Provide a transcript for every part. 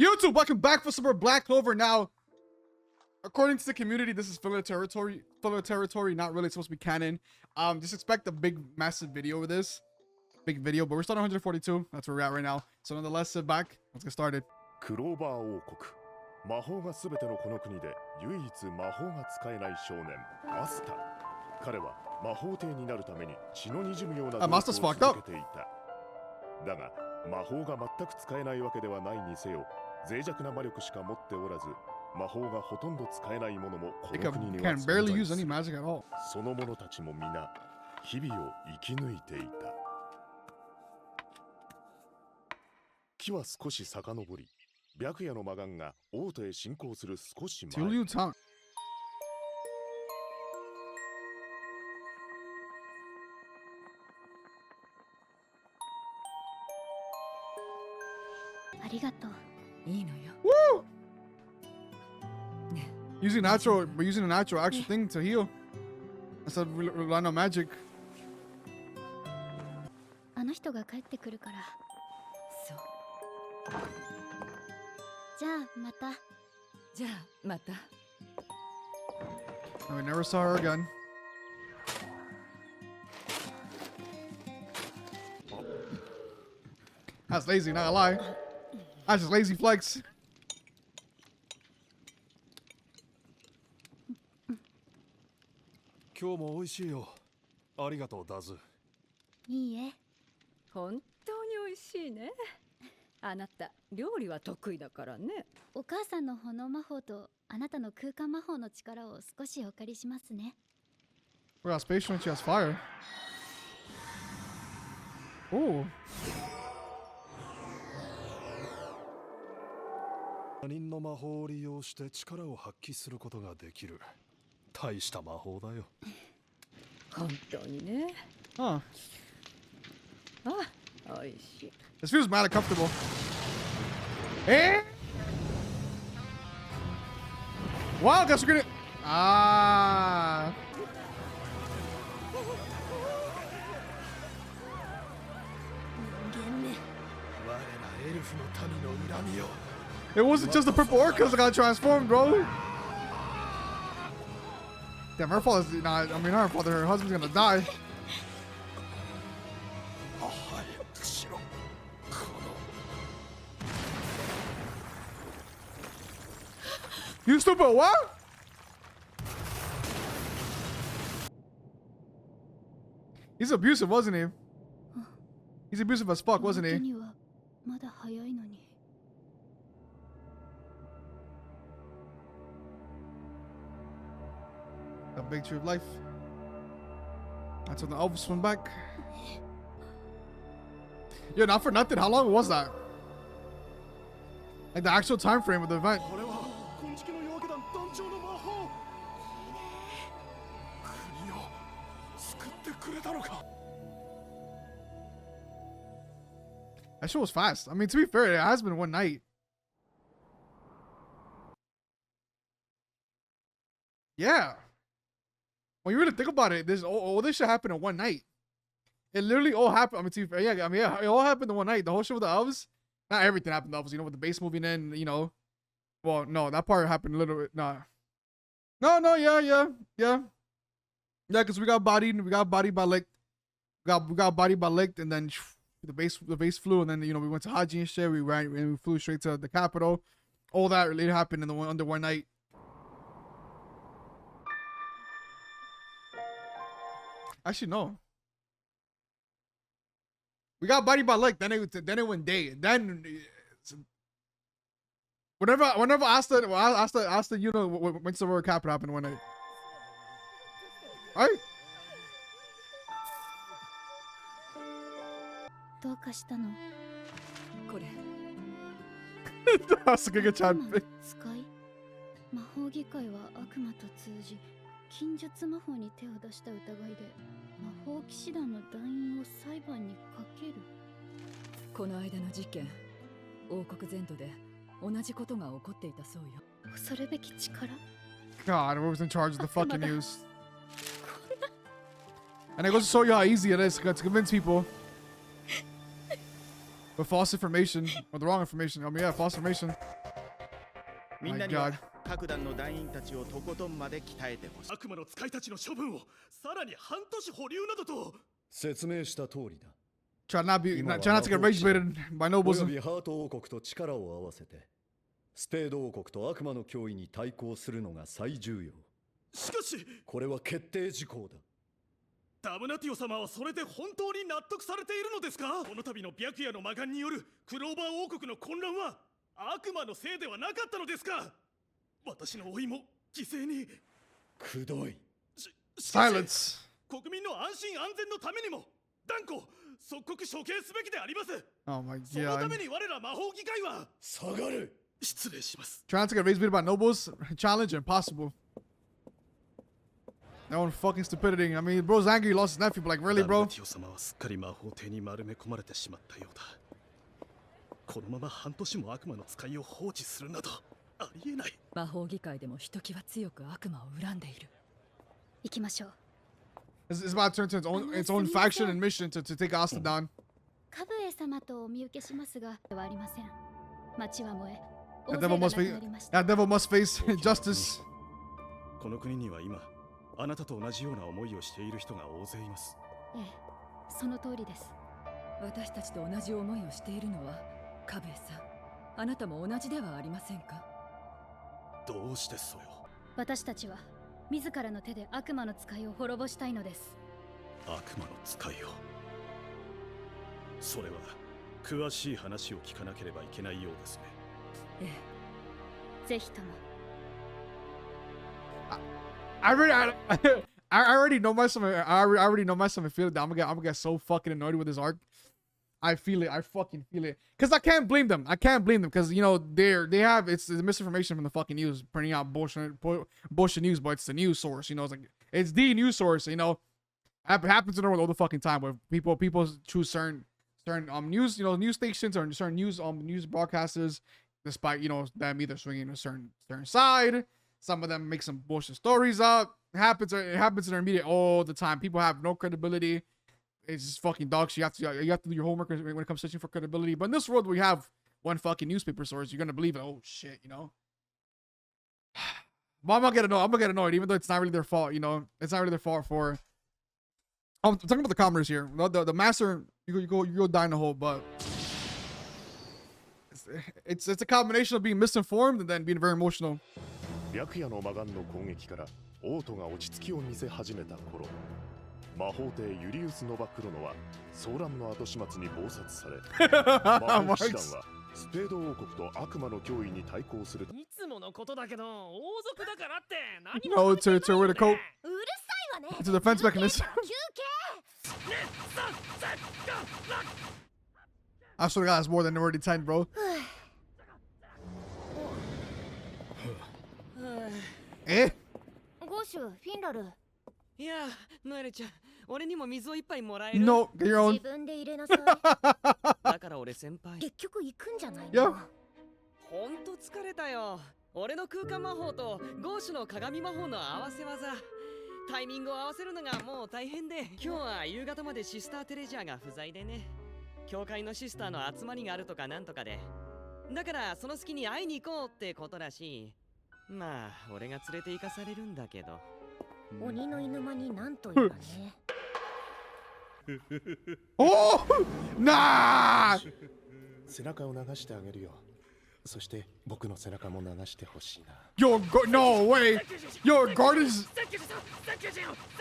YouTube, welcome back for some more Black Clover. Now, according to the community, this is filler territory. Filler territory, not really supposed to be canon. Just expect a big, massive video with this. Big video, but we're starting 142. That's where we're at right now. So nonetheless, sit back. Let's get started. Clover 王国。魔法が全てのこの国で唯一魔法が使えない少年マスター。彼は魔法帝になるために血の滲むような努力を続けていた。だが魔法が全く使えないわけではないにせよ、脆弱な魔力しか持っておらず、魔法がほとんど使えないものもこの国には存在する。その者たちも皆日々を生き抜いていた。木は少し遡り、白夜の魔眼が王都へ進行する少し前。Tiulyu tongue. ありがとう。いいのよ。Woo! Using natural, we're using a natural actual thing to heal. Instead of relying on magic. あの人が帰ってくるから。そう。じゃあまた。じゃあまた。We never saw her again. That's lazy, not gonna lie. That's just lazy flex. 今日も美味しいよ。ありがとうダズ。いいえ。本当に美味しいね。あなた料理は得意だからね。お母さんの炎魔法とあなたの空間魔法の力を少しお借りしますね。We're out space when she has fire. Oh. 他人の魔法を利用して力を発揮することができる。大した魔法だよ。本当にね。Huh. あ、美味しい。This feels mad uncomfortable. Eh? Wow, guess we're gonna. Ah. It wasn't just the purple orcas that got transformed, bro. Damn, her fault is not. I mean, her fault. Her husband's gonna die. You stupid what? He's abusive, wasn't he? He's abusive as fuck, wasn't he? A big tree of life. That's when the elves went back. Yeah, not for nothing. How long was that? Like the actual time frame of the event. That shit was fast. I mean, to be fair, it has been one night. Yeah. When you really think about it, all this shit happened in one night. It literally all happened. I mean, to be fair, yeah, it all happened in one night. The whole shit with the elves. Not everything happened to the elves, you know, with the base moving in, you know. Well, no, that part happened a little bit. Nah. No, yeah, because we got bodied by licked. We got bodied by licked, and then the base flew, and then, you know, we went to Haji and shit. We ran and we flew straight to the capital. All that really happened under one night. Actually, no. We got bodied by licked. Then it went day. Then whenever Asta, you know, went to the capital happened one night. Right? どうかしたの？これ。That's a good chat. 使い？魔法議会は悪魔と通じ、禁術魔法に手を出した疑いで魔法騎士団の団員を裁判にかける。この間の事件、王国全土で同じことが起こっていたそうよ。恐るべき力？ God, whoever's in charge of the fucking news. And it goes to show you how easy it is to convince people. with false information or the wrong information. I mean, yeah, false information. みん My なには God. 各団の団員たちをとことんまで鍛えてほしい。悪魔の使いたちの処分をさらに半年保留などと説明した通りだ。 Try not to get rage baited by お nobles. よびハート王国と力を合わせてスペード王国と悪魔の脅威に対抗するのが最重要。しかしこれは決定事項だ。ダムナティオ様はそれで本当に納得されているのですか？この度の白夜の魔眼によるクローバー王国の混乱は悪魔のせいではなかったのですか？私の老いも犠牲に。くどい。しかし Silence. 国民の安心安全のためにも断固即刻処刑すべきであります。 Oh my そのた God. めに我ら魔法議会は下がる。失礼します。 Trying to get rage baited by nobles. Challenge impossible. Their own fucking stupidity. I mean, bro's angry. He lost his nephew. But like, really, ダムナ bro? ティオ様はすっかり魔法帝に丸め込まれてしまったようだ。このまま半年も悪魔の使いを放置するなどありえない。魔法議会でもひときわ強く悪魔を恨んでいる。行きましょう。 It's about to turn to its own faction and mission to take Asta down. カブエ様とお見受けしますが、ではありません。町は燃え、大 That 勢が devil 亡 must く face. なりました That devil must face justice. この国には今あなたと同じような思いをしている人が大勢います。ええ、その通りです。私たちと同じ思いをしているのはカブエさん、あなたも同じではありませんか？どうしてそれを？私たちは自らの手で悪魔の使いを滅ぼしたいのです。悪魔の使いを。それは詳しい話を聞かなければいけないようですね。ええ。ぜひとも。I already know myself. I already know myself and feel it. I'm gonna get so fucking annoyed with this arc. I feel it. I fucking feel it. Cause I can't blame them. I can't blame them because you know it's the misinformation from the fucking news, printing out bullshit news, but it's the news source. You know, it's the news source. You know, happens in the world all the fucking time where people choose certain news news stations or certain news broadcasters, despite them either swinging a certain side. Some of them make some bullshit stories up. It happens in their media all the time. People have no credibility. It's just fucking dog shit. You have to do your homework when it comes to searching for credibility. But in this world, we have one fucking newspaper source. You're gonna believe it. Oh shit, But I'm gonna get annoyed, even though it's not really their fault. It's not really their fault for. I'm talking about the commoners here. The master, you go die in the hole, but it's a combination of being misinformed and then being very emotional. 白夜の魔眼の攻撃から王都が落ち着きを見せ始めた頃、魔法帝ユリウス・ノバクロノは騒乱の後始末に謀殺され魔法騎士団はスペード王国と悪魔の脅威に対抗する。いつものことだけど王族だからって何 No, も to wear the coat. うるさいわね。 It's a defense mechanism. 休憩。 I swear to God, it's more than already 10, bro. Eh? ゴーシュ、フィンラル。いやノエルちゃん俺にも水を一杯もらえる No, get your 自 own. 分で入れなさい。だから俺先輩結局行くんじゃないの。いやほんと疲れたよ俺の空間魔法とゴーシュの鏡魔法の合わせ技タイミングを合わせるのがもう大変で今日は夕方までシスターテレジャーが不在でね教会のシスターの集まりがあるとかなんとかでだからその隙に会いに行こうってことらしいまあ俺が連れて行かされるんだけど鬼の犬間になんと言うかね。Oh! Nah! 背中を流してあげるよ。そして僕の背中も流してほしいな。 No way! Your guard is.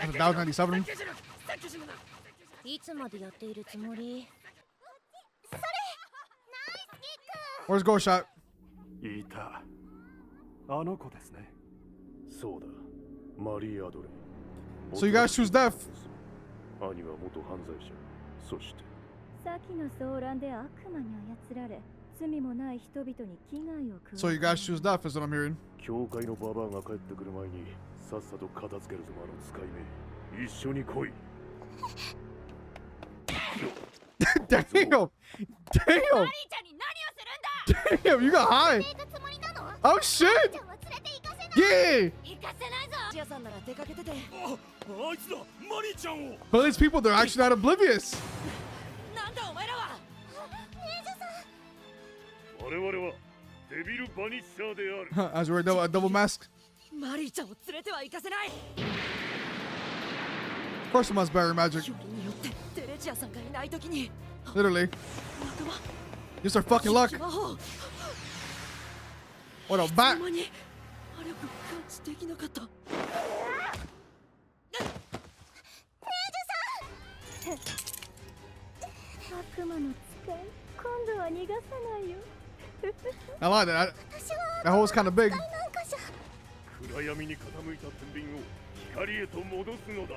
That was 97. いつまでやっているつもり？ Where's Go Shot? いた。あの子ですね。そうだ、マリー・アドレ。 So you guys choose death. 兄は元犯罪者。そして先の騒乱で悪魔に操られ、罪もない人々に危害を加え。 So you guys choose death, is what I'm hearing. 教会のババアが帰ってくる前にさっさと片付けるぞ、あの使い目。一緒に来い。Damn! Damn! ちゃんに何をするんだ。 Damn! You got high! たつもりなの？ Oh shit! ちゃんは連れて行かせない。 Yeah! 行かせないぞ。ジアさんなら出かけててあいつだ、マリーちゃんを。 But these people, they're actually not oblivious. なんだお前らはネージャ我々はデビルバニッシャーである。 As we're a double mask. マリーちゃんを連れては行かせない。 Of course, we must bury magic. よりによってテレジアさんがいない時に Literally. 仲間 Use our fucking luck. 魔法 What a ほ bat. んまに魔力感知できなかった。悪魔の使い、今度は逃がさないよ。 I like that. That hole's kind of big. 暗闇に傾いた天秤を光へと戻すのだ。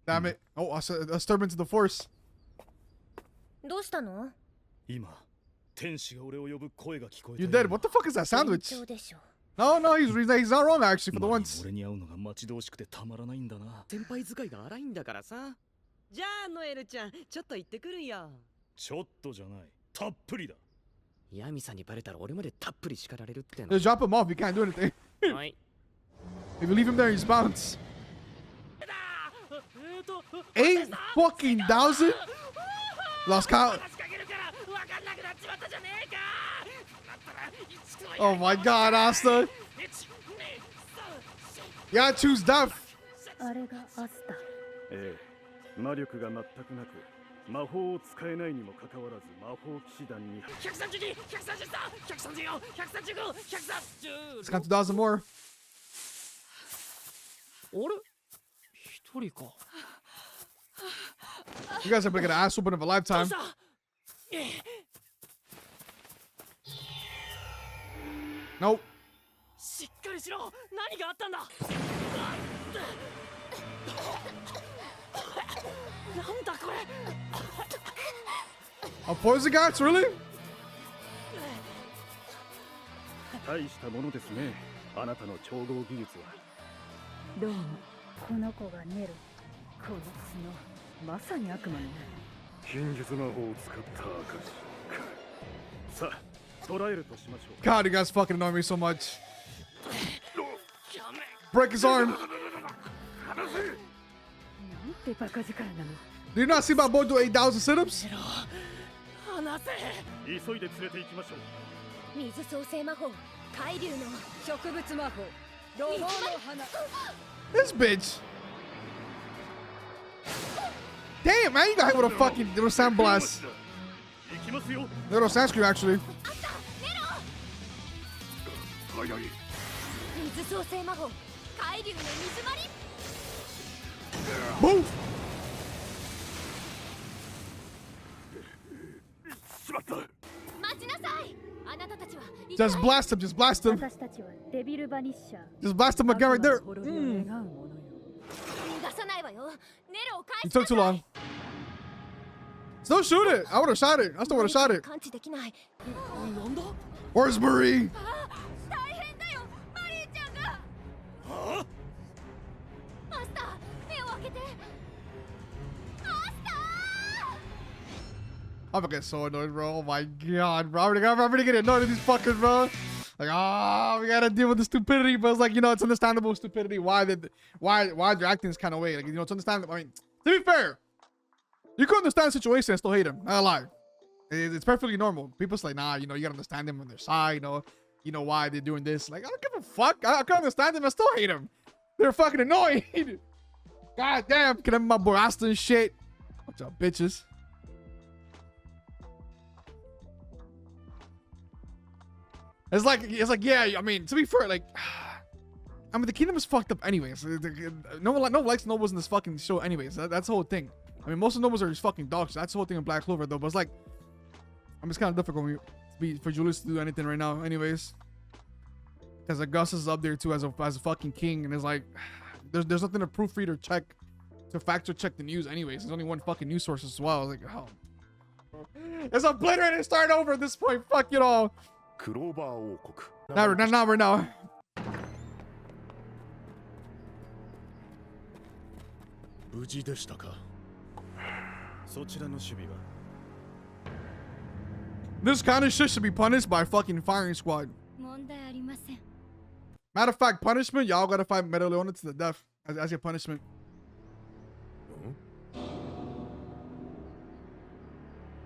Damn it. Oh, a disturbance of the force. どうしたの？今天使が俺を呼ぶ声が聞こえた。 You dead. What the fuck is that sandwich? 順調でしょ。 No, no, he's not wrong actually for the マリ once. 俺に会うのが待ち遠しくてたまらないんだな。先輩使いが荒いんだからさ。じゃあノエルちゃん、ちょっと行ってくるよ。ちょっとじゃない、たっぷりだ。ヤミさんにバレたら俺までたっぷり叱られるっての。 Just drop him off. You can't do anything. はい。 If you leave him there, he's bounced. 8 fucking thousand? Lost count. Oh my god, Asta. You gotta choose death. あれがアスタ。ええ、魔力が全くなく魔法を使えないにもかかわらず魔法騎士団に。 132、133、134、135、130。 Let's count 2,000 more. あれ？一人か。 You guys are making an ass whooping of a lifetime. Nope. しっかりしろ。何があったんだ。なんだこれ。 A poison guards, really? 大したものですね、あなたの調合技術は。どうも、この子がネロ。この角、まさに悪魔のね。禁術魔法を使った証か。さあ、捕らえるとしましょう。 God, you guys fucking annoy me so much. Break his arm. なんてバカ力なの。 Did you not see my boy do 8,000 sit-ups? 離せ。急いで連れて行きましょう。水創生魔法、海流の植物魔法、ロゴの花。 This bitch. Damn, man, you got hit with a fucking little sand blast. 行きますよ。 Little Sanskrit, actually. 水創生魔法、海流の水まり。 Move. しまった。待ちなさい。あなたたちは Just blast him, just blast him. 私たちはデビルバニッシャー。 Just blast him again right there. 滅びを願うものよ。逃がさないわよ。ネロを返 You しな took さ too い。 long. Still shoot it. I would have shot it. I still would have shot it. 感知できない。なんだ。 Where's Marie? 大変だよ、マリーちゃんが。マスター、目を開けて。マスター。 I'm gonna get so annoyed, bro. Oh my god, bro. I'm gonna get annoyed at these fuckers, bro. Like, oh, we gotta deal with the stupidity, but it's like, you know, it's understandable stupidity. Why they're acting this kind of way? Like, you know, it's understandable. I mean, to be fair, you could understand the situation and still hate them. I lie. It's perfectly normal. People say, nah, you know, you gotta understand them on their side. You know why they're doing this. Like, I don't give a fuck. I can understand them and still hate them. They're fucking annoying. God damn, can I have my boy Asta and shit? What's up, bitches? It's like, yeah, I mean, to be fair, like, I mean, the kingdom is fucked up anyways. No one likes nobles in this fucking show anyways. That's the whole thing. I mean, most of the nobles are just fucking dogs. That's the whole thing in Black Clover, though. But it's like, I mean, it's kind of difficult for Julius to do anything right now anyways. Because Augustus is up there, too, as a fucking king. And it's like, there's nothing to proofread or check, to factor check the news anyways. There's only one fucking news source as well. I was like, oh. It's obliterated and start over at this point. Fuck it all. クローバー王国。 Now, now. 無事でしたか。そちらの守備は。 This kind of shit should be punished by fucking firing squad. 問題ありません。Matter of fact, punishment, y'all gotta fight Mereoleona to the death as your punishment.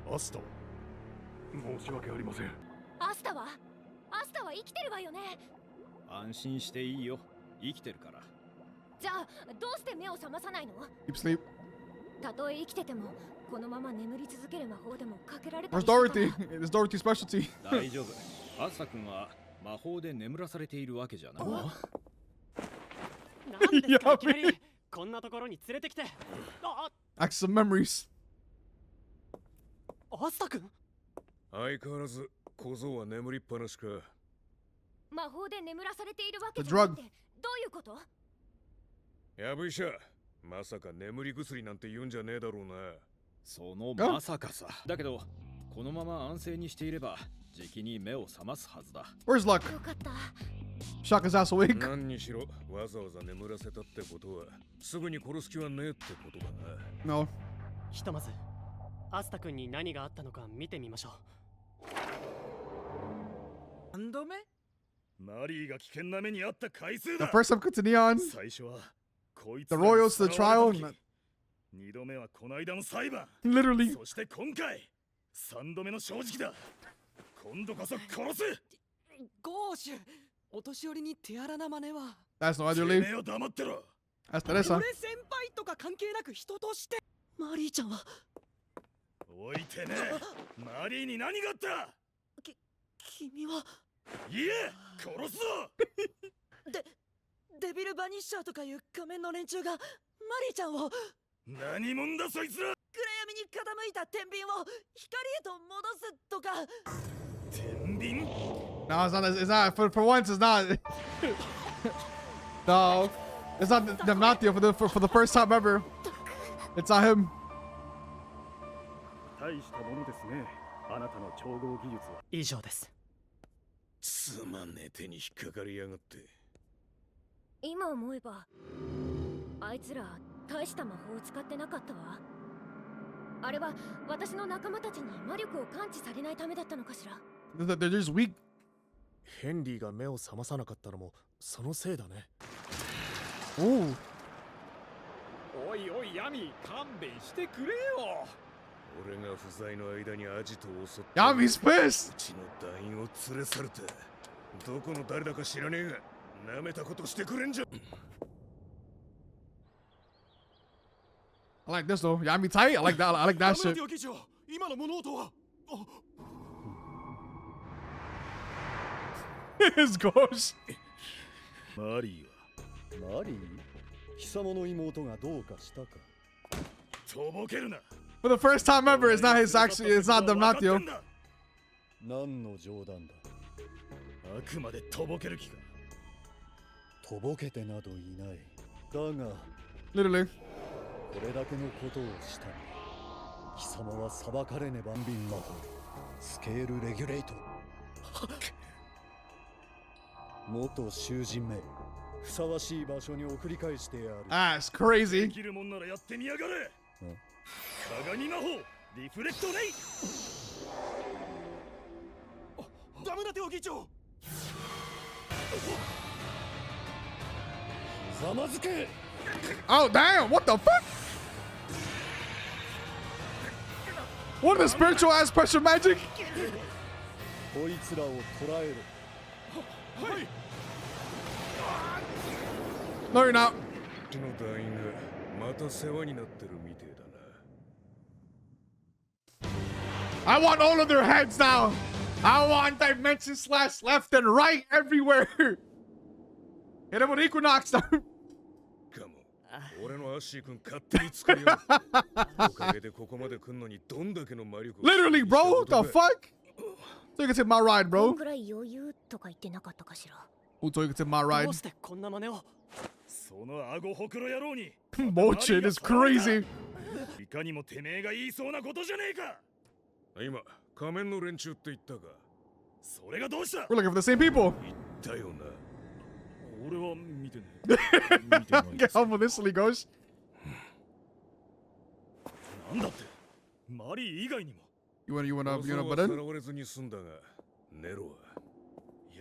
アスタは申し訳ありません。アスタは生きてるわよね。安心していいよ。生きてるから。じゃあどうして目を覚まさないの？ Keep sleep. たとえ生きててもこのまま眠り続ける魔法でもかけられた Where's りしたから。 Dorothy? It's Dorothy's specialty. 大丈夫。アスタ君は魔法で眠らされているわけじゃない。なんですかいきなりこんなところに連れてきて。Access of memories. アスタ君？相変わらず小僧は眠りっぱなしか。魔法で眠らされているわけ The じゃな drug. くてどういうこと？やぶ医者、まさか眠り薬なんて言うんじゃねえだろうな。そのまさかさ。だけどこのまま安静にしていればじきに目を覚ますはずだ。 Where's Luck? よかった。 Shock his ass awake. 何にしろわざわざ眠らせたってことはすぐに殺す気はねえってことだな。 No. ひとまずアスタ君に何があったのか見てみましょう。何度目？マリーが危険な目にあった回数 The だ。 first time to Neon. 最初はこいつ The ら Royals to the にさらわれ trial. た時、二度目はこの間の裁判。 Literally. そして今回三度目の正直だ。今度こそ殺す。ゴーシュ、お年寄りに手荒な真似は。 That's no て other め leave. えを黙ってろ。 That's Teresa. 俺先輩とか関係なく人として。マリーちゃんはおいてめえ、マリーに何があった？君は言え、殺すぞ。デビルバニッシャーとかいう仮面の連中がマリーちゃんを何者だそいつら。暗闇に傾いた天秤を光へと戻すとか。天秤？ No, it's not. It's not. For once, it's not. No, it's not Damnatio for the first time ever. It's not him. 大したものですね。あなたの調合技術は。以上です。つまんねえ手に引っかかりやがって。今思えばあいつら大した魔法を使ってなかったわ。あれは私の仲間たちに魔力を感知されないためだったのかしら。They're just weak. ヘンリーが目を覚まさなかったのもそのせいだね。 Ooh. おいおいヤミ、勘弁してくれよ。俺が不在の間にアジトを襲って Yami's pissed. うちの団員を連れ去れた。どこの誰だか知らねえが舐めたことしてくれんじゃ。 I like this though. Yami tight. I like that. I like that shit. 議長、今の物音は。His ghost. マリーはマリー貴様の妹がどうかしたか。とぼけるな。 For the first time ever, it's not his actually. It's not Damnatio. 何の冗談だ。あくまでとぼける気か。とぼけてなどいない。だが Literally. これだけのことをしたら貴様は裁かれねばんびん魔法スケールレギュレート元囚人めふさわしい場所に送り返してやる。 That's crazy. できるもんならやってみやがれ。鏡魔法リフレクトネイ。ダメだてよ議長。ざまずけ。 Oh damn! What the fuck? What is spiritual ass pressure magic? こいつらを捕らえろ。はい。 No, you're not. うちの団員がまた世話になってるみてえだな。 I want all of their heads now. I want dimension slash left and right everywhere. Hit him with Equinox now. かも。俺のアッシー君勝手に作りよ。おかげでここまで来んのにどんだけの魔力を。 Literally, bro. What the fuck? So you can take my ride, こん bro. くらい余裕とか言ってなかったかしら。 Who told you to take my ride? どうしてこんな真似を。その顎ほくろ野郎に。Bullshit is crazy. いかにもてめえが言いそうなことじゃねえか。今仮面の連中って言ったか。それがどうした。 We're looking for the same people. 言ったよな。俺は見てねえ。見てない。 Get on with this, Lee Ghost. なんだって。マリー以外にも。You wanna 小僧 butt は in? さらわれずに済んだが、ネロは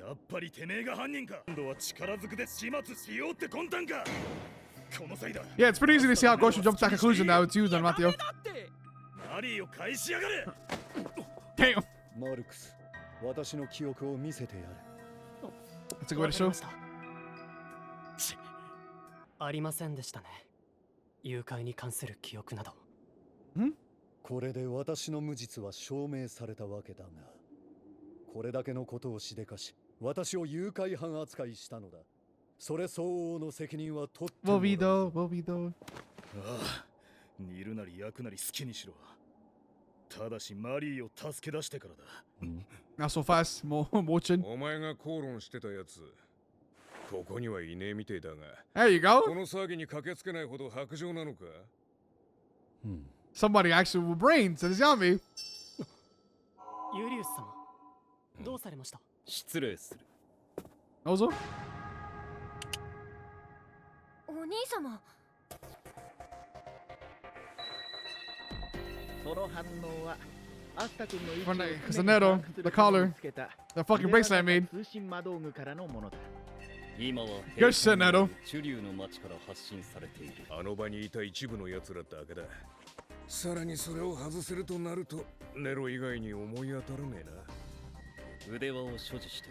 やっぱりてめえが犯人か。今度は力ずくで始末しようって魂胆か。この際だ。 Yeah, it's pretty easy to see how Gosho jumped to that conclusion now. It's you, then, Matthew. マリーを返しやがれ。 Damn. マルクス、私の記憶を見せてやれ。 That's a good way to show. ありませんでしたね。誘拐に関する記憶など。これで私の無実は証明されたわけだが、これだけのことをしでかし、私を誘拐犯扱いしたのだ。それ相応の責任は取ってもらう。Will be though. Will be though. ああ、煮るなり焼くなり好きにしろ。ただしマリーを助け出してからだ。Not so fast. More watching. お前が口論してたやつ、ここにはいねえみてえだが。 There you go. この騒ぎに駆けつけないほど薄情なのか？ Somebody actually with brains. It's Yami. ユリウス様、どうされました？失礼する。 Ozo? お兄様。その反応はアスタ君の位置 From を the Castanero, the collar, the fucking bracelet I made. 通信魔道具からのものだ。今は Good shit, Neto. チュリューの町から発信されている。あの場にいた一部の奴らだけだ。さらにそれを外せるとなると、ネロ以外に思い当たらねえな。腕輪を所持して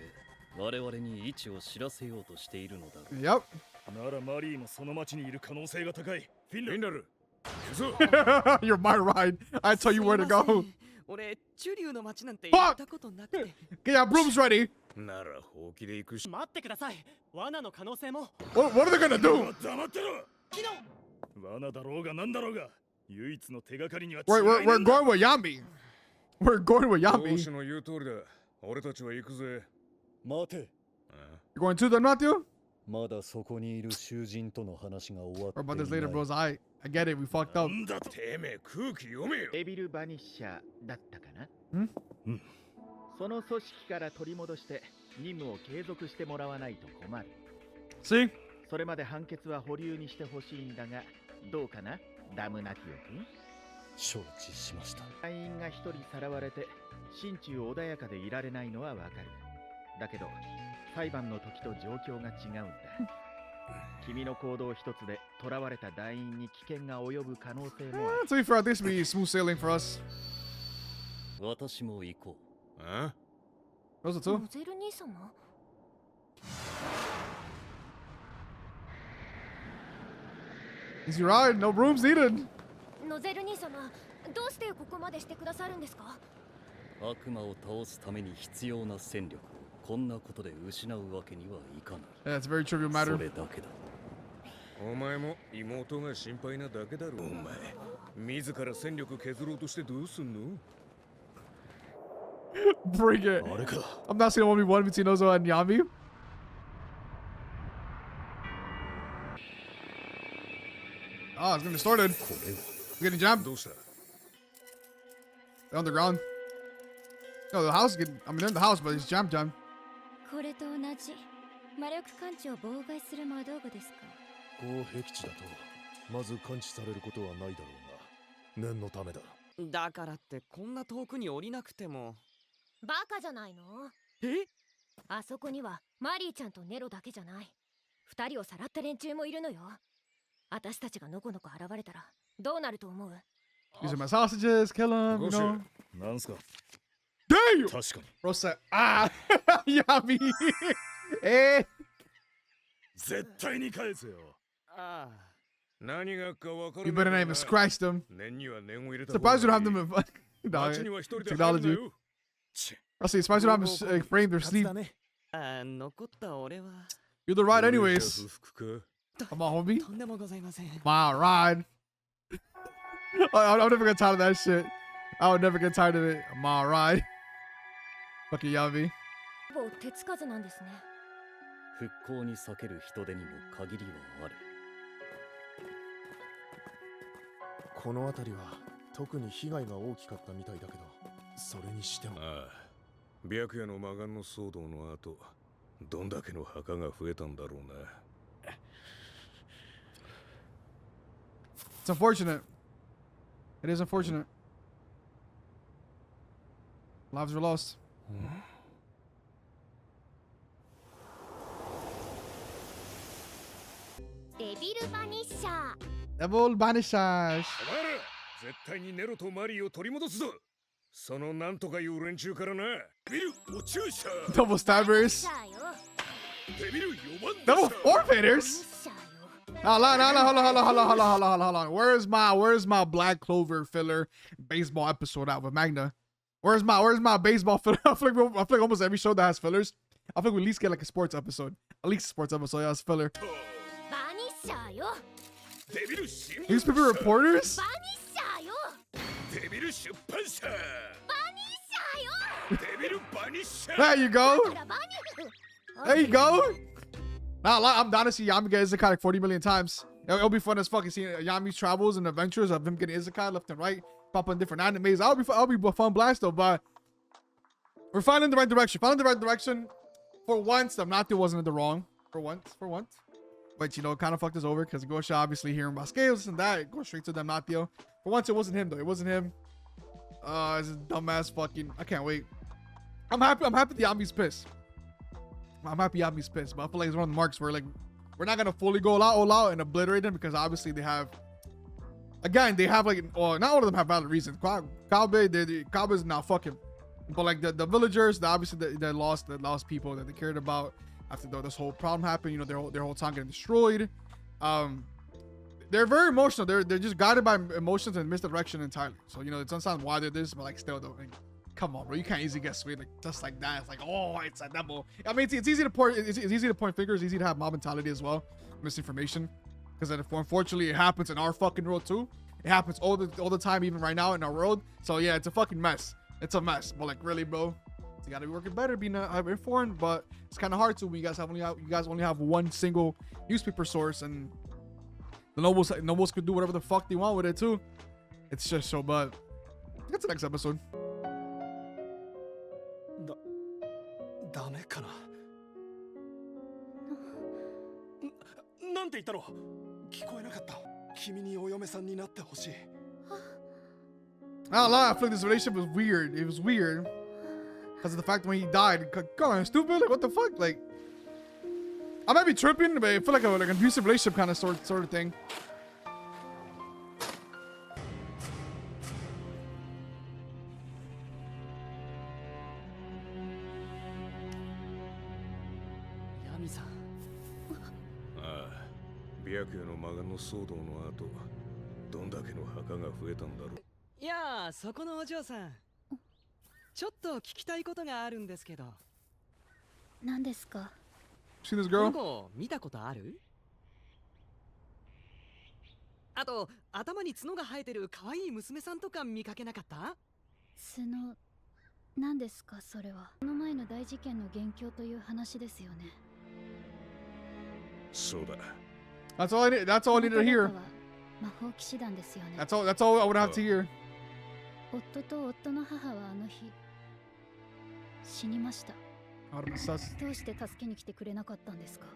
我々に位置を知らせようとしているのだ。 Yep. ならマリーもその町にいる可能性が高い。フィンラル。 You're my ride. I tell you where to go. 俺、チュリューの町なんて行ったことなくて。 Get your brooms ready. ならほうきで行くし。待ってください。罠の可能性も。What are they gonna do? 黙ってろ。罠だろうがなんだろうが、唯一の手がかりには違い We're going with Yami. We're going with 上 Yami. 司の言う通りだ。俺たちは行くぜ。待て。 You going to the Matthew? まだそこにいる囚人との話が終わって Or いな about い。 this later, bros. I get it. We fucked up. なんだと。てめえ空気読めよ。デビルバニッシャーだったかな。その組織から取り戻して任務を継続してもらわないと困る。 See? それまで判決は保留にしてほしいんだが、どうかな、ダムナティオ君。承知しました。隊員が一人さらわれて心中穏やかでいられないのはわかる。だけど裁判の時と状況が違うんだ。君の行動一つで囚われた団員に危険が及ぶ可能性もある。 To be fair, this be smooth sailing for us. 私も行こう。あ Those are two. モゼル兄様。 Easy ride. No brooms needed. ノゼル兄様、どうしてここまでしてくださるんですか？悪魔を倒すために必要な戦力をこんなことで失うわけにはいかない。 Yeah, it's a very trivial matter. それだけだ。お前も妹が心配なだけだろ。お前自ら戦力削ろうとしてどうすんの？ Bring it. I'm not saying 1v1 between Ozo and Yami. Oh, it's getting distorted. It's getting jammed. どうした？ They're on the ground. No, the house is getting. I mean, they're in the house, but it's jammed. これと同じ魔力感知を妨害する魔道具ですか？こう僻地だとまず感知されることはないだろうが、念のためだ。だからってこんな遠くに降りなくても。バカじゃないの？え？あそこにはマリーちゃんとネロだけじゃない。二人をさらった連中もいるのよ。私たちがのこのこ現れたらどうなると思う？ These are my sausages. Kill them, you know. なんすか。 Damn! 確かに。 Bro said, ah, Yami. Eh. 絶対に返せよ。ああ。何がか分かる。 You better not even scratch them. 念には念を入れた。 Surprised you don't have them in technology. I see, surprised you don't have them framed or sleep. 残った俺は。 You're the ride anyways. Come on, homie. とんでもございません。 My ride. I'll never get tired of that shit. I would never get tired of it. My ride. Fucking Yami. ほぼ手つかずなんですね。復興に避ける人手にも限りはある。この辺りは特に被害が大きかったみたいだけど、それにしても。ああ、白夜の魔眼の騒動の後、どんだけの墓が増えたんだろうな。It's unfortunate. It is unfortunate. Lives were lost. Devil Banishers. お前ら絶対にネロとマリーを取り戻すぞ。そのなんとかいう連中からな。ビルお注射。 Double stabbers. デビル4番 Double forfeiters. Hold on. Where's my Black Clover filler baseball episode out with Magna? Where's my baseball filler? I feel like almost every show that has fillers, I think we at least get like a sports episode. At least a sports episode, yeah, it's filler. Newspaper reporters? There you go. There you go. Nah, I'm down to see Yami get Isekai like 40 million times. It'll be fun as fucking seeing Yami's travels and adventures of him getting Isekai left and right, pop on different animes. That'll be a fun blast though, but we're finding the right direction. Finding the right direction. For once, Natio wasn't in the wrong. For once. But you know, it kind of fucked us over because Gosha obviously hearing about scales and that, it goes straight to them Natio. For once, it wasn't him though. It wasn't him. It's a dumbass fucking. I can't wait. I'm happy the Yami's pissed. I'm happy Yami's pissed, but I feel like it's one of the marks where like we're not gonna fully go all out and obliterate them because obviously they have. Again, they have like, well, not all of them have valid reasons. Kabe's not fucking, but like the villagers, obviously they lost people that they cared about after this whole problem happened. You know, their whole town getting destroyed. They're very emotional. They're just guided by emotions and misdirection entirely. So you know, it's understandable why they're this, but like still though, like, come on, bro, you can't easily get sweet like just like that. It's like, oh, it's a devil. I mean, it's easy to point. It's easy to point fingers. Easy to have mob mentality as well, misinformation. Because unfortunately, it happens in our fucking world too. It happens all the time, even right now in our world. So yeah, it's a fucking mess. It's a mess. But like, really, bro, you gotta be working better, being informed. But it's kind of hard to when you guys only have one single newspaper source, and the nobles could do whatever the fuck they want with it too. It's just so bad. That's the next episode. ダメかな。なんて言ったの？聞こえなかった。君にお嫁さんになってほしい。I don't know, I feel like this relationship was weird. It was weird because of the fact when he died. Come on, stupid. Like, what the fuck? Like, I might be tripping, but I feel like an abusive relationship kind of sort of thing. Yami-san. いやあ、そこのお嬢さん。ちょっと聞きたいことがあるんですけど。何ですか? See this girl? この子見たことある？あと、頭に角が生えてる可愛い娘さんとか見かけなかった？角、何ですかそれは。この前の大事件の元凶という話ですよね。そうだ。That's all I need to hear. 魔法騎士団ですよね。That's all I would have to hear. 夫と夫の母はあの日死にました。どうして助けに来てくれなかったんですか?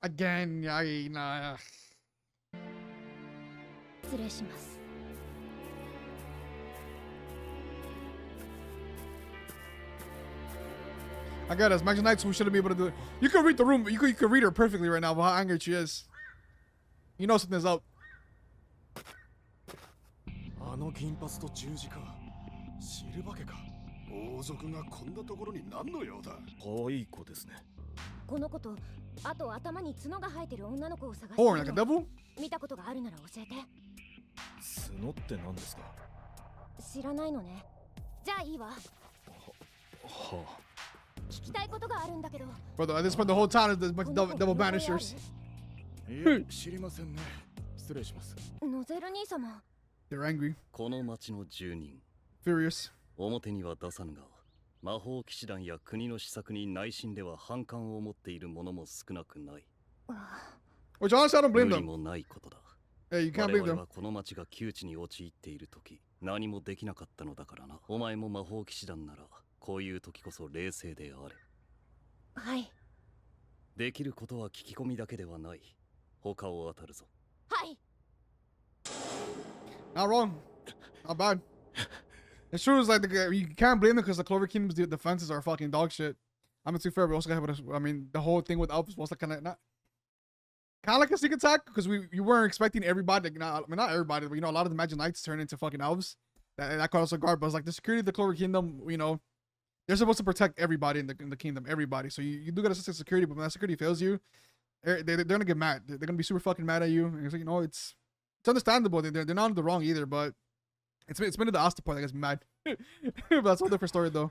Again, nah. 失礼します。I got us. Magic Knights, we shouldn't be able to do it. You can read the room. You can read her perfectly right now, but how angry she is. You know something's up. あの銀髪と十字架、知るわけか。王族がこんなところに何の用だ。可愛い子ですね。この子と、あと頭に角が生えてる女の子を探して Horn like a devil? 見たことがあるなら教えて。角って何ですか？知らないのね。じゃあいいわ。はあ。聞きたいことがあるんだけど。Brother, I just spent the whole time as Devil Banishers. いえ、知りませんね。失礼します。ノゼル兄様。They're angry. この町の住人。Furious. 表には出さぬが、魔法騎士団や国の施策に内心では反感を持っている者も少なくない。Which honestly, I don't blame 無理 them. もないことだ。Hey, you can't blame 我々 them. はこの町が窮地に陥っている時、何もできなかったのだからな。お前も魔法騎士団なら、こういう時こそ冷静であれ。はい。できることは聞き込みだけではない。他を当たるぞ。はい。Not wrong. Not bad. It's true. It's like you can't blame them because the Clover Kingdom's defenses are fucking dog shit. I'm too fair, but also I mean, the whole thing with elves was like kind of like a sneak attack because you weren't expecting everybody. Like, not everybody, but you know, a lot of the Magic Knights turn into fucking elves. That caught us off guard. But it's like the security of the Clover Kingdom, you know, they're supposed to protect everybody in the kingdom, everybody. So you do gotta assist security, but when that security fails you, they're gonna get mad. They're gonna be super fucking mad at you. And it's like, you know, it's understandable. They're not in the wrong either, but it's been to the Asta part that gets me mad. But that's a whole different story though.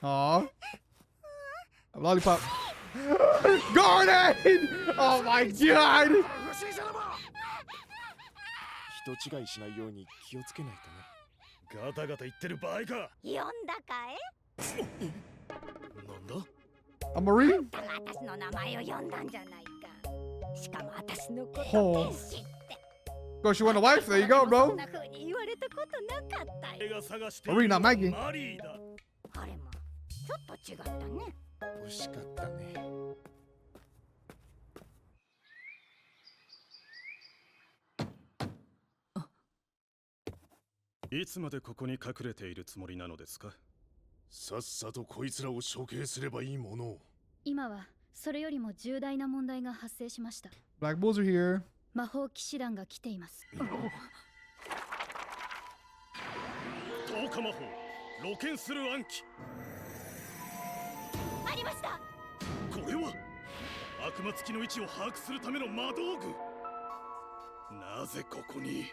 Aww. A lollipop. Garden! Oh my god! 人違いしないように気をつけないとね。ガタガタ言ってる場合か。読んだかい？なんだ？ A Marie? あんたが私の名前を読んだんじゃないか。しかも私のことを知って。Of course, you want a wife? There you go, bro. そんな風に言われたことなかったよ。 Marie, not Maggie. あれもちょっと違ったね。惜しかったね。いつまでここに隠れているつもりなのですか？さっさとこいつらを処刑すればいいものを。今はそれよりも重大な問題が発生しました。 Black Bulls are here. 魔法騎士団が来ています。10日魔法露見する暗記。ありました。これは悪魔付きの位置を把握するための魔道具。なぜここに？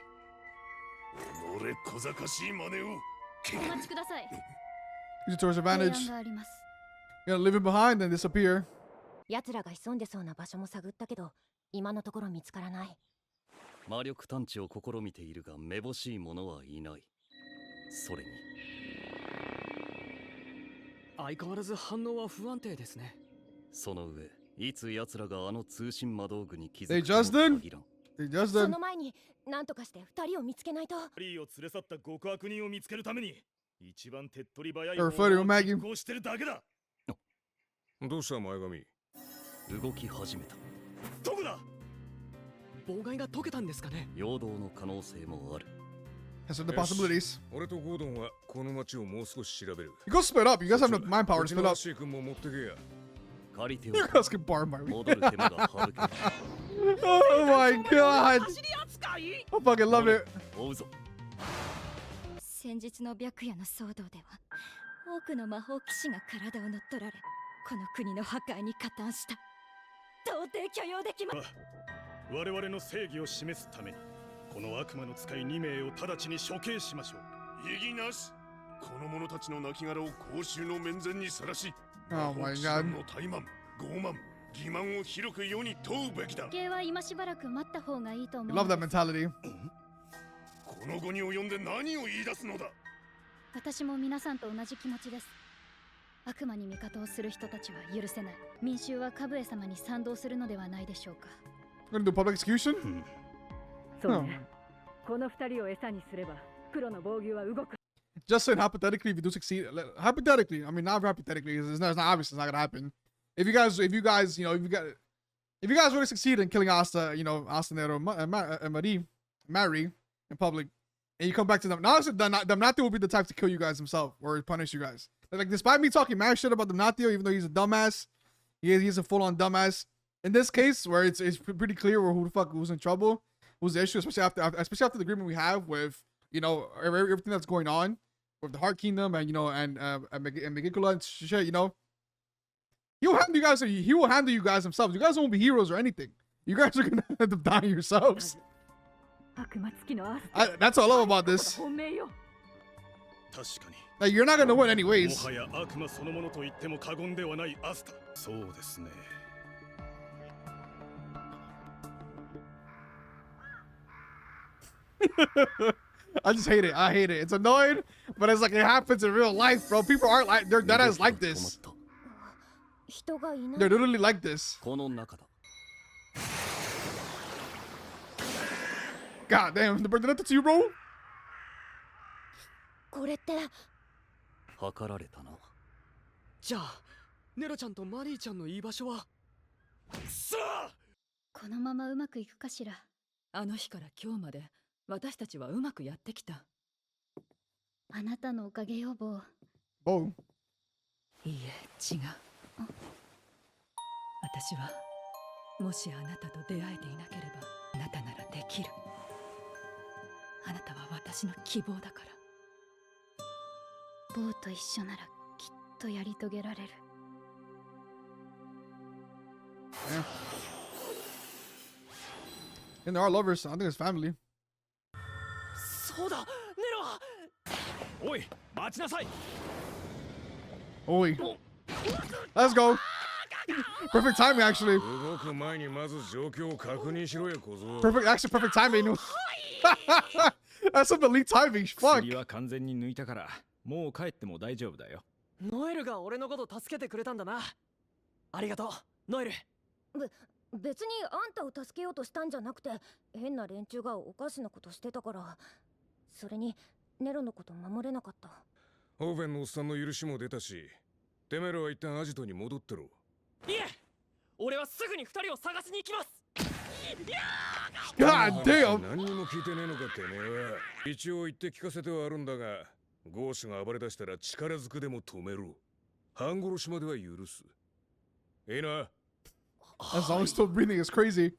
俺小賢しい真似を。お待ちください。 Use it to his advantage. 提案があります。 You gotta leave it behind and disappear. 奴らが潜んでそうな場所も探ったけど、今のところ見つからない。魔力探知を試みているがめぼしい者はいない。それに相変わらず反応は不安定ですね。その上、いつ奴らがあの通信魔道具に気づ They くかも just did. 限らん。 They just そ did. の前に何とかして2人を見つけないと。2人を連れ去った極悪人を見つけるために一番手っ取り早い Or 方 Freddy 法 or を Maggie. 実行してるだけだ。どうした前髪？動き始めた。どこだ？妨害が解けたんですかね。陽動の可能性もある。That's the possibilities. 俺とゴードンはこの町をもう少し調べる。 You go split up. You guys have enough mind power to split up. シー君も持ってけや。借りて You おく。 guys get barred by me. 戻る手間が省ける。Oh my god. I fucking love it. 追うぞ。先日の白夜の騒動では多くの魔法騎士が体を乗っ取られ、この国の破壊に加担した。到底許容できま。我々の正義を示すためにこの悪魔の使い2名を直ちに処刑しましょう。異議なし。この者たちの亡骸を公衆の面前にさらし、 Oh my の god. 怠慢、傲慢、欺瞞を広く世に問うべきだ。刑は今しばらく待った方がいいと思う。 Love that mentality. この後に及んで何を言い出すのだ。私も皆さんと同じ気持ちです。悪魔に味方をする人たちは許せない。民衆はカブエ様に賛同するのではないでしょうか。 Gonna do public execution? そうね。この二人を餌にすれば黒の防御は動く。 Just saying hypothetically, if you do succeed, hypothetically, I mean not hypothetically, it's not obvious, it's not gonna happen. If you guys, you know, if you guys really succeed in killing Asta, you know, Asta Nero, Mary in public, and you come back to them, now Damnatio will be the type to kill you guys himself or punish you guys. Like, despite me talking mad shit about Damnatio, even though he's a dumbass, he's a full-on dumbass. In this case, where it's pretty clear who the fuck who's in trouble, who's the issue, especially after the agreement we have with, you know, everything that's going on with the Heart Kingdom and, you know, and Megicula and shit, you know, he will handle you guys himself. You guys won't be heroes or anything. You guys are gonna end up dying yourselves. That's all I love about this. 確かに。 Like, you're not gonna win anyways. もはや悪魔そのものと言っても過言ではないアスタ。そうですね。 I just hate it. I hate it. It's annoying, but it's like it happens in real life, bro. People aren't like they're dead as like this. 人がいない。 They're literally like this. この中だ。 God damn, the bird did that to you, bro? これって測られたな。じゃあネロちゃんとマリーちゃんの居場所は。このままうまくいくかしら。あの日から今日まで私たちはうまくやってきた。あなたのおかげよ、ボー。ボー。いいえ、違う。私はもしあなたと出会えていなければ、あなたならできる。あなたは私の希望だから。ボーと一緒ならきっとやり遂げられる。Yeah. And they're all lovers. I think it's family. そうだ、ネロ。おい、待ちなさい。 Oi. Let's go. Perfect timing, actually. 動く前にまず状況を確認しろよ、小僧。 Actually, perfect timing. That's some elite timing. Fuck. 薬は完全に抜いたから、もう帰っても大丈夫だよ。ノエルが俺のこと助けてくれたんだな。ありがとう、ノエル。別にあんたを助けようとしたんじゃなくて、変な連中がおかしなことしてたから。それにネロのこと守れなかった。オーベンのおっさんの許しも出たし、てめえらは一旦アジトに戻ってろ。いえ、俺はすぐに二人を探しに行きます。God damn. 何にも聞いてねえのかてめえは。一応言って聞かせてはあるんだが、ゴーシュが暴れ出したら力ずくでも止めろ。半殺しまでは許す。いいな。As long as still breathing is crazy.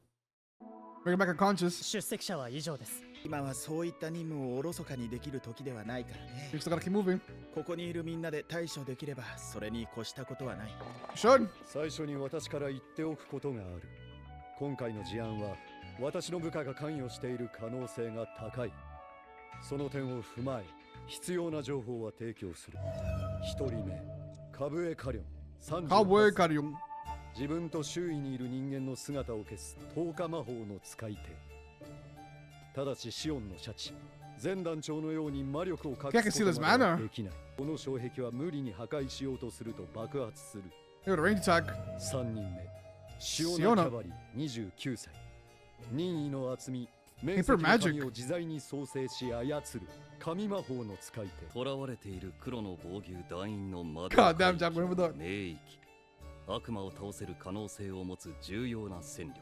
Bring him back unconscious. 出席者は以上です。今はそういった任務をおろそかにできる時ではないからね。You still gotta keep moving. ここにいるみんなで対処できればそれに越したことはない。Should. 最初に私から言っておくことがある。今回の事案は私の部下が関与している可能性が高い。その点を踏まえ必要な情報は提供する。一人目、カブエカリョン。カブエカリョン。自分と周囲にいる人間の姿を消す透過魔法の使い手。ただしシオンのシャチ、前団長のように魔力を隠すことができない。この障壁は無理に破壊しようとすると爆発する。3人目、シオナ・キャバリー29歳。任意の厚み、面積の紙を自在に創生し操る神魔法の使い手。囚われている黒の防御団員の魔導名域。悪魔を倒せる可能性を持つ重要な戦力。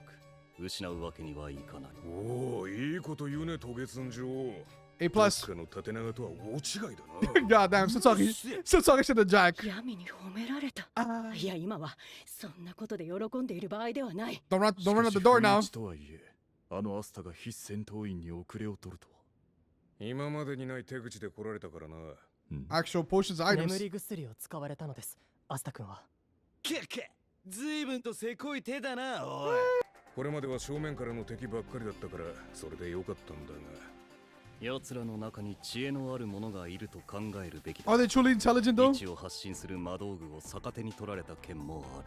失うわけにはいかない。おお、いいこと言うね、トゲツン女王。A+. どっかの縦長とは大違いだな。God damn, still talking to the Jack. 闇に褒められた。いや、今はそんなことで喜んでいる場合ではない。Don't run out the door now. とはいえ、あのアスタが非戦闘員に遅れを取るとは。今までにない手口で来られたからな。Actual potions items. 眠り薬を使われたのです、アスタ君は。ずいぶんとせこい手だな、おい。これまでは正面からの敵ばっかりだったからそれでよかったんだが、奴らの中に知恵のある者がいると考えるべきだ。 Are they truly intelligent though? 位置を発信する魔道具を逆手に取られた件もあ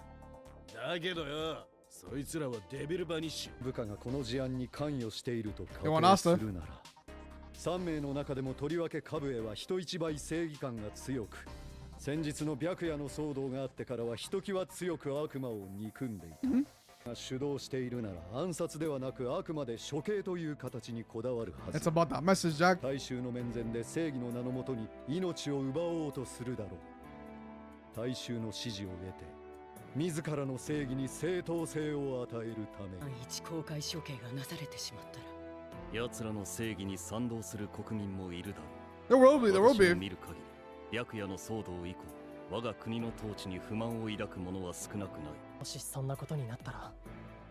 る。だけどよ、そいつらはデビルバニッシュ。部下がこの事案に関与していると仮定するなら、3名の中でもとりわけカブエは人一倍正義感が強く、先日の白夜の騒動があってからはひときわ強く悪魔を憎んでいた。主導しているなら暗殺ではなくあくまで処刑という形にこだわるはず。That's about that message, Jack. 大衆の面前で正義の名のもとに命を奪おうとするだろう。大衆の支持を得て自らの正義に正当性を与えるため。一公開処刑がなされてしまったら、奴らの正義に賛同する国民もいるだろう。There will be, there will be. 私を見る限り、白夜の騒動以降、我が国の統治に不満を抱く者は少なくない。もしそんなことになったら、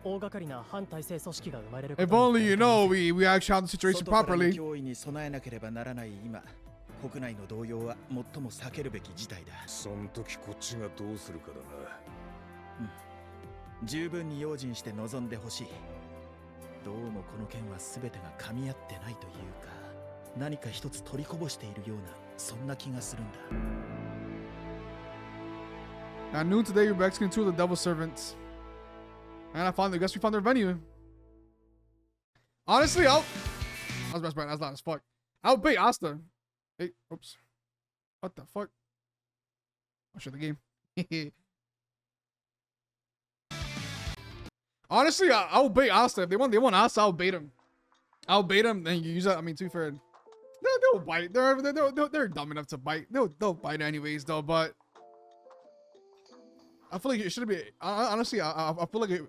大掛かりな反体制組織が生まれる。If only you know we actually handle the situation properly. 脅威に備えなければならない今、国内の動揺は最も避けるべき事態だ。そん時こっちがどうするかだな。十分に用心して臨んでほしい。どうもこの件は全てが噛み合ってないというか、何か一つ取りこぼしているような、そんな気がするんだ。At noon today, we're executing 2 of the devil servants. And I guess we found their venue. Honestly, I was best friend. That's loud as fuck. I'll bait Asta. Hey, oops. What the fuck? I'll show the game. Honestly, I'll bait Asta. If they want Asta, I'll bait him. I'll bait him, then you use that. I mean, to be fair, they'll bite. They're dumb enough to bite. They'll bite anyways, though. But I feel like it shouldn't be. Honestly, I feel like it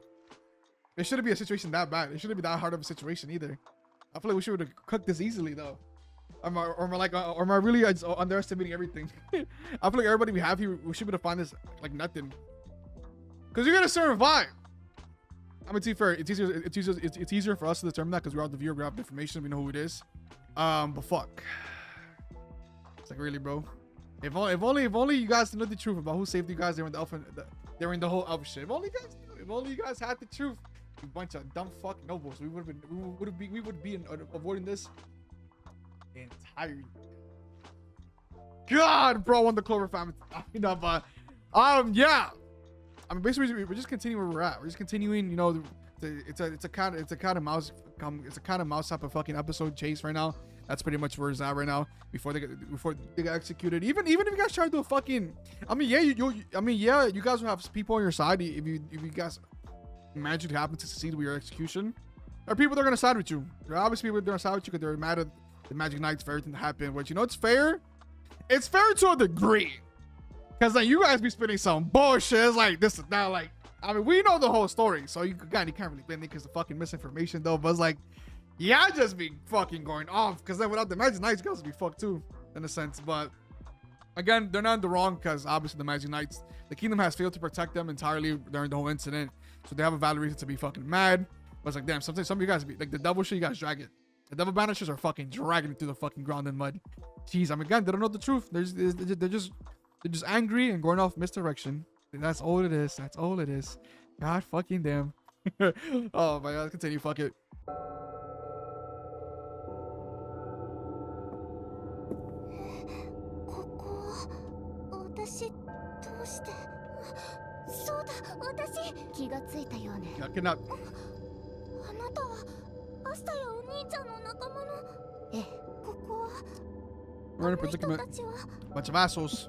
shouldn't be a situation that bad. It shouldn't be that hard of a situation either. I feel like we should have cooked this easily though. Or am I really underestimating everything? I feel like everybody we have here, we should be able to find this like nothing. Cause you're gonna survive. I mean, to be fair, it's easier for us to determine that because we're out the viewer, we have the information, we know who it is. But fuck. It's like really, bro. If only you guys knew the truth about who saved you guys during the whole elf shit. If only you guys had the truth. You bunch of dumb fuck nobles. We would be avoiding this entirely. God, bro, on the Clover family. You know, but yeah. I mean, basically, we're just continuing where we're at. We're just continuing. You know, it's a cat and mouse type of fucking episode chase right now. That's pretty much where it's at right now. Before they get executed. Even if you guys try to do a fucking, I mean, yeah, you guys will have people on your side if you guys magically happen to succeed with your execution. There are people that are gonna side with you. There are obviously people that are gonna side with you because they're mad at the Magic Knights for everything that happened. Which, you know, it's fair. It's fair to a degree. Cause like you guys be spitting some bullshit. It's like this is not like, I mean, we know the whole story, so you can't really blame me because the fucking misinformation though. But it's like, yeah, just be fucking going off. Cause then without the Magic Knights, you guys would be fucked too, in a sense. But again, they're not in the wrong because obviously the Magic Knights, the kingdom has failed to protect them entirely during the whole incident. So they have a valid reason to be fucking mad. But it's like, damn, sometimes some of you guys be like the devil shit, you guys drag it. The Devil Banishers are fucking dragging it through the fucking ground and mud. Jeez, I mean, again, they don't know the truth. They're just angry and going off misdirection. And that's all it is. That's all it is. God fucking damn. Oh my god, let's continue. Fuck it. 気がついたようね。あなたはアスタやお兄ちゃんの仲間の。ええ、ここは。We're in a predicament. Bunch of assholes.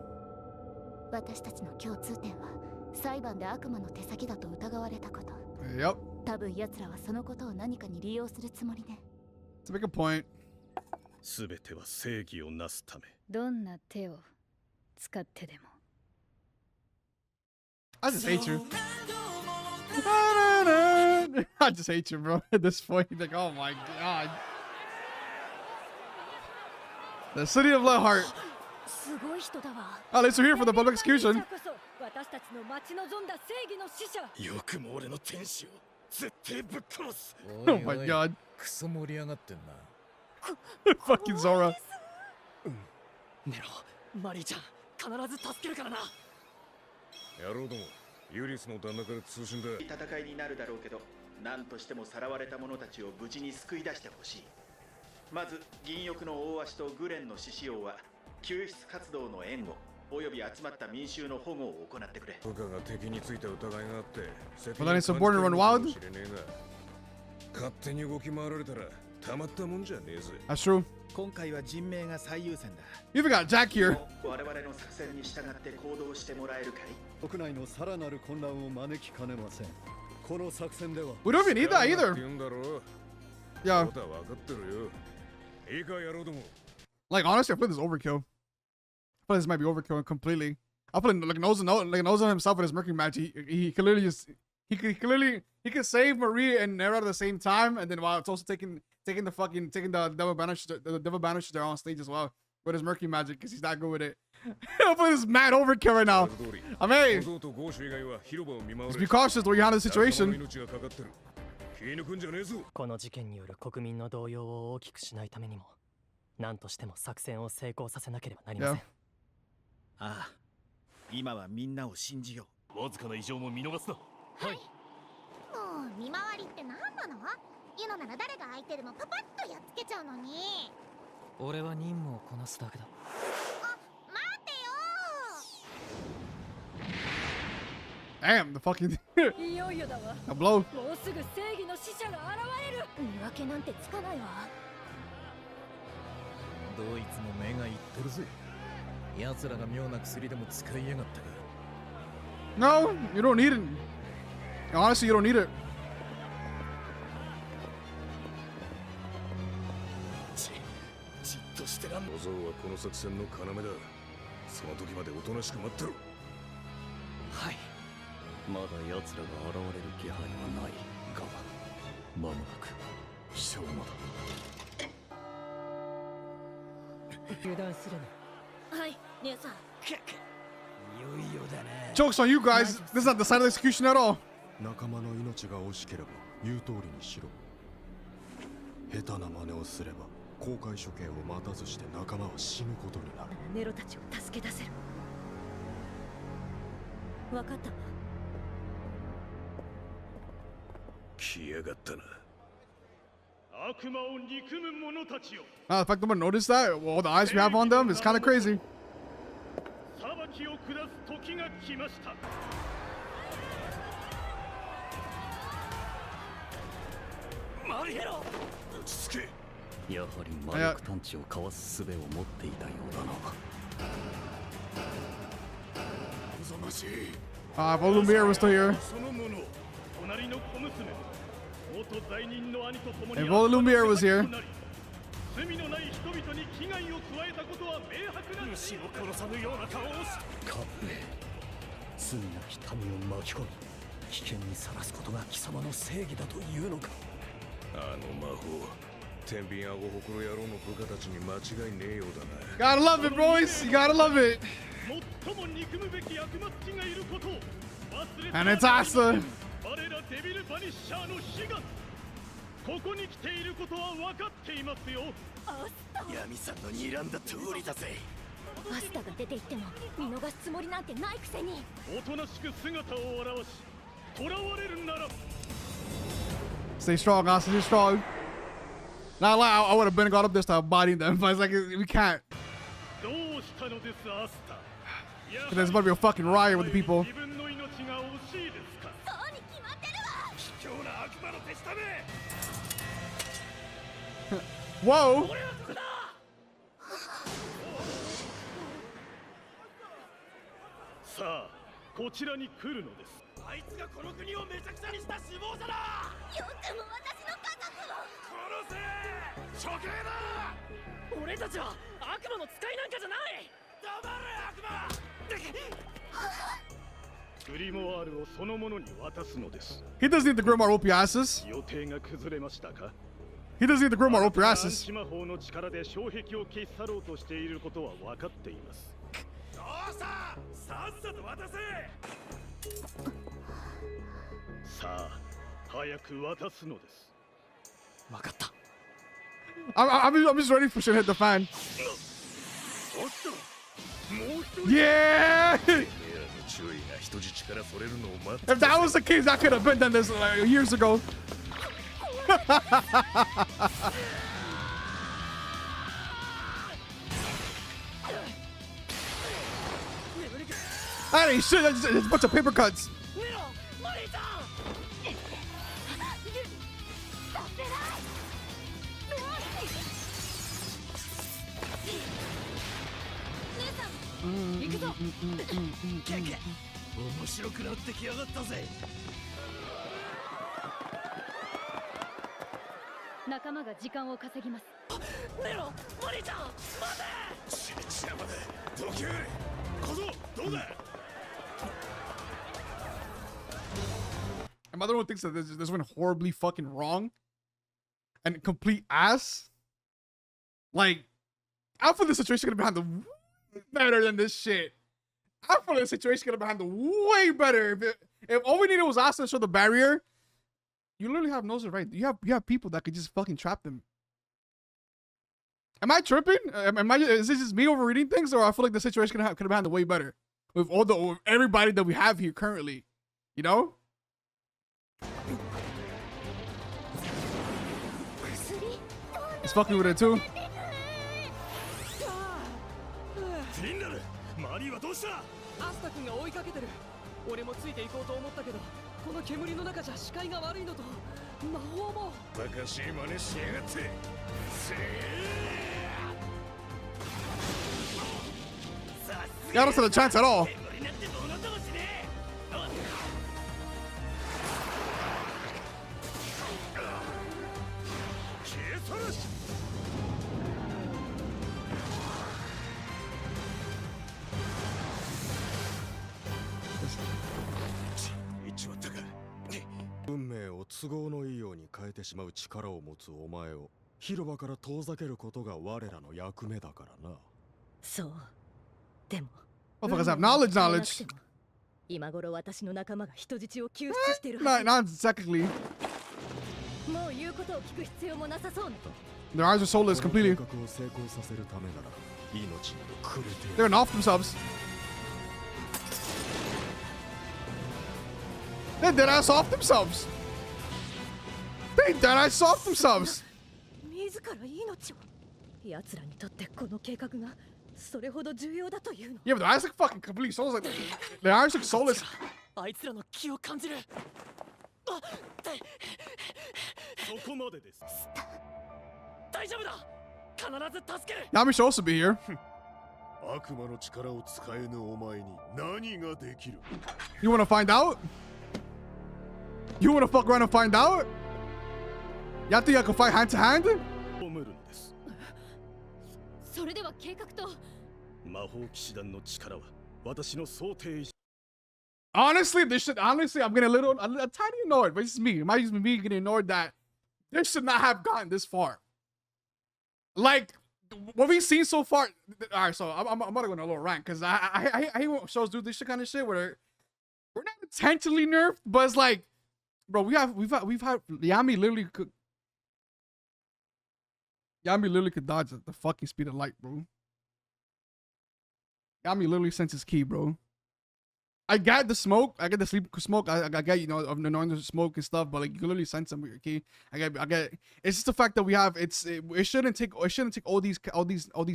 私たちの共通点は裁判で悪魔の手先だと疑われたこと。Yep. 多分奴らはそのことを何かに利用するつもりね。To make a point. すべては正義をなすため。どんな手を使ってでも。I just hate you. I just hate you, bro. At this point, like, oh my god. The city of Leheart. At least we're here for the public execution. Oh my god. Fucking Zora. ネロ、マリーちゃん、必ず助けるからな。野郎ども、ユリスの旦那から通信だ。戦いになるだろうけど、何としてもさらわれた者たちを無事に救い出してほしい。まず、銀翼の大足とグレンの獅子王は救出活動の援護および集まった民衆の保護を行ってくれ。部下が敵についた疑いがあって、責任感じてるかもしれねえが、勝手に動き回られたらたまったもんじゃねえぜ。That's true. 今回は人命が最優先だ。You've got Jack here. 我々の作戦に従って行動してもらえるかい？国内のさらなる混乱を招きかねません。この作戦では。We don't even need that either. Yeah. Like honestly, I feel this is overkill. I feel this might be overkill completely. I feel like Noza himself with his Mercury magic, he can literally just he can save Marie and Nera at the same time, and then while it's also taking the Devil Banishers they're on stage as well with his Mercury magic because he's not good with it. I feel this mad overkill right now. I mean, just be cautious the way you handle the situation. この事件による国民の動揺を大きくしないためにも、何としても作戦を成功させなければなりません。ああ、今はみんなを信じよう。わずかな異常も見逃すな。はい。もう見回りって何なの？言うのなら誰が相手でもパパッとやっつけちゃうのに。俺は任務をこなすだけだ。あ、待てよ。Damn, the fucking いよいよだわ。a blow. もうすぐ正義の使者が現れる。見分けなんてつかないわ。どいつも目がいってるぜ。奴らが妙な薬でも使いやがったか。No, you don't need it. Honestly, you don't need it. じっとしてらん。小僧はこの作戦の要だ。その時までおとなしく待ってろ。はい。まだ奴らが現れる気配はないが、間もなく消耗だ。油断するな。はい、姉さん。いよいよだね。 Joke's on you guys. This is not the side of the execution at all. 仲間の命が惜しければ言う通りにしろ。下手な真似をすれば公開処刑を待たずして仲間は死ぬことになる。ネロたちを助け出せる。分かったわ。来やがったな。悪魔を憎む者たちよ。 The fact that no one noticed that, all the eyes we have on them, is kind of crazy. 裁きを下す時が来ました。マリヘロ、落ち着け。やはり魔力探知をかわす術を持っていたようだな。おぞましい。Volumir was still here. その者、隣の小娘、元罪人の兄と共に And Volumir was here. 罪のない人々に危害を加えたことは明白な。虫を殺さぬような顔をし。カブレ、罪なき民を巻き込み危険にさらすことが貴様の正義だというのか。あの魔法、天秤顎ほくろ野郎の部下たちに間違いねえようだな。 Gotta love it, boys. You gotta love it. 最も憎むべき悪魔たちがいることを忘れて。 And it's Asa. 我らデビルバニッシャーの悲願。ここに来ていることは分かっていますよ。闇さんの睨んだ通りだぜ。アスタが出て行っても見逃すつもりなんてないくせに。おとなしく姿を現し、囚われるなら。 Stay strong, Asa. Stay strong. Not lie, I would have been got up there, start bodying them, but it's like we can't. どうしたのです、アスタ。 There's about to be a fucking riot with the people. 自分の命が惜しいですか。そうに決まってるわ。卑怯な悪魔の手下め。 Whoa! さあ、こちらに来るのです。あいつがこの国をめちゃくちゃにした首謀者だ。よくも私の家族を。殺せ。処刑だ。俺たちは悪魔の使いなんかじゃない。黙れ悪魔。グリモワールをそのものに渡すのです。 He doesn't need the Grimoire rope your asses. 予定が崩れましたか。 He doesn't need the Grimoire rope your 暗 asses. 記魔法の力で障壁を消し去ろうとしていることは分かっています。どうした。さっさと渡せ。さあ、早く渡すのです。分かった。 I'm just ready for shit to hit the fan. Yeah! If that was the case, that could have been done this years ago. That ain't shit, that's a bunch of paper cuts. Mm, 行くぞ。面白くなってきやがったぜ。仲間が時間を稼ぎます。ネロ、マリーちゃん、待て。ちやまで、どけ。小僧、どうだ。 And my other one thinks that this went horribly fucking wrong and complete ass. Like, I feel the situation could have been handled better than this shit. I feel the situation could have been handled way better. If all we needed was Asa to show the barrier, you literally have noses right. You have people that could just fucking trap them. Am I tripping? Is this just me overreading things, or I feel like the situation could have been handled way better with with everybody that we have here currently? You know? He's fucking with it too. リンダル、マリーはどうした。アスタ君が追いかけてる。俺もついていこうと思ったけど、この煙の中じゃ視界が悪いのと魔法も。バカしい真似しやがって。せー。Y'all don't stand a chance at all. It's 運命を都合のいいように変えてしまう力を持つお前を広場から遠ざけることが我らの役目だからな。そう。でも。Motherfuckers have knowledge. 今頃私の仲間が人質を救出してる。Not exactly. もう言うことを聞く必要もなさそうね。Their eyes are soulless completely. They're gonna off themselves. They dead ass off themselves. They dead ass off themselves. 自ら命を。奴らにとってこの計画がそれほど重要だというの。Yeah, but their eyes look fucking completely soulless. Like, their eyes look soulless. あいつらの気を感じる。そこまでです。大丈夫だ。必ず助ける。Yami should also be here. 悪魔の力を使えぬお前に何ができる？ You wanna find out? You wanna fuck around and find out? Y'all think I can fight hand to hand? それでは計画と魔法騎士団の力は私の想定以上。 Honestly, I'm getting a tiny annoyed, but it's just me. It might just be me getting annoyed that this should not have gotten this far. Like, what we've seen so far. Alright, so I'm about to go on a little rant because I hate when shows do this kind of shit where we're not intentionally nerfed, but it's like, bro, we've had Yami literally could dodge at the fucking speed of light, bro. Yami literally senses key, bro. I got the smoke. I get the sleep smoke. I get, you know, of the noise smoke and stuff, but like you can literally sense them with your key. I get. It's just the fact that we have. It shouldn't take all these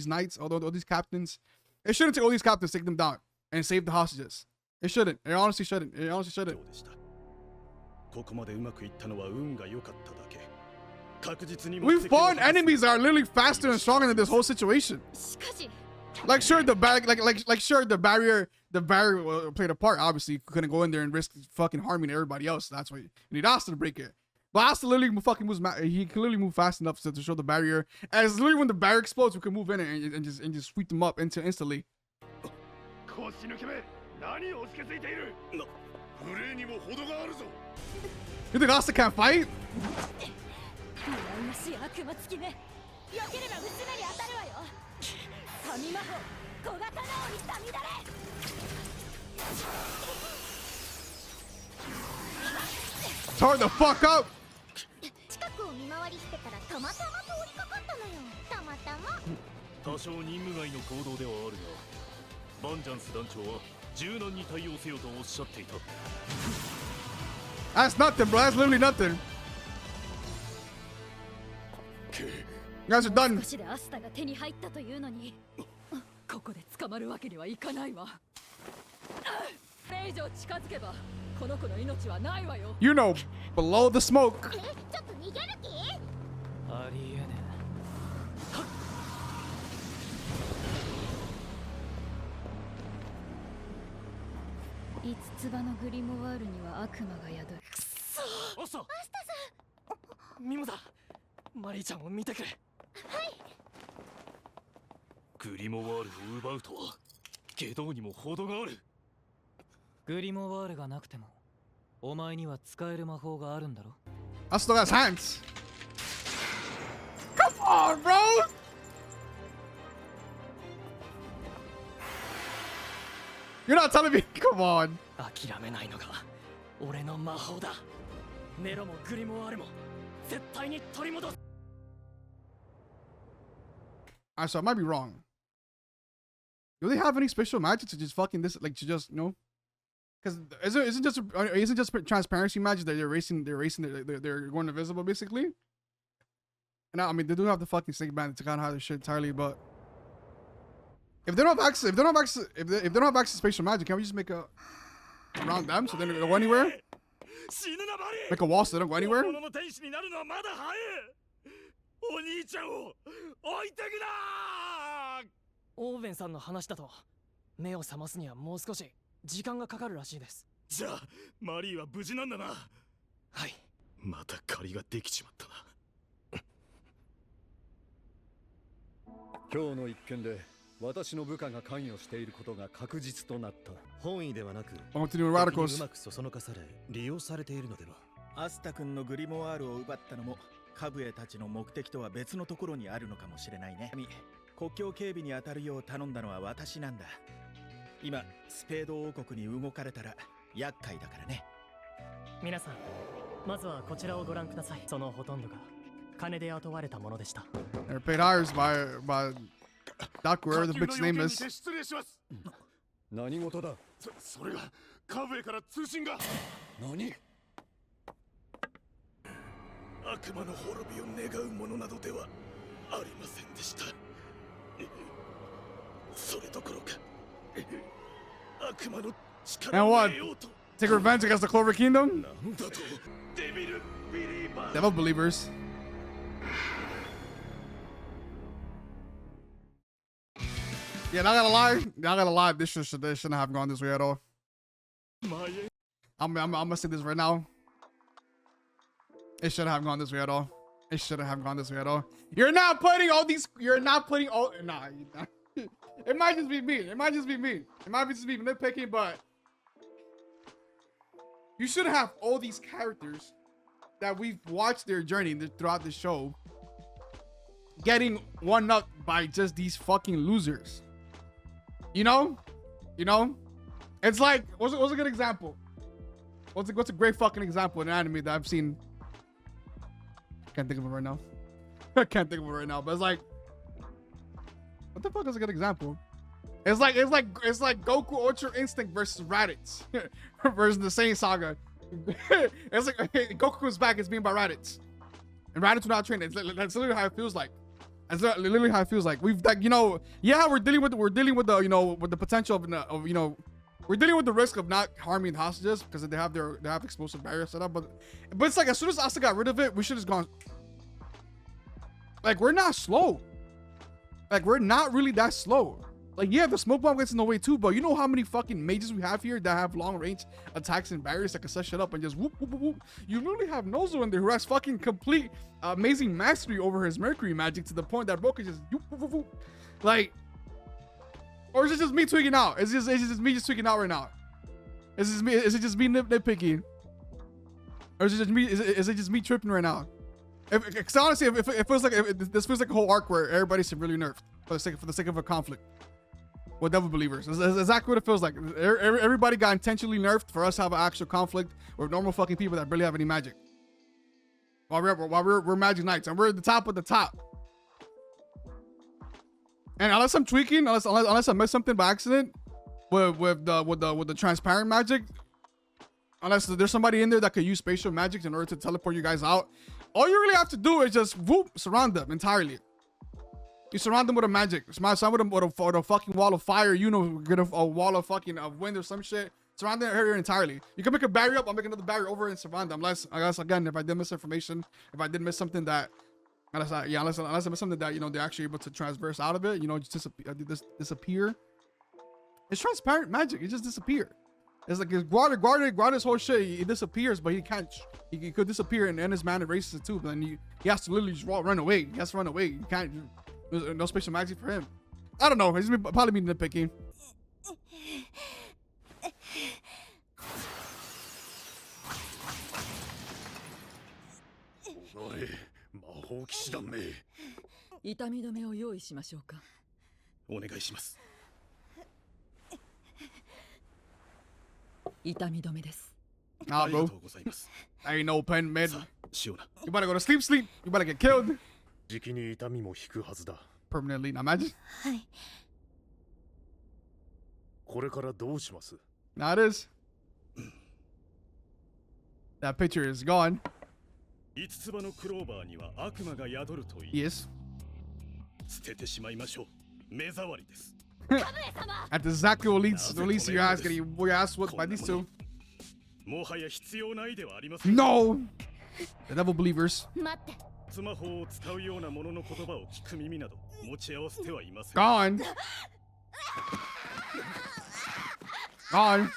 knights, all these captains. It shouldn't take all these captains, take them down and save the hostages. It shouldn't. It honestly shouldn't. It honestly shouldn't. We've fought enemies that are literally faster and stronger than this whole situation. Like sure the barrier played a part. Obviously, you couldn't go in there and risk fucking harming everybody else. That's why you need Asta to break it. But Asta literally fucking moves. He can literally move fast enough to show the barrier. As literally when the barrier explodes, we can move in it and just sweep them up instantly. You think Asta can't fight? Turn the fuck up! 近くを見回りしてたらたまたま通りかかったのよ。たまたま。多少任務外の行動ではあるが、バンジャンス団長は柔軟に対応せよとおっしゃっていた。That's nothing, bro. That's literally nothing. You guys are done. 少しでアスタが手に入ったというのに、ここで捕まるわけにはいかないわ。これ以上近づけば、この子の命はないわよ。You know, below the smoke. ちょっと逃げる気？ありえねえ。五つ葉のグリモワールには悪魔が宿る。くそー。アスタさん。ミモだ。マリーちゃんを見てくれ。はい。グリモワールを奪うとは下道にも程がある。グリモワールがなくてもお前には使える魔法があるんだろ。I still got hands. Come on, bro. You're not telling me. Come on. 諦めないのが俺の魔法だ。ネロもグリモワールも絶対に取り戻す。Alright, so I might be wrong. Do they have any special magic to just fucking this, like to just, you know? Because isn't just transparency magic that they're going invisible basically? And I mean they do have the fucking snake bandit to kind of hide their shit entirely, but if they don't have access, if they don't have access to spatial magic, can't we just make a around them so they don't go anywhere? Make a wall so they don't go anywhere? お兄ちゃんを置いてくな。オーベンさんの話だと目を覚ますにはもう少し時間がかかるらしいです。じゃあマリーは無事なんだな。はい。また借りができちまったな。今日の一件で私の部下が関与していることが確実となった。本意ではなく、うまくそそのかされ利用されているのでは。アスタ君のグリモワールを奪ったのもカブエたちの目的とは別のところにあるのかもしれないね。国境警備に当たるよう頼んだのは私なんだ。今スペード王国に動かれたら厄介だからね。皆さん、まずはこちらをご覧ください。そのほとんどが金で雇われたものでした。They're paid hires by Doc, whatever the bitch's name is. 何事だ。それがカブエから通信が。何？悪魔の滅びを願うものなどではありませんでした。それどころか悪魔の力を得ようと。Take revenge against the Clover Kingdom? Devil Believers. Yeah, not gonna lie, this shouldn't have gone this way at all. I'm gonna say this right now. It shouldn't have gone this way at all. It shouldn't have gone this way at all. You're not putting all. Nah. It might just be me. It might just be nitpicking, but you should have all these characters that we've watched their journey throughout the show getting one up by just these fucking losers. You know? It's like, what's a good example? What's a great fucking example in anime that I've seen? Can't think of it right now. I can't think of it right now, but it's like, what the fuck is a good example? It's like Goku Ultra Instinct versus Raditz versus the same saga. It's like Goku comes back, it's being by Raditz, and Raditz without training. That's literally how it feels like. That's literally how it feels like. We've like, yeah, we're dealing with the with the potential of we're dealing with the risk of not harming hostages because they have explosive barriers set up. But it's like as soon as Asa got rid of it, we should have gone. Like, we're not slow. Like, we're not really that slow. Like, yeah, the smoke bomb gets in the way too, but you know how many fucking mages we have here that have long range attacks and barriers that can set shit up and just whoop, whoop, whoop, whoop. You literally have Nozo in there who has fucking complete amazing mastery over his Mercury magic to the point that bro can just whoop, whoop, whoop, whoop. Like, or is it just me tweaking out? Is it just me tweaking out right now? Is it just me nitpicking? Or is it just me tripping right now? Because honestly, if it feels like this feels like a whole arc where everybody's severely nerfed for the sake of a conflict with Devil Believers. It's exactly what it feels like. Everybody got intentionally nerfed for us to have an actual conflict with normal fucking people that barely have any magic. While we're Magic Knights and we're at the top of the top. And unless I'm tweaking, unless I missed something by accident with the transparent magic, unless there's somebody in there that could use spatial magic in order to teleport you guys out, all you really have to do is just whoop, surround them entirely. You surround them with a magic. Surround them with a fucking wall of fire. Get a wall of fucking wind or some shit. Surround the area entirely. You can make a barrier up. I'll make another barrier over and surround them. Unless, I guess, again, if I did miss information, if I did miss something that, unless I miss something that, they're actually able to transverse out of it, just disappear. It's transparent magic. It just disappear. It's like Guarda's whole shit. He disappears, but he can't. He could disappear and his man erases it too. But then he has to literally just run away. He has to run away. You can't. There's no special magic for him. I don't know. He's probably me nitpicking. Nah, bro. I ain't no pen med. You better go to sleep. You better get killed. Permanently, now imagine. Now it is. That picture is gone. Yes. That's exactly what leads to your ass getting your ass whooped by these two. No! The Devil Believers. Gone. Gone.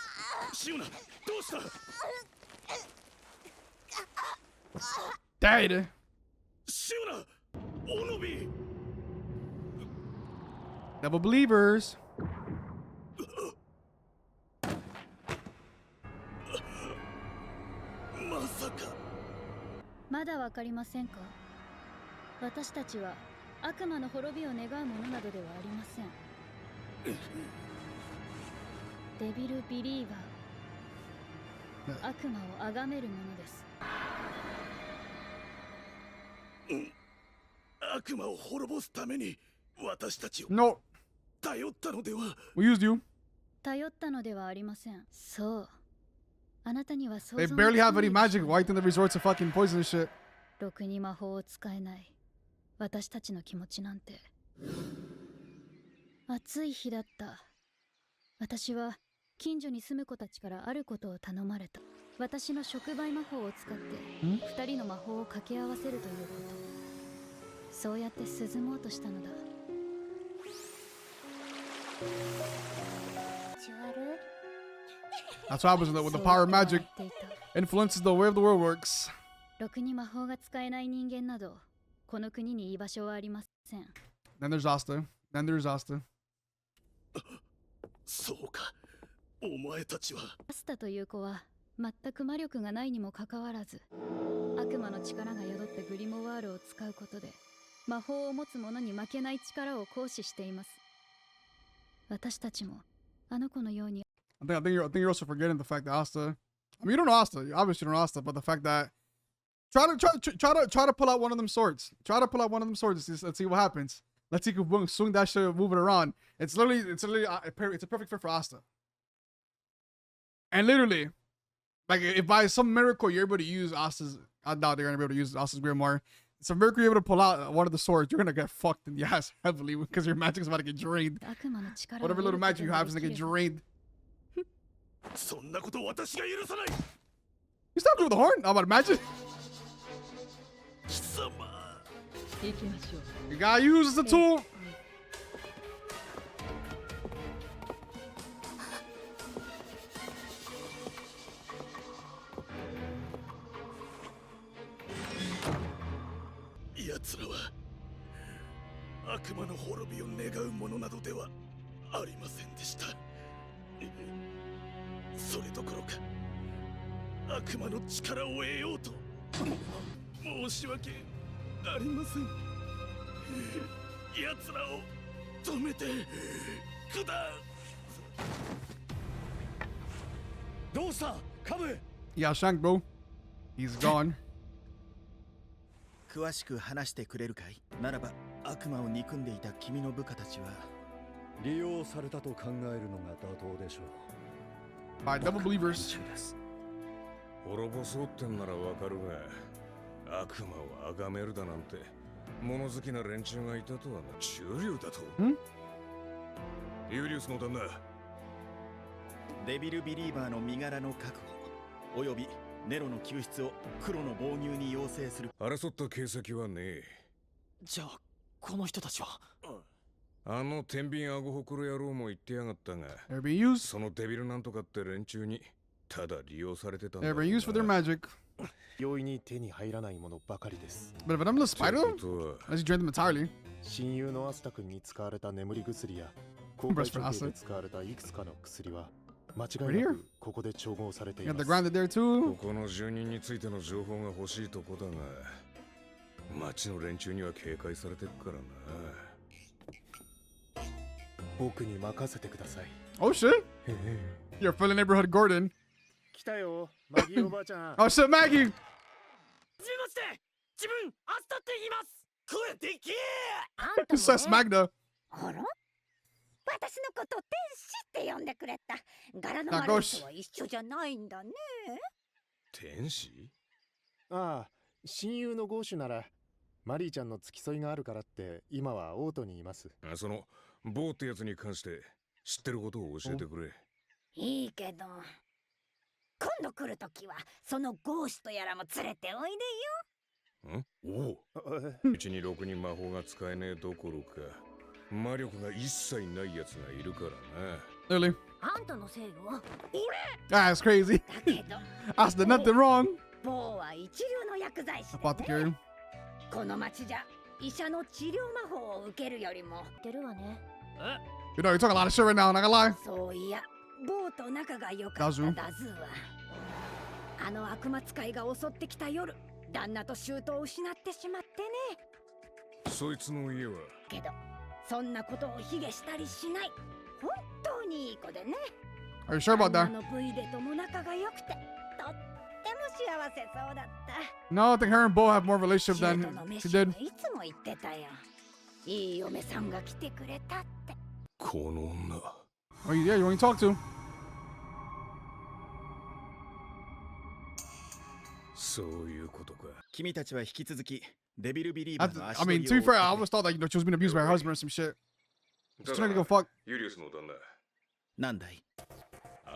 Dead. Devil Believers. Maだわかりませんか私たちは悪魔の滅びを願うものなどではありません。デビルビリーバー、悪魔を崇めるものです。悪魔を滅ぼすために私たちを No. 頼ったのでは。 We used you. 頼ったのではありません。そう。あなたには想像 They も barely つか have ない any magic. Why think they resort to fucking poison and shit? ろくに魔法を使えない私たちの気持ちなんて。暑い日だった。私は近所に住む子たちからあることを頼まれた。私の触媒魔法を使って二人の魔法を掛け合わせるということ。そうやって涼もうとしたのだ。That's what happens with the power of magic. Influences the way of the world works. ろくに魔法が使えない人間などこの国に居場所はありません。 Then there's Asta. Then there's Asta. そうか。お前たちは。アスタという子は全く魔力がないにもかかわらず、悪魔の力が宿ってグリモワールを使うことで魔法を持つ者に負けない力を行使しています。私たちもあの子のように。I think you're also forgetting the fact that Asta. I mean, you don't know Asta. You obviously don't know Asta, but the fact that try to pull out one of them swords. Try to pull out one of them swords. Let's see what happens. Let's see if you can swing that shit, move it around. It's literally it's a perfect fit for Asta. And literally, like if by some miracle you're able to use Asta's, I doubt they're gonna be able to use Asta's Grimoire. It's a miracle you're able to pull out one of the swords. You're gonna get fucked in the ass heavily because your magic's about to get drained. Whatever little magic you have is gonna get drained. You stopped it with the horn? How about imagine? You gotta use the tool. Yeah, Shank, bro. He's gone. 詳しく話してくれるかい？ならば悪魔を憎んでいた君の部下たちは利用されたと考えるのが妥当でしょう。 By Devil Believers. 滅ぼそうってんならわかるが、悪魔を崇めるだなんて物好きな連中がいたとはな。チュリュだと。ユリウスの旦那。デビルビリーバーの身柄の確保、およびネロの救出を黒の防御に要請する。争った形跡はねえ。じゃあこの人たちは。あの天秤アゴホクロ野郎も言ってやがったが、そのデビルなんとかって連中にただ利用されてたんだ。They're being used for their magic. 容易に手に入らないものばかりです。But if I'm the spider, let's drain them entirely. 親友のアスタ君に使われた眠り薬や公開処刑で使われたいくつかの薬は間違いなくここで調合されています。ここの住人についての情報が欲しいとこだが、町の連中には警戒されてるからな。僕に任せてください。Oh shit! Your fellow neighborhood Gordon. 来たよ、マギーおばあちゃん。Oh shit, Maggie! はじめまして、自分アスタって言います。声でけえ。あんた Says Magda. あら？私のこと天使って呼んでくれた。柄の悪い人は一緒じゃないんだね。天使？ああ、親友のゴーシュならマリーちゃんの付き添いがあるからって今はオートにいます。そのボーってやつに関して知ってることを教えてくれ。いいけど、今度来るときはそのゴーシュとやらも連れておいでよ。おう。うちにろくに魔法が使えねえどころか魔力が一切ないやつがいるからな。Really? あんたのせいよ。That's crazy. I said nothing wrong. 某は一流の薬剤師で、ね。Apothecary. この町じゃ医者の治療魔法を受けるよりも出るわね。You know, you're talking a lot of shit right now, not gonna lie. そういや、某と仲が良かったダズーはあの悪魔使いが襲ってきた夜、旦那と舅を失ってしまってね。そいつの家はけどそんなことを卑下したりしない。本当にいい子でね。 Are you sure about that? あの V でとも仲が良くてとっても幸せそうだった。 No, I think her and Bo have more relationship than she did. いつも言ってたよ。いい嫁さんが来てくれたって。この女。Oh yeah, you want to talk to? そういうことか。君たちは引き続きデビルビリーバーの I mean, to be fair, I always thought that, you know, she was being abused by her husband or some shit. She's trying to go fuck. ユリウスの旦那。なんだい。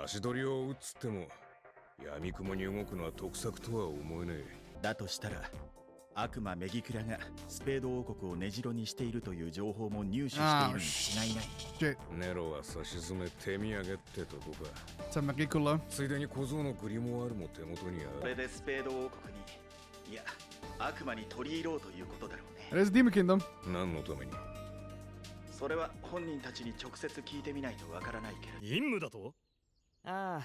足取りを打つっても闇雲に動くのは得策とは思えねえ。だとしたら悪魔メギクラがスペード王国を根城にしているという情報も入手しているに違いない。ネロは差し詰め手土産ってとこか。Samagikula. ついでに小僧のグリモワールも手元にある。これでスペード王国に、いや悪魔に取り入ろうということだろうIt ね。is Demon Kingdom. 何のために？それは本人たちに直接聞いてみないとわからないけど。任務だと？ああ、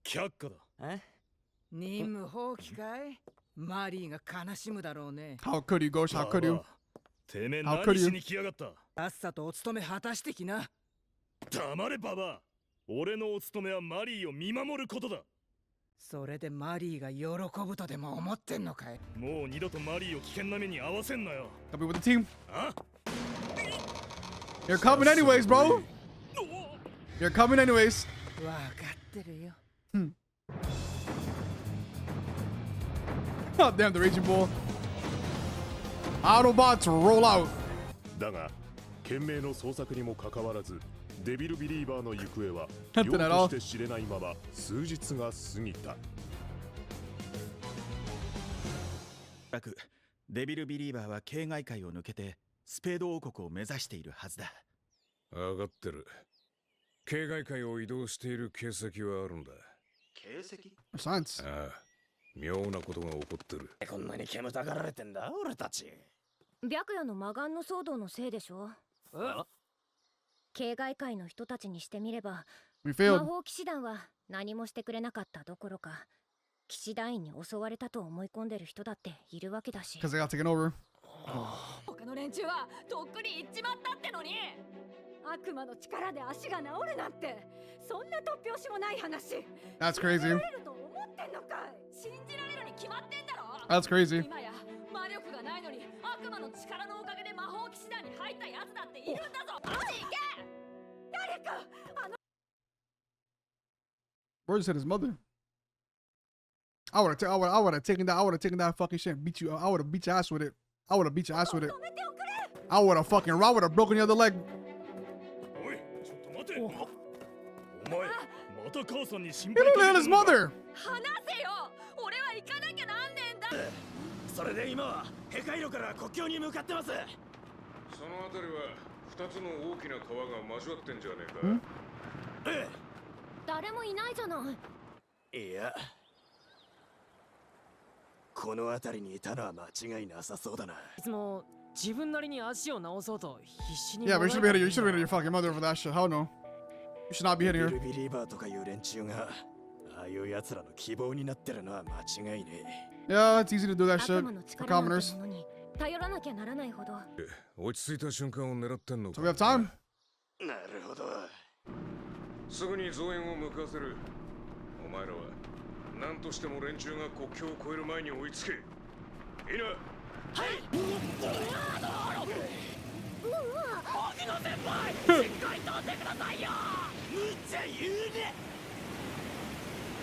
却下だ。え？任務放棄かい？マリーが悲しむだろうね。 How could you, Ghost? How could you? てめえ How 何 could し you? に来やがった？さっさとお務め果たしてきな。黙れババア。俺のお務めはマリーを見守ることだ。それでマリーが喜ぶとでも思ってんのかい？もう二度とマリーを危険な目に遭わせんなよ。I'll be with the team. あ？You're coming anyways, bro. You're coming anyways. わかってるよ。Oh, damn, the Raging Bull. Autobots roll out. だが懸命の捜索にもかかわらずデビルビリーバーの行方は Nothing よ at く all. して知れないまま数日が過ぎた。デビルビリーバーは境外界を抜けてスペード王国を目指しているはずだ。上がってる。境外界を移動している形跡はあるんだ。形跡？ Science. ああ、妙なことが起こってる。こんなに煙たがられてんだ俺たち。白夜の魔眼の騒動のせいでしょ。境外界の人たちにしてみれば、 We 魔 failed. 法騎士団は何もしてくれなかったどころか、騎士団員に襲われたと思い込んでる人だっているわけだし。 Because they got taken over. 他の連中はとっくに行っちまったってのに、悪魔の力で足が治るなんてそんな突拍子もない話。 That's crazy. 信じられると思ってんのかい？信じられるに決まってんだろ。 That's crazy. 今や魔力がないのに悪魔の力のおかげで魔法騎士団に入ったやつだっているんだぞ。マジ行け！誰かあの Bro just said his mother. I would have taken that fucking shit and beat you. I would have beat your ass with it. I would have beat your ass with it. I would have broken the other leg. おい、ちょっと待て。お前、また母さんに心 He 配 don't か let け his てんのか？ mother. 話せよ。俺は行かなきゃなんねえんだ。それで今はヘカイロから国境に向かってます。そのあたりは二つの大きな川が交わってんじゃねえか。ええ。誰もいないじゃない。いや、この辺りにいたのは間違いなさそうだな。いつも自分なりに足を直そうと必死に。 Yeah, but you should be hitting your fucking mother over that shit. Hell no. You should not be hitting her. ビリーバーとかいう連中がああいう奴らの希望になってるのは間違いねえ。 Yeah, it's easy to do that 悪 shit 魔の for 力なんて commoners. ものに頼らなきゃならないほど。落ち着いた瞬間を狙ってんのか。 So we have time. なるほど。すぐに増援を向かわせる。お前らは何としても連中が国境を越える前に追いつけ。いいな。はい。荻野先輩、しっかりとってくださいよ。むっちゃ言うね。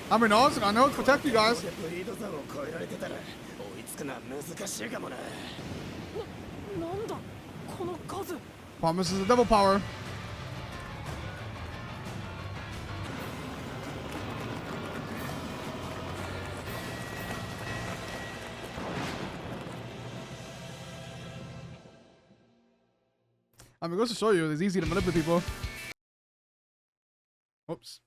I mean, I know it's protect you guys. ブリード山を越えられてたら追いつくのは難しいかもな。なんだこの数。 Promises the devil power. I mean, it goes to show you it's easy to manipulate people. Oops.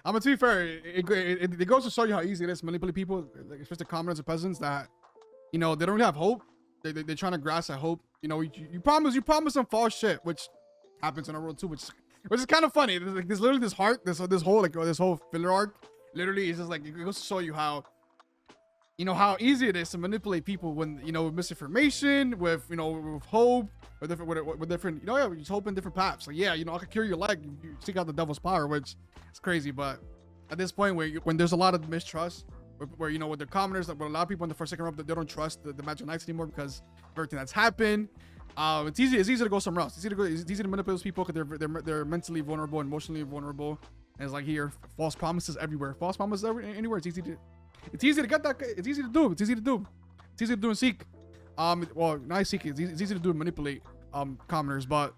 I mean, to be fair, it goes to show you how easy it is to manipulate people, like, especially commoners and peasants that, you know, they don't really have hope. They're trying to grasp that hope. You know, you promise some false shit, which happens in our world too, which is kind of funny. There's like literally this whole filler arc. Literally, it's just like, it goes to show you how, you know, how easy it is to manipulate people when, you know, with misinformation, with, you know, with hope, with different, you know, yeah, just hope in different paths. Like, yeah, you know, I could cure your leg. You seek out the devil's power, which is crazy. But at this point, when there's a lot of mistrust, where you know, with the commoners, like, with a lot of people in the first, second realm, they don't trust the Magic Knights anymore because of everything that's happened. It's easy to go somewhere else. It's easy to manipulate those people because they're mentally vulnerable, emotionally vulnerable. And it's like, here, false promises everywhere. False promises anywhere. It's easy to get that. It's easy to do. It's easy to do and seek. Well, not seek. It's easy to do and manipulate commoners. But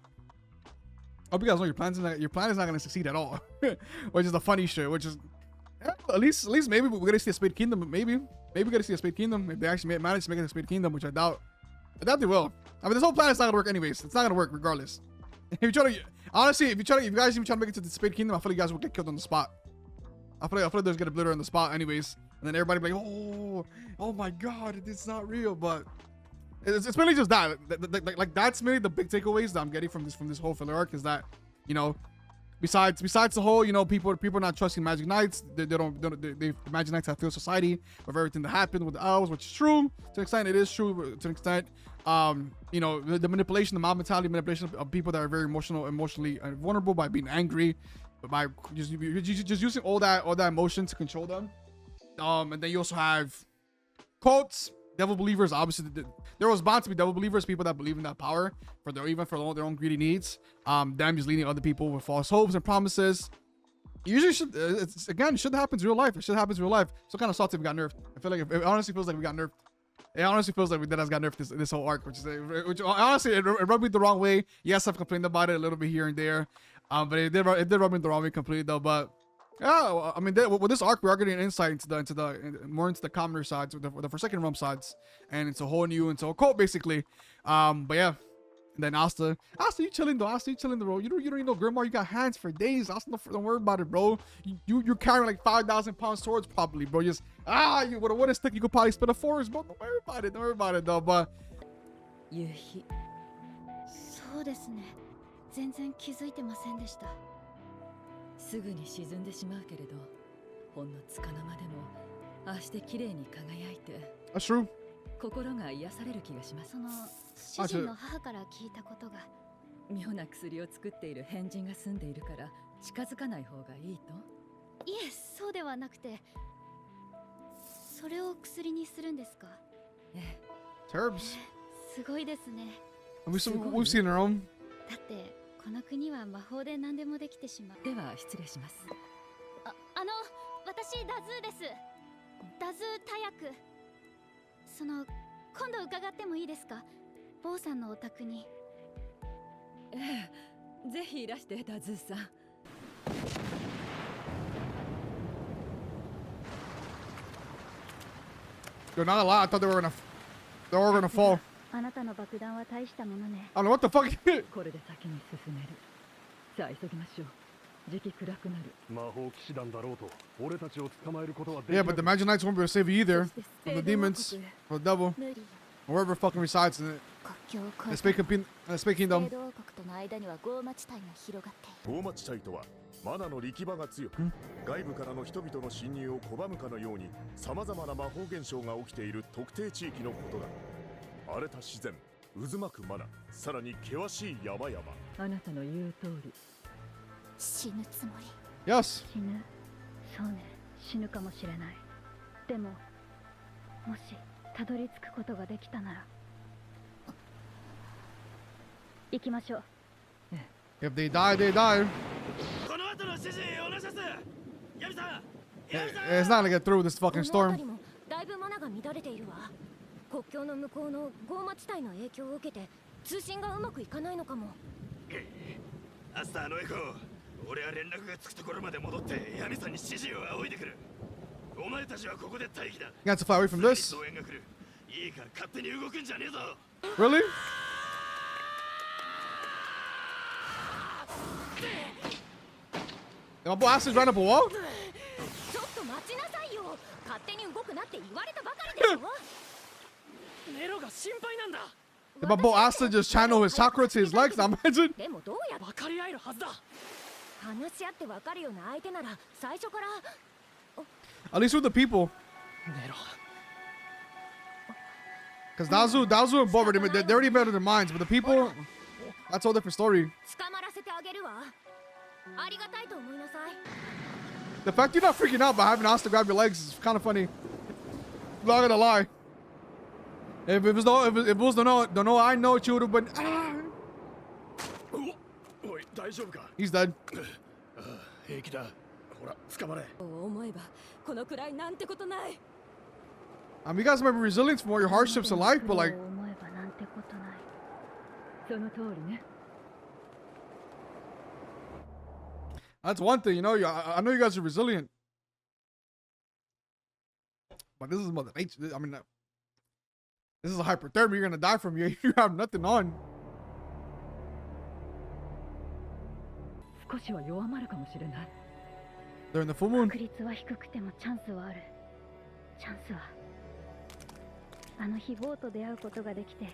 I hope you guys know your plan is not going to succeed at all. Which is the funny shit. Which is, at least maybe we're gonna see a Spade Kingdom. Maybe we're gonna see a Spade Kingdom if they actually manage to make it a Spade Kingdom, which I doubt. I doubt they will. I mean, this whole plan is not gonna work anyways. It's not gonna work regardless. If you try to, honestly, if you guys even try to make it to the Spade Kingdom, I feel like you guys will get killed on the spot. I feel like there's gonna blitter on the spot anyways, and then everybody be like, oh my god, it's not real. But it's mainly just that. Like that's mainly the big takeaways that I'm getting from this whole filler arc is that, you know, besides the whole, you know, people not trusting Magic Knights, the Magic Knights have failed society with everything that happened with the elves, which is true to an extent. It is true to an extent. You know, the manipulation, the mob mentality, manipulation of people that are very emotionally vulnerable by being angry, by just using all that emotion to control them. And then you also have cults, devil believers. Obviously, there was bound to be devil believers, people that believe in that power for their own greedy needs. Them just leading other people with false hopes and promises. Usually, shit happens in real life. So kind of salty we got nerfed. I feel like it honestly feels like we got nerfed. It honestly feels like we got nerfed this whole arc, which honestly it rubbed me the wrong way. Yes, I've complained about it a little bit here and there, but it did rub me the wrong way completely though. But yeah, I mean, with this arc, we are getting an insight into the commoner sides, with the Forsaken Realm sides, and it's a whole new occult basically. But yeah. And then Asta, you chilling though. Asta, you chilling though, bro. You don't need no Grimoire. You got hands for days. Asta, don't worry about it, bro. You're carrying like 5,000-pound swords probably, bro. Just you with a wooden stick, you could probably split a forest, bro. Don't worry about it though. But そうですね。全然気づいてませんでした。すぐに沈んでしまうけれど、ほんのつかの間でもああして綺麗に輝いて。That's true. 心が癒される気がします。その主人の母から聞いたことが。妙な薬を作っている変人が住んでいるから近づかない方がいいと。いえ、そうではなくて、それを薬にするんですか。ええ。Terbs。すごいですね。We've seen our own. だってこの国は魔法で何でもできてしまう。では失礼します。私ダズーです。ダズー大役。今度伺ってもいいですか。坊さんのお宅に。ええ、ぜひいらしてダズーさん。You're not allowed. I thought they were gonna fall. あなたの爆弾は大したものね。I don't know what the fuck. これで先に進める。さあ急ぎましょう。時期暗くなる。魔法騎士団だろうと俺たちを捕まえることはできない。 Yeah, but the Magic Knights won't be able to save you either. From the demons, from the devil, wherever fucking resides in it. The Spade Kingdom. ゴーマ地帯とはマナの力場が強く、外部からの人々の侵入を拒むかのように様々な魔法現象が起きている特定地域のことだ。荒れた自然、渦巻くマナ、さらに険しい山々。あなたの言う通り。死ぬつもり。Yes. 死ぬ。そうね。死ぬかもしれない。でも、もしたどり着くことができたなら。行きましょう。If they die, they die. この後の指示お願いします。ヤミさん。It's not gonna get through this fucking storm. だいぶマナが乱れているわ。国境の向こうのゴーマ地帯の影響を受けて通信がうまくいかないのかも。アスターのエコー、俺は連絡がつくところまで戻ってヤミさんに指示を仰いでくる。お前たちはここで待機だ。You got to fly away from this. いいから勝手に動くんじゃねえぞ。Really? My boy Asta's running up a wall? ちょっと待ちなさいよ。勝手に動くなって言われたばかりでしょ。ネロが心配なんだ。 Did my boy Asta just channel his chakra to his legs? I imagine. でもどうやって分かり合えるはずだ。話し合って分かるような相手なら最初から。At least with the people. Because Daozu and Bo, they're already better than mines, but the people, that's a whole different story. The fact you're not freaking out by having Asta grab your legs is kind of funny. Not gonna lie. If it was no, I know what you would have been. He's dead. I mean, you guys remember resilience from all your hardships in life, but like. That's one thing, you know. I know you guys are resilient, but this is Mother Nature. I mean, this is a hyperthermia you're gonna die from. You have nothing on. They're in the full moon. あの日ボーと出会うことができて、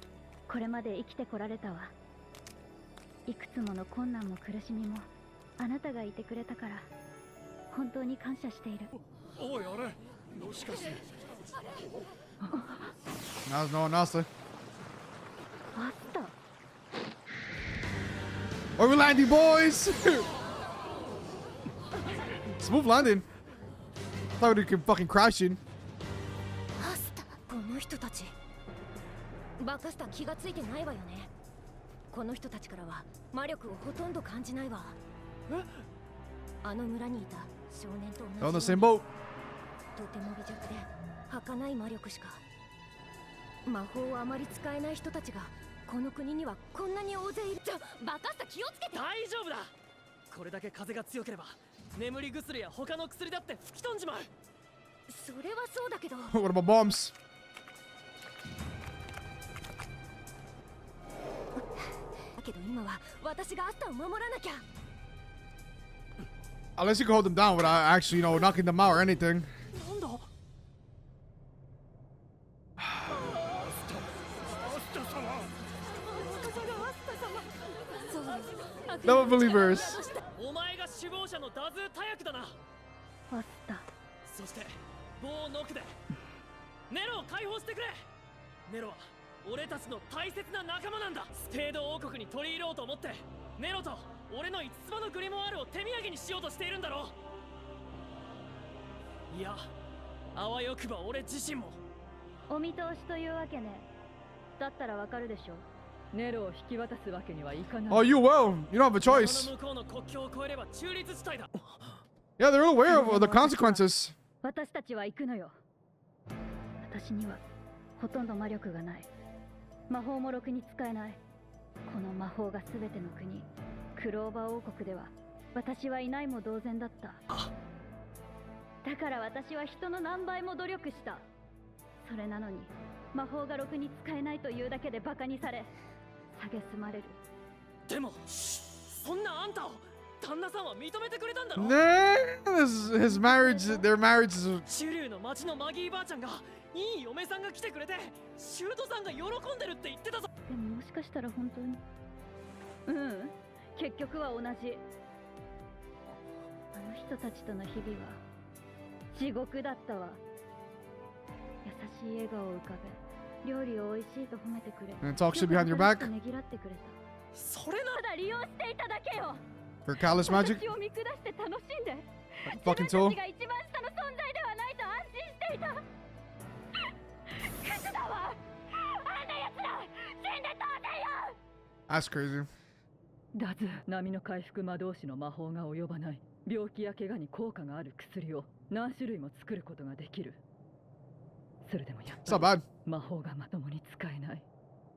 これまで生きてこられたわ。いくつもの困難も苦しみもあなたがいてくれたから本当に感謝している。おいあれ、もしかして。No, Nasa. あった。We're landing, boys. Smooth landing. Thought we could fucking crash in. この人たちバカスタ気がついてないわよね。この人たちからは魔力をほとんど感じないわ。あの村にいた少年と同じ。On the same boat. とても微弱で儚い魔力しか。魔法をあまり使えない人たちがこの国にはこんなに大勢いる。バカスタ気をつけて。大丈夫だ。これだけ風が強ければ眠り薬や他の薬だって吹き飛んじまう。それはそうだけど。What about bombs? だけど今は私がアスタを守らなきゃ。Unless you can hold them down without actually, knocking them out or anything. なんだDevil Believers. お前が首謀者のダズー大役だな。アスタ。そして棒をノックでネロを解放してくれ。ネロは俺たちの大切な仲間なんだ。スペード王国に取り入ろうと思ってネロと俺の5つ葉のグリモワールを手土産にしようとしているんだろう。いや、あわよくば俺自身も。お見通しというわけね。だったらわかるでしょ。ネロを引き渡すわけにはいかない。Oh, you will. You don't have a choice. 向こうの国境を越えれば中立地帯だ。Yeah, they're aware of the consequences. 私たちは行くのよ。私にはほとんど魔力がない。魔法もろくに使えない。この魔法が全ての国、クローバー王国では私はいないも同然だった。だから私は人の何倍も努力した。それなのに魔法がろくに使えないというだけでバカにされ、蔑まれる。でもそんなあんたを旦那さんは認めてくれたんだろ。His marriage, their marriage is. チュリューの町のマギーばあちゃんがいい嫁さんが来てくれて、シュートさんが喜んでるって言ってたぞ。でももしかしたら本当に。結局は同じ。あの人たちとの日々は地獄だったわ。優しい笑顔を浮かべ、料理を美味しいと褒めてくれ。And talk shit behind your back. ねぎらってくれた。それなら利用していただけよ。For callous magic. 私を見下して楽しんで。Fucking soul. 自分たちが一番下の存在ではないと安心していた。クズだわ。あんな奴ら死んで当然よ。That's crazy. だず、波の回復魔導士の魔法が及ばない。病気や怪我に効果がある薬を何種類も作ることができる。それでもやっぱり魔法がまともに使えない。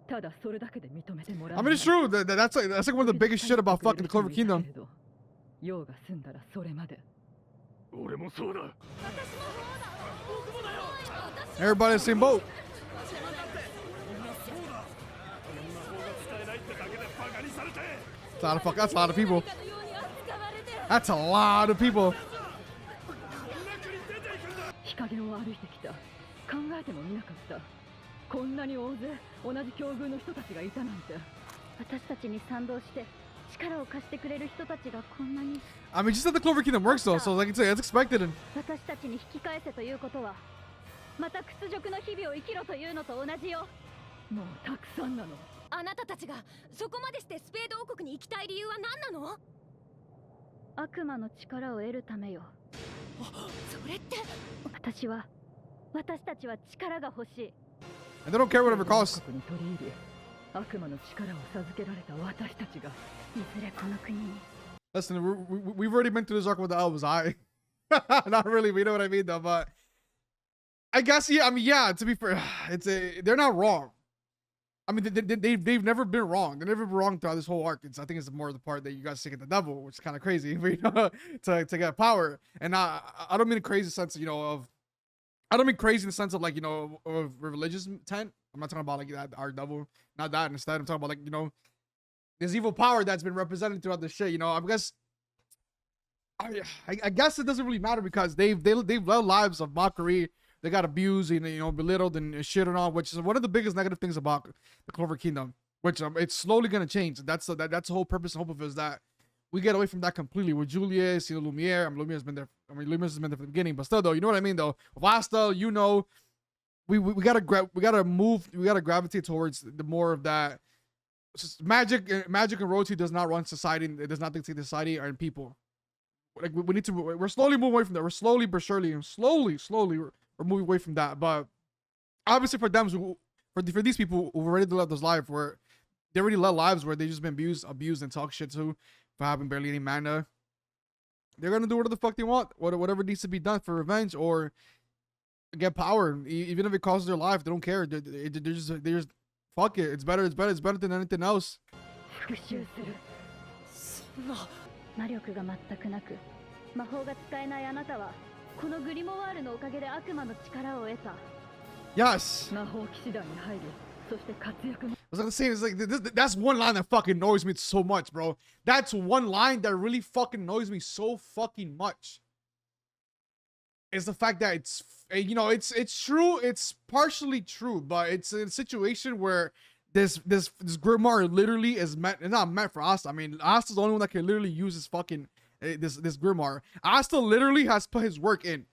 ただそれだけで認めてもらえない。I mean, it's true. That's like one of the biggest shit about fucking the Clover Kingdom. 用が済んだらそれまで。俺もそうだ。 Everybody in the same boat. That's a lot of people. That's a lot of people. 日陰を歩いてきた。考えてもみなかった。こんなに大勢同じ境遇の人たちがいたなんて。私たちに賛同して力を貸してくれる人たちがこんなに。I mean, just how the Clover Kingdom works though, so like it's expected. And 私たちに引き返せということは、また屈辱の日々を生きろというのと同じよ。もうたくさんなの。あなたたちがそこまでしてスペード王国に行きたい理由は何なの？悪魔の力を得るためよ。それって私たちは力が欲しい。 they don't care whatever costs. に取り入れ、悪魔の力を授けられた私たちがいずれこの国に。Listen, we've already been through this arc with the elves. Not really, we know what I mean though, but I guess yeah. I mean, yeah. To be fair, they're not wrong. I mean, they've never been wrong. They've never been wrong throughout this whole arc. I think it's more the part that you guys take at the devil, which is kind of crazy, but, you know, to get power. And I don't mean a crazy sense, you know, of. I don't mean crazy in the sense of like, you know, of religious intent. I'm not talking about like that our devil, not that. Instead, I'm talking about like, you know, this evil power that's been represented throughout the shit. You know, I guess it doesn't really matter because they've led lives of mockery. They got abused and, you know, belittled and shit and all, which is one of the biggest negative things about the Clover Kingdom, which it's slowly gonna change. That's the whole purpose and hope of it, is that we get away from that completely. With Julius, you know, Lumiere. I mean, Lumiere's been there. I mean, Lumiere's been there from the beginning, but still, though, you know what I mean, though. With Asta, you know, we gotta gravitate towards the more of that. Just magic and royalty does not run society. It does not dictate society and people. Like we need to. We're slowly moving away from that. We're slowly but surely, and slowly, we're moving away from that. But obviously, for them, for these people who've already led those lives, where they already led lives where they've just been abused and talk shit to, for having barely any mana, they're gonna do whatever the fuck they want, whatever needs to be done for revenge or get power. Even if it costs their life, they don't care. They're just fuck it. It's better than anything else. 魔力が全くなく、魔法が使えないあなたはこのグリモワールのおかげで悪魔の力を得た。Yes. 魔法騎士団に入り、そして活躍。I was gonna say, it's like that's one line that fucking annoys me so much, bro. That's one line that really fucking annoys me so fucking much. Is the fact that it's, you know, it's true, it's partially true, but it's a situation where this grimoire literally is not meant for Asta. I mean, Asta's the only one that can literally use this fucking this grimoire. Asta literally has put his work in.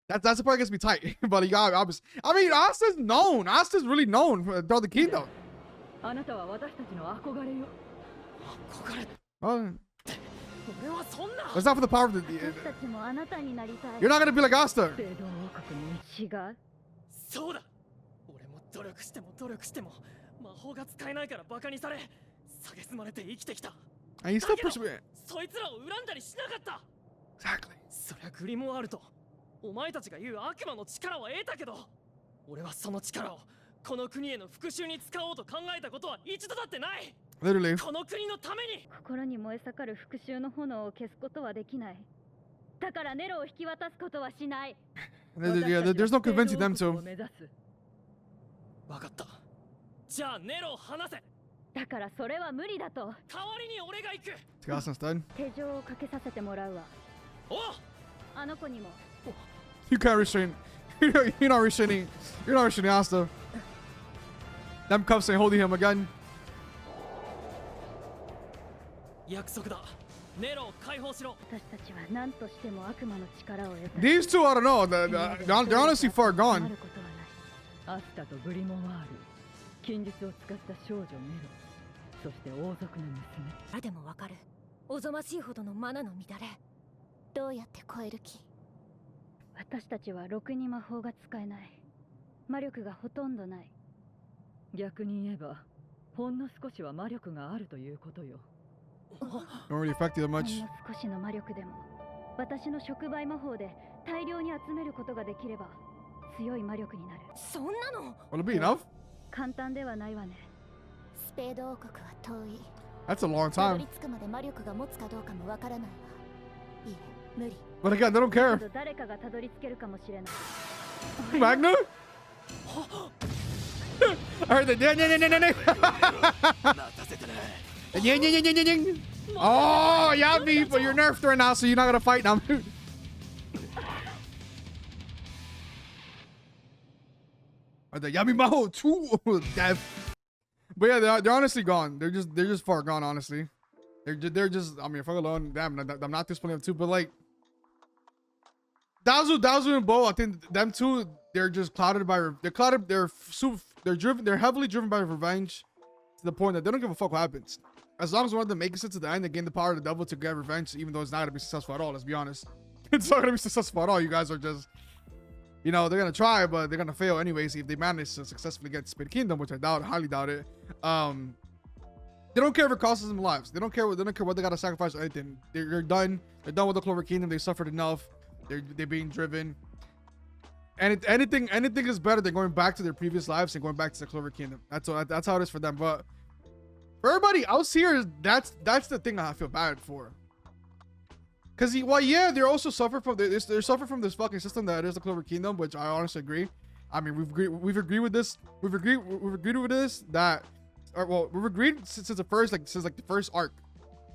That's the part that gets me tight. But he got obviously. I mean, Asta's known. Asta's really known throughout the kingdom. Oh. It's not for the power of the. You're not gonna be like Asta. そうだ。俺も努力しても魔法が使えないからバカにされ、蔑まれて生きてきた。And he's still pushing me. そいつらを恨んだりしなかった。 Exactly. そりゃグリモワールとお前たちが言う悪魔の力は得たけど、俺はその力をこの国への復讐に使おうと考えたことは一度だってない。Literally. この国のために。心に燃え盛る復讐の炎を消すことはできない。だからネロを引き渡すことはしない。Yeah, there's no convincing them to. わかった。じゃあネロを離せ。だからそれは無理だと。代わりに俺が行く。Got some stud. 手錠をかけさせてもらうわ。お。あの子にも。You can't restrain. You're not restraining. You're not restraining Asta. Them cuffs ain't holding him again. 約束だ。ネロを解放しろ。私たちは何としても悪魔の力を得た。 These two, I don't know. They're honestly far gone. アスタとグリモワール、禁術を使った少女ネロ、そして王族の娘。あでもわかる。おぞましいほどのマナの乱れ。どうやって超える気？私たちはろくに魔法が使えない。魔力がほとんどない。逆に言えば、ほんの少しは魔力があるということよ。Don't really affect you that much. ほんの少しの魔力でも、私の触媒魔法で大量に集めることができれば強い魔力になる。そんなの Will it be enough? 簡単ではないわね。スペード王国は遠い。 That's a long たど time. り着くまで魔力が持つかどうかもわからないわ。いいえ、無理。 But again, they don't care. 誰かがたどり着けるかもしれない。Magna? I heard that. Oh, yeah, me, but you're nerfed right now, so you're not gonna fight now. The Yami Maho too death. But yeah, they're honestly gone. They're just far gone, honestly. They're just, I mean, fuck alone. Damn, I'm not disappointed too, but like Dazu and Bo, I think them two, they're just clouded by, they're heavily driven by revenge to the point that they don't give a fuck what happens. As long as one of them makes it to the end and gain the power of the devil to get revenge, even though it's not gonna be successful at all, let's be honest. It's not gonna be successful at all. You guys are just, you know, they're gonna try, but they're gonna fail anyways if they manage to successfully get to Spade Kingdom, which I doubt, highly doubt it. They don't care if it costs them lives. They don't care what they gotta sacrifice or anything. They're done. They're done with the Clover Kingdom. They suffered enough. They're being driven. And anything is better than going back to their previous lives and going back to the Clover Kingdom. That's how it is for them. But for everybody else here, that's the thing I feel bad for. Cause yeah, they're also suffering from they're suffering from this fucking system that is the Clover Kingdom, which I honestly agree. I mean, we've agreed with this. We've agreed with this that, we've agreed since the first arc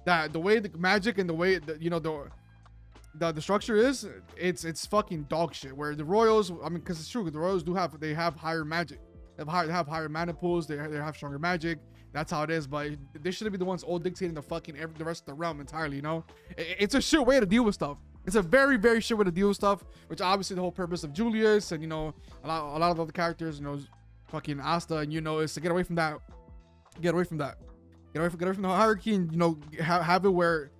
that the way the magic and the way the structure is, it's fucking dog shit. Where the royals, I mean, because it's true, the royals they have higher magic, they have higher mana pools, they have stronger magic. That's how it is, but they shouldn't be the ones all dictating the fucking the rest of the realm entirely, you know? It's a shit way to deal with stuff. It's a very, very shit way to deal with stuff, which obviously the whole purpose of Julius and, you know, a lot of other characters, you know, fucking Asta, and, you know, is to get away from that. Get away from that. Get away from the hierarchy and, you know, have it where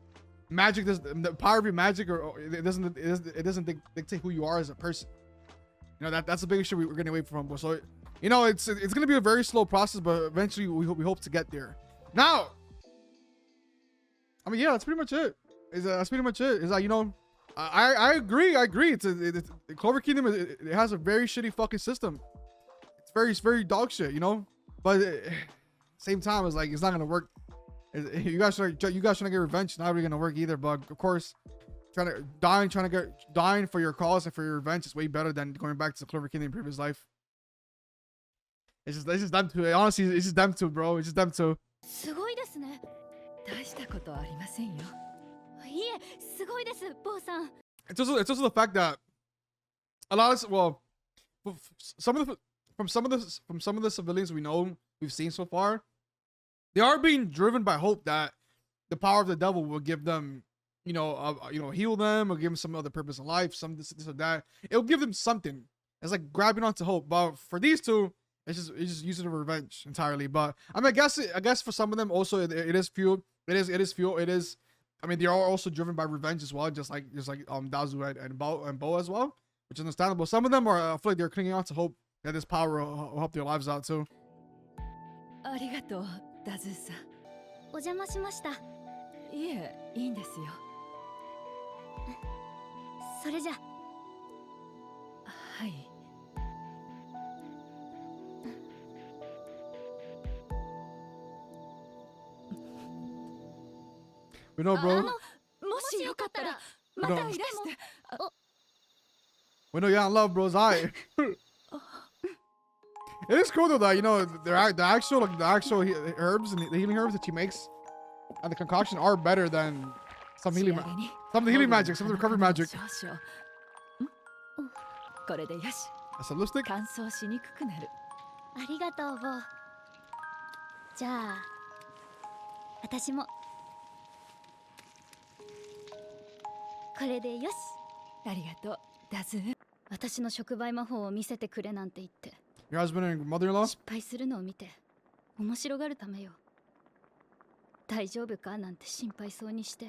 magic the power of your magic, or it doesn't dictate who you are as a person. You know, that's the biggest shit we're getting away from. So, you know, it's gonna be a very slow process, but eventually we hope to get there. Now, I mean, yeah, that's pretty much it. That's pretty much it. Is that, you know, I agree. It's the Clover Kingdom. It has a very shitty fucking system. It's very dog shit, you know. But same time, it's like it's not gonna work. You guys trying to get revenge, not really gonna work either. But of course, dying for your cause and for your revenge is way better than going back to the Clover Kingdom in previous life. It's just them two. Honestly, it's just them two, bro. It's just them two. It's also the fact that a lot of some of the civilians we've seen so far, they are being driven by hope that the power of the devil will give them, heal them or give them some other purpose in life, some this or that. It'll give them something. It's like grabbing onto hope. But for these two, it's just using the revenge entirely. But I mean, I guess for some of them also it is fuel. It is fuel. It is. I mean, they are also driven by revenge as well, just like Dazu and Bo as well, which is understandable. Some of them are, I feel like they're clinging on to hope that this power will help their lives out too. We know, bro. We know y'all love bro's eye. It is cool though that, you know, the actual herbs and the healing herbs that she makes and the concoction are better than some of the healing magic, some of the recovery magic. That's a lipstick. Your husband and mother-in-law? 大丈夫かなんて心配そうにして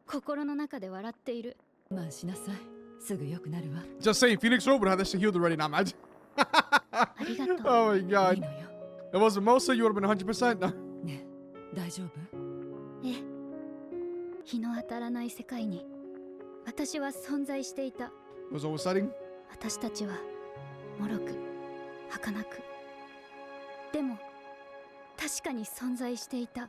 心の中で笑っている。慢しなさい。すぐ良くなるわ。 Just saying, Phoenix Road would have that shit healed already, not magic. Oh my god. If it was Mimosa, you would have been 100%. ね、大丈夫？ええ。日の当たらない世界に私は存在していた。Was always setting? 私たちは脆く儚くでも確かに存在していた。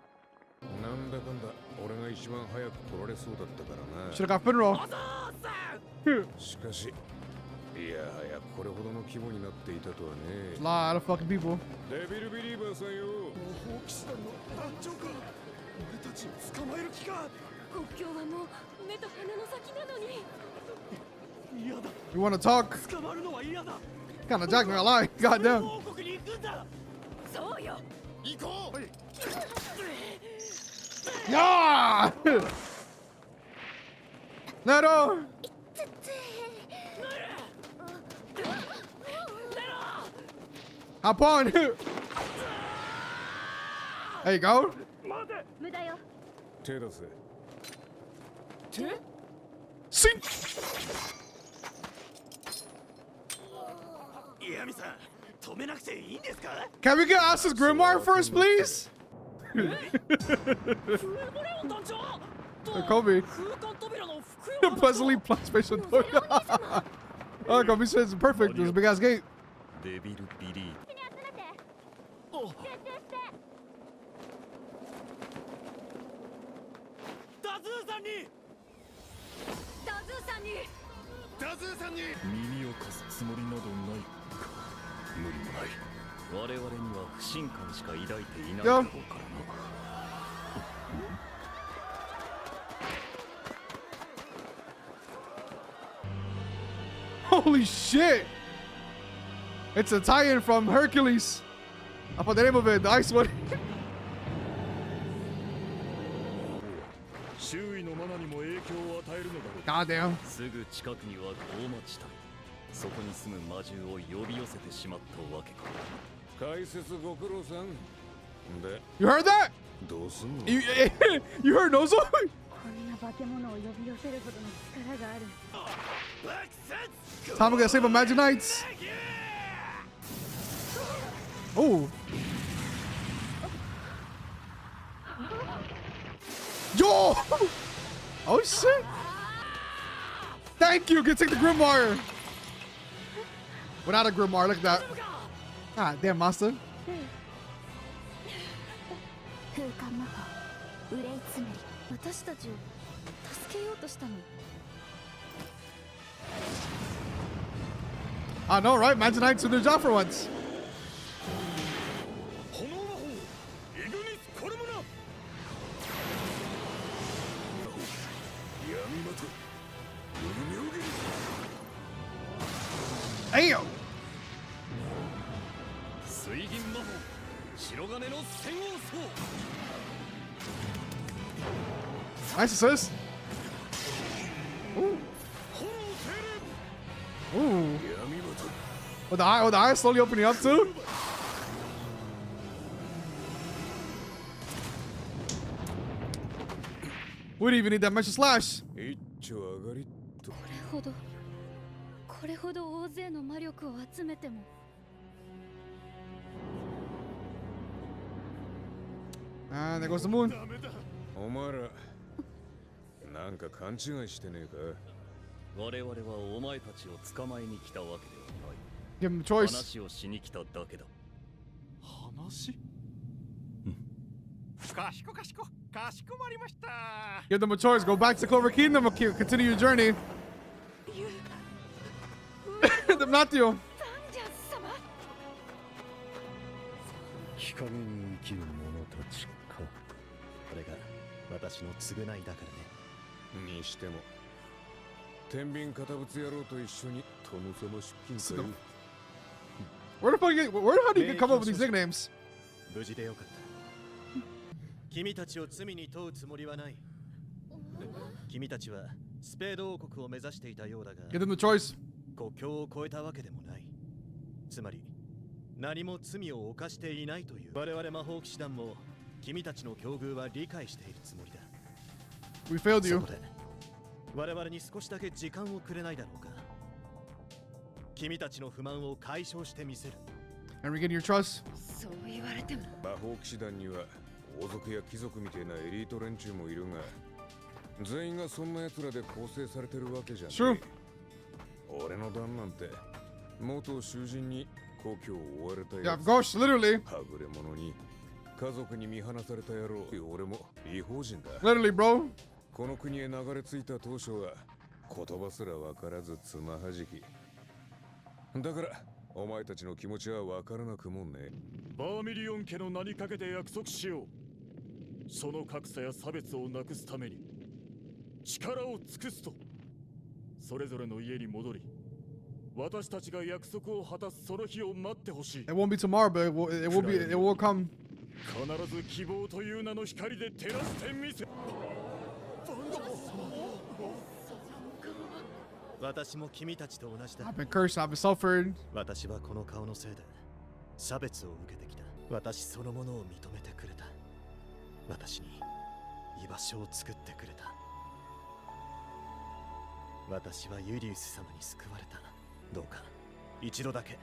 なんだかんだ俺が一番早く来られそうだったからな。 Should have got funeral. しかし、いやはやこれほどの規模になっていたとはね。 A lot of fucking people. デビルビリーバーさんよ。魔法騎士団の団長か。俺たちを捕まえる気か。国境はもう目と鼻の先なのに。嫌だ。 You want to talk? 捕まるのは嫌だ。 Kind of Jack, not lie. Goddamn. 王国に行くんだ。そうよ。行こう。 Yeah! Nero! Hop on! There you go. 無駄よ。手出せ。手 See? ヤミさん、止めなくていいんですか Can we get Asa's Grimoire first, please? Kobe. Pleasantly plus special. Oh, Kobe says it's perfect. There's a big ass gate. デビルビリー。ダズーさんに耳を貸すつもりなどないか。無理もない。我々には不信感しか抱いていないだろうからな。Holy shit! It's a tie-in from Hercules. I put the name of it, the ice one. 周囲のマナにも影響を与えるのだろう。 God damn. すぐ近くにはゴーマ地帯。そこに住む魔獣を呼び寄せてしまったわけか。解説ご苦労さん。で、 You heard that? どうすんの You heard Nozo? こんな化け物を呼び寄せるほどの力がある。 Time to get save Imagine Knights. Oh. Yo! Oh shit! Thank you. Get take the Grimoire. Without a Grimoire, look at that. Ah, damn, Master. 空間魔法憂いつめり私たちを助けようとしたの I know, right? Imagine Knights do their job for once. Damn! 水銀魔法白金の戦王層 Nice assist. Ooh. Ooh. With the eye slowly opening up too. We didn't even need that much slash. 一丁上がりっと。これほど大勢の魔力を集めても And there goes the moon. お前らなんか勘違いしてねえか。我々はお前たちを捕まえに来たわけではない。 Give him a choice. 話をしに来ただけだ。話かしこまりました。 Give them a choice. Go back to Clover Kingdom or continue your journey. Not you. 日陰に生きる者たちか。これが私の償いだからね。にしても天秤堅物野郎と一緒に殿様出勤かよ。 Where how do you come up with these nicknames? 無事でよかった。君たちを罪に問うつもりはない。君たちはスペード王国を目指していたようだが、 Give them the choice. 国境を越えたわけでもない。つまり何も罪を犯していないという。我々魔法騎士団も君たちの境遇は理解しているつもりだ。 We failed you. そこで我々に少しだけ時間をくれないだろうか。君たちの不満を解消してみせる。 And regain your trust. そう言われても魔法騎士団には王族や貴族みたいなエリート連中もいるが、全員がそんな奴らで構成されてるわけじゃない。True. 俺の団なんて元囚人に故郷を追われた Yeah, や of つ。 course, literally. はぐれ者に家族に見放された野郎。俺も違法人だ。 Literally, bro. この国へ流れ着いた当初は言葉すら分からずつまはじき。だからお前たちの気持ちは分からなくもね。バーミリオン家の名にかけて約束しよう。その格差や差別をなくすために力を尽くすと。それぞれの家に戻り、私たちが約束を果たすその日を待ってほしい。 It won't be tomorrow, but it will come. 必ず希望という名の光で照らしてみせ。私も君たちと同じだ。 I've been cursed, I've been suffered. 私はこの顔のせいで差別を受けてきた。私そのものを認めてくれた。私に居場所を作ってくれた。私はユリウス様に救われた。どうか一度だけ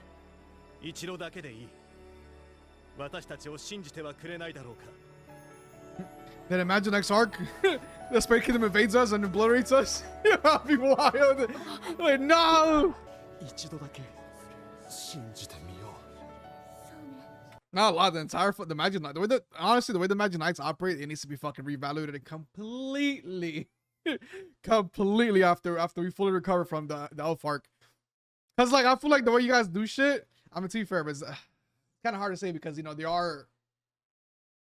でいい。私たちを信じてはくれないだろうか。 Then imagine next arc, the Spray Kingdom invades us and obliterates us. That'd be wild. Like, no! 一度だけ信じてみよう。 Not a lot. The entire the Magic Knight, honestly, the way the Magic Knights operate, it needs to be fucking reevaluated completely, completely after we fully recover from the Elf arc. Cause like I feel like the way you guys do shit, I'm gonna be fair, but it's kind of hard to say because you know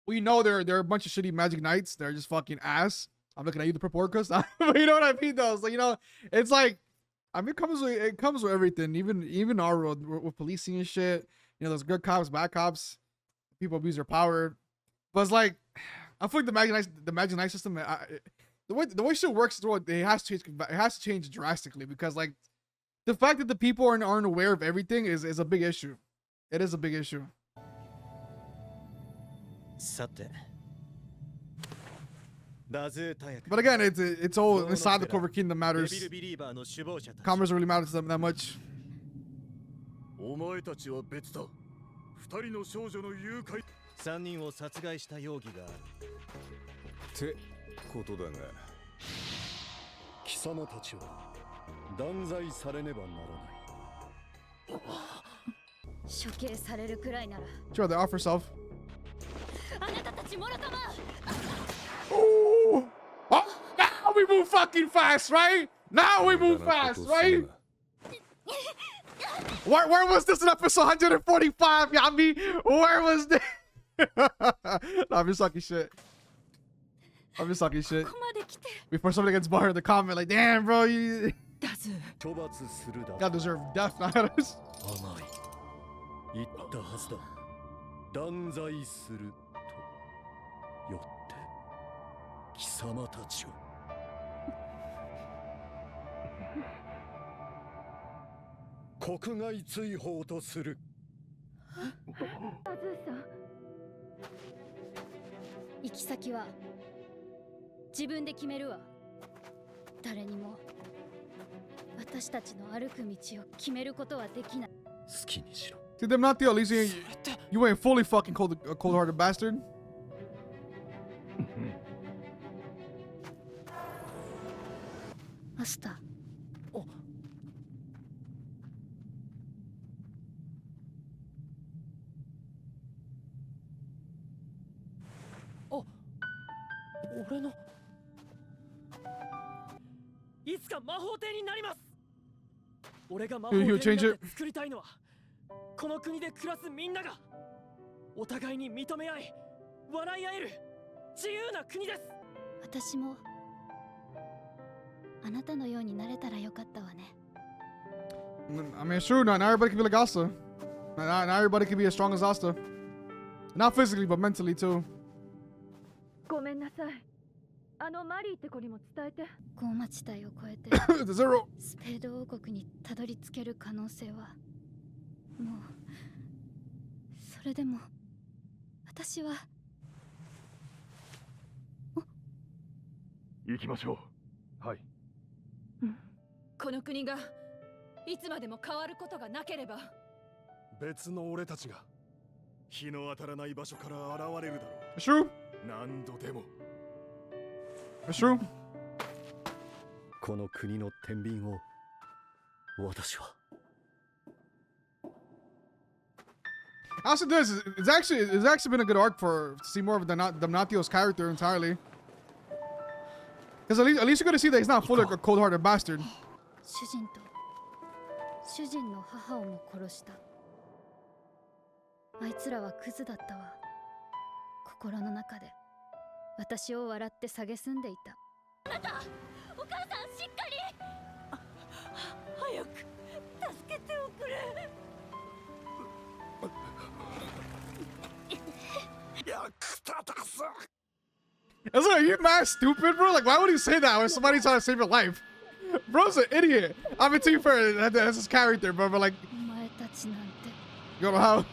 we know there are a bunch of shitty Magic Knights. They're just fucking ass. I'm looking at you, the Purple Orcus. But you know what I mean, though. So you know, it's like, I mean, it comes with everything. Even our world with policing and shit. You know, there's good cops, bad cops. People abuse their power. But it's like, I feel like the Magic Knight system, the way shit works, it has to change drastically because like the fact that the people aren't aware of everything is a big issue. It is a big issue. さて。But again, it's all inside the Clover Kingdom matters. Commerce really matters to them that much. お前たちは別だ。二人の少女の誘拐。3人を殺害した容疑がある。ってことだが。貴様たちは断罪されねばならない。処刑されるくらいなら。Sure, they offer self. あなたたちもろとも。Oh, now we move fucking fast, right? Now we move fast, right? Where was this in episode 145, Yami? Where was this? No, I'm just talking shit. Before somebody gets barred in the comment, like, damn, bro, you gotta deserve death, not us. 言ったはずだ。断罪すると。よって貴様たちを。国外追放とする。アズーさん。行き先は自分で決めるわ。誰にも私たちの歩く道を決めることはできない。好きにしろ。See them not the at least you ain't fully fucking cold-hearted bastard. Master. Oh. 俺のいつか魔法帝になります。俺が魔法帝になって作りたいのはこの国で暮らすみんながお互いに認め合い笑い合える自由な国です。私もあなたのようになれたらよかったわね。I mean, it's true. Not everybody can be like Asta. Not everybody can be as strong as Asta. Not physically, but mentally too. ごめんなさい。あのマリーって子にも伝えて。ゴーマ地帯を越えてスペード王国にたどり着ける可能性はもう。それでも私は。行きましょう。はい。この国がいつまでも変わることがなければ。別の俺たちが日の当たらない場所から現れるだろう。True. 何度でも。It's true. この国の天秤を私は。Also, it's actually been a good arc to see more of Damnatio's character entirely. Because at least you're gonna see that he's not fully a cold-hearted bastard. 主人と主人の母をも殺した。あいつらはクズだったわ。心の中で私を笑って蔑んでいた。あなた、お母さんしっかり。早く助けておくれ。Are you mad stupid, bro? Like, why would you say that when somebody's trying to save your life? Bro's an idiot. I mean, to be fair, that's his character, bro. But like, you know how?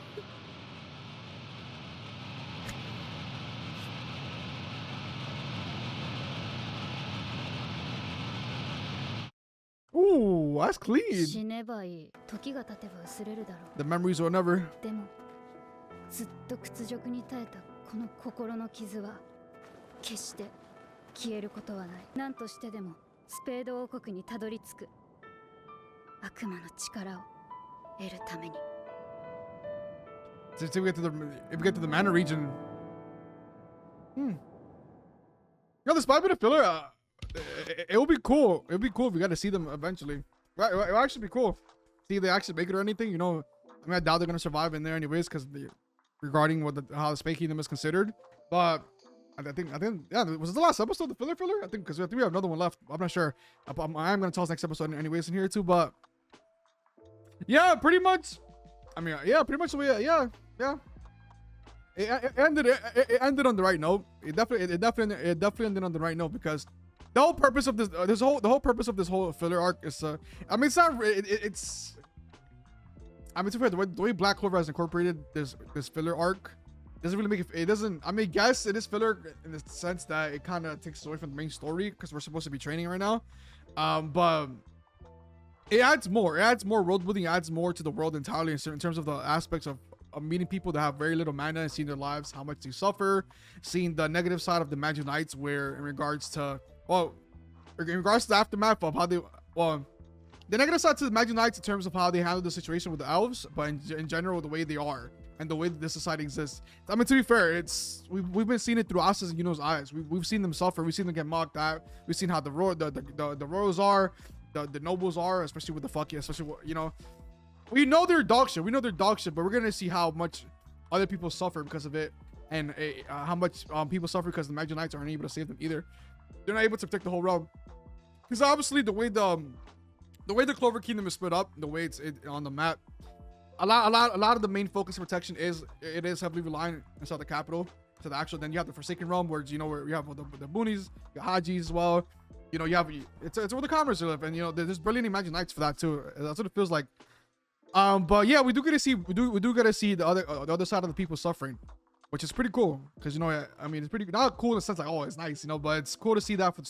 Ooh, that's clean. The memories will never. ずっと屈辱に耐えたこの心の傷は決して消えることはない。何としてでもスペード王国にたどり着く悪魔の力を得るために。If we get to the Mana region. You know, this might be the filler. It would be cool. It would be cool if we got to see them eventually. Right, it would actually be cool. See if they actually make it or anything. You know, I mean, I doubt they're gonna survive in there anyways, because regarding how the Space Kingdom is considered. But I think yeah, was it the last episode, the filler? I think because we have another one left. I'm not sure. I am gonna tell us next episode anyways in here too. But yeah, pretty much. I mean, yeah, pretty much the way. Yeah. It ended on the right note. It definitely ended on the right note, because the whole purpose of this whole purpose of this whole filler arc is I mean, it's not it's I mean, to be fair, the way Black Clover has incorporated this filler arc doesn't really make it doesn't, I mean, yes, it is filler in the sense that it kind of takes away from the main story, because we're supposed to be training right now, but it adds more world building, adds more to the world entirely in terms of the aspects of meeting people that have very little mana and seeing their lives, how much they suffer, seeing the negative side of the Magic Knights, where in regards to the aftermath of how they, the negative side to the Magic Knights in terms of how they handle the situation with the elves, but in general, the way they are and the way that this society exists. I mean, to be fair, we've been seeing it through Asa's and Yuno's eyes. We've seen them suffer. We've seen them get mocked at. We've seen how the royals are, the nobles are, especially with the fucking, especially, you know, we know they're dog shit. But we're gonna see how much other people suffer because of it, and how much people suffer because the Magic Knights aren't able to save them either. They're not able to protect the whole realm, because obviously the way the Clover Kingdom is split up, the way it's on the map, a lot of the main focus of protection is heavily reliant inside the capital. So the actual, then you have the Forsaken Realm, where you know, where you have the boonies, the Hajis as well. You know, you have it's where the commoners live, and you know, there's barely any Magic Knights for that too. That's what it feels like. But yeah, we do get to see the other side of the people suffering, which is pretty cool, because you know, I mean, it's pretty not cool in the sense like, oh, it's nice, you know, but it's cool to see that for the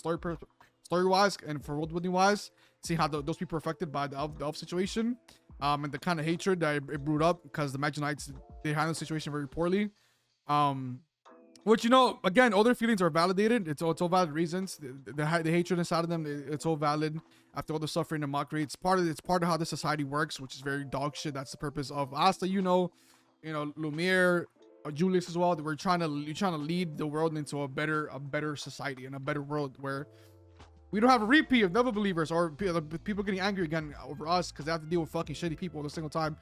story wise and for world building wise, see how those people are affected by the elf situation, and the kind of hatred that it brewed up, because the Magic Knights, they handle the situation very poorly, which, you know, again, all their feelings are validated. It's all valid reasons. The hatred inside of them, it's all valid after all the suffering and mockery. It's part of how the society works, which is very dog shit. That's the purpose of Asta, you know, Lumiere, Julius as well. That we're trying to lead the world into a better society and a better world, where we don't have a repeat of Devil Believers or people getting angry again over us because they have to deal with fucking shitty people every single time.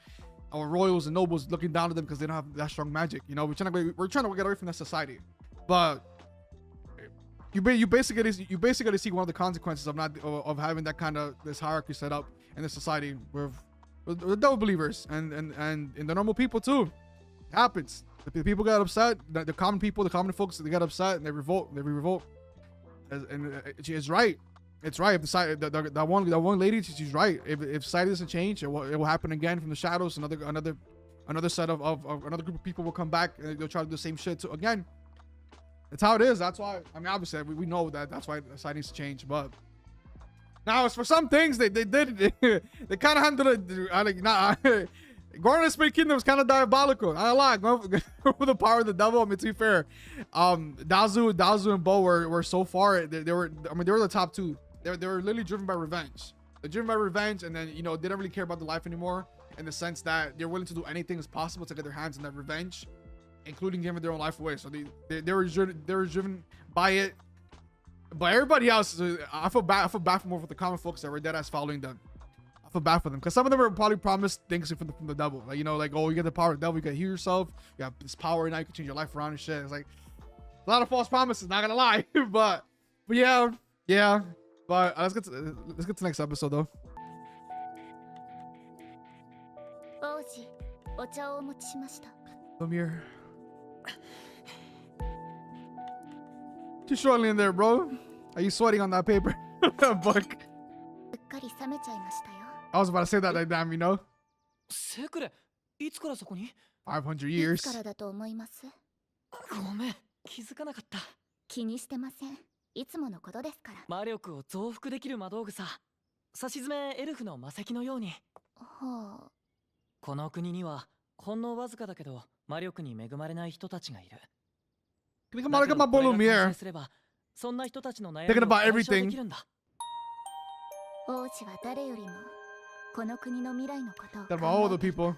Our royals and nobles looking down at them because they don't have that strong magic. You know, we're trying to get away from that society. But you basically see one of the consequences of having that kind of this hierarchy set up in the society with the Devil Believers and the normal people too. It happens. The people get upset. The common people, the common folks, they get upset and they revolt. And it's right. It's right. If that one lady, she's right. If society doesn't change, it will happen again from the shadows. Another set of another group of people will come back and they'll try to do the same shit. So again, that's how it is. That's why, I mean, obviously we know that's why society needs to change. But now, as for some things, they kind of handled it. Going to the Space Kingdom was kind of diabolical. I don't lie. Going with the power of the devil. I mean, to be fair, Dazu and Bo were so far. They were the top two. They were literally driven by revenge. They're driven by revenge, and then, you know, they don't really care about the life anymore, in the sense that they're willing to do anything as possible to get their hands on that revenge, including giving their own life away. So they were driven by it. But everybody else, I feel bad for more for the common folks that were dead ass following them. I feel bad for them, because some of them were probably promised things from the devil, like, you know, like, oh, you get the power of the devil, you can heal yourself, you have this power now, you can change your life around and shit. It's like a lot of false promises, not gonna lie. but yeah. But let's get to the next episode though. Lumiere. Too shortly in there, bro. Are you sweating on that paper? Buck. かり冷めちゃいましたよ。 I was about to say that like damn, you know. セクレ、いつからそこに500い years. つからだと思います？ごめん、気づかなかった。気にしてません。いつものことですから。魔力を増幅できる魔道具さ。さしずめエルフの魔石のように。はあ。この国にはほんのわずかだけど魔力に恵まれない人たちがいる。Can you come on, look at my volume here? そんな人たちの悩 Thinking みを about 解消でき everything. るんだ。王子は誰よりもこの国の未来のことを That about all the people.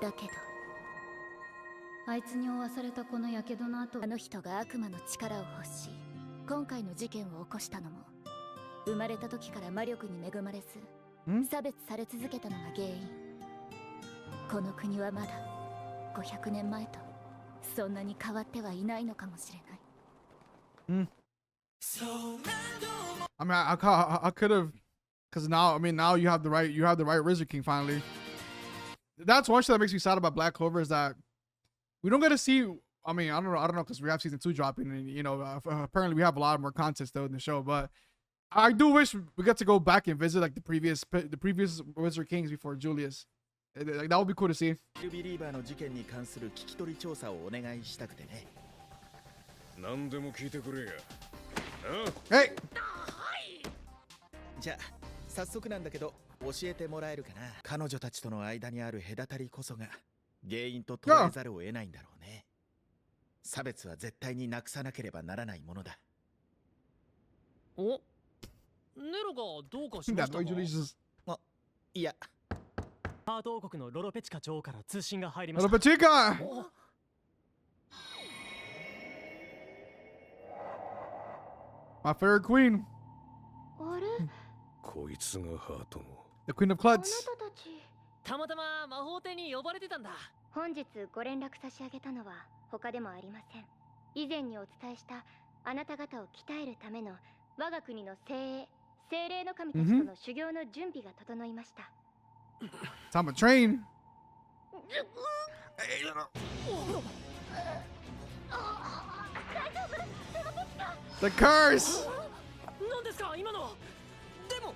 だけどあいつに負わされたこの火傷の後、あの人が悪魔の力を欲し今回の事件を起こしたのも生まれた時から魔力に恵まれず差別され続けたのが原因。この国はまだ500年前とそんなに変わってはいないのかもしれない。I mean, I could have, because now, I mean, now you have the right Wizard King finally. That's one shit that makes me sad about Black Clover is that we don't get to see. I mean, I don't know, because we have season 2 dropping, and you know, apparently we have a lot more content still in the show. But I do wish we get to go back and visit like the previous Wizard Kings before Julius. Like that would be cool to see. ビリーバーの事件に関する聞き取り調査をお願いしたくてね。何でも聞いてくれや。Hey! じゃあ早速なんだけど教えてもらえるかな。彼女たちとの間にある隔たりこそが原因と捉えざるを得ないんだろうね。差別は絶対になくさなければならないものだ。お、ネロがどうかしましたか？あ、いや。ハート王国のロロペチカ女王から通信が入りました。ロロペチカ！My favorite queen. あれ？こいつがハートの The Queen of Clutch. たまたま魔法帝に呼ばれてたんだ。本日ご連絡差し上げたのは他でもありません。以前にお伝えしたあなた方を鍛えるための我が国の精霊の神たちとの修行の準備が整いました。Time to train. The curse. 何ですか今の？でも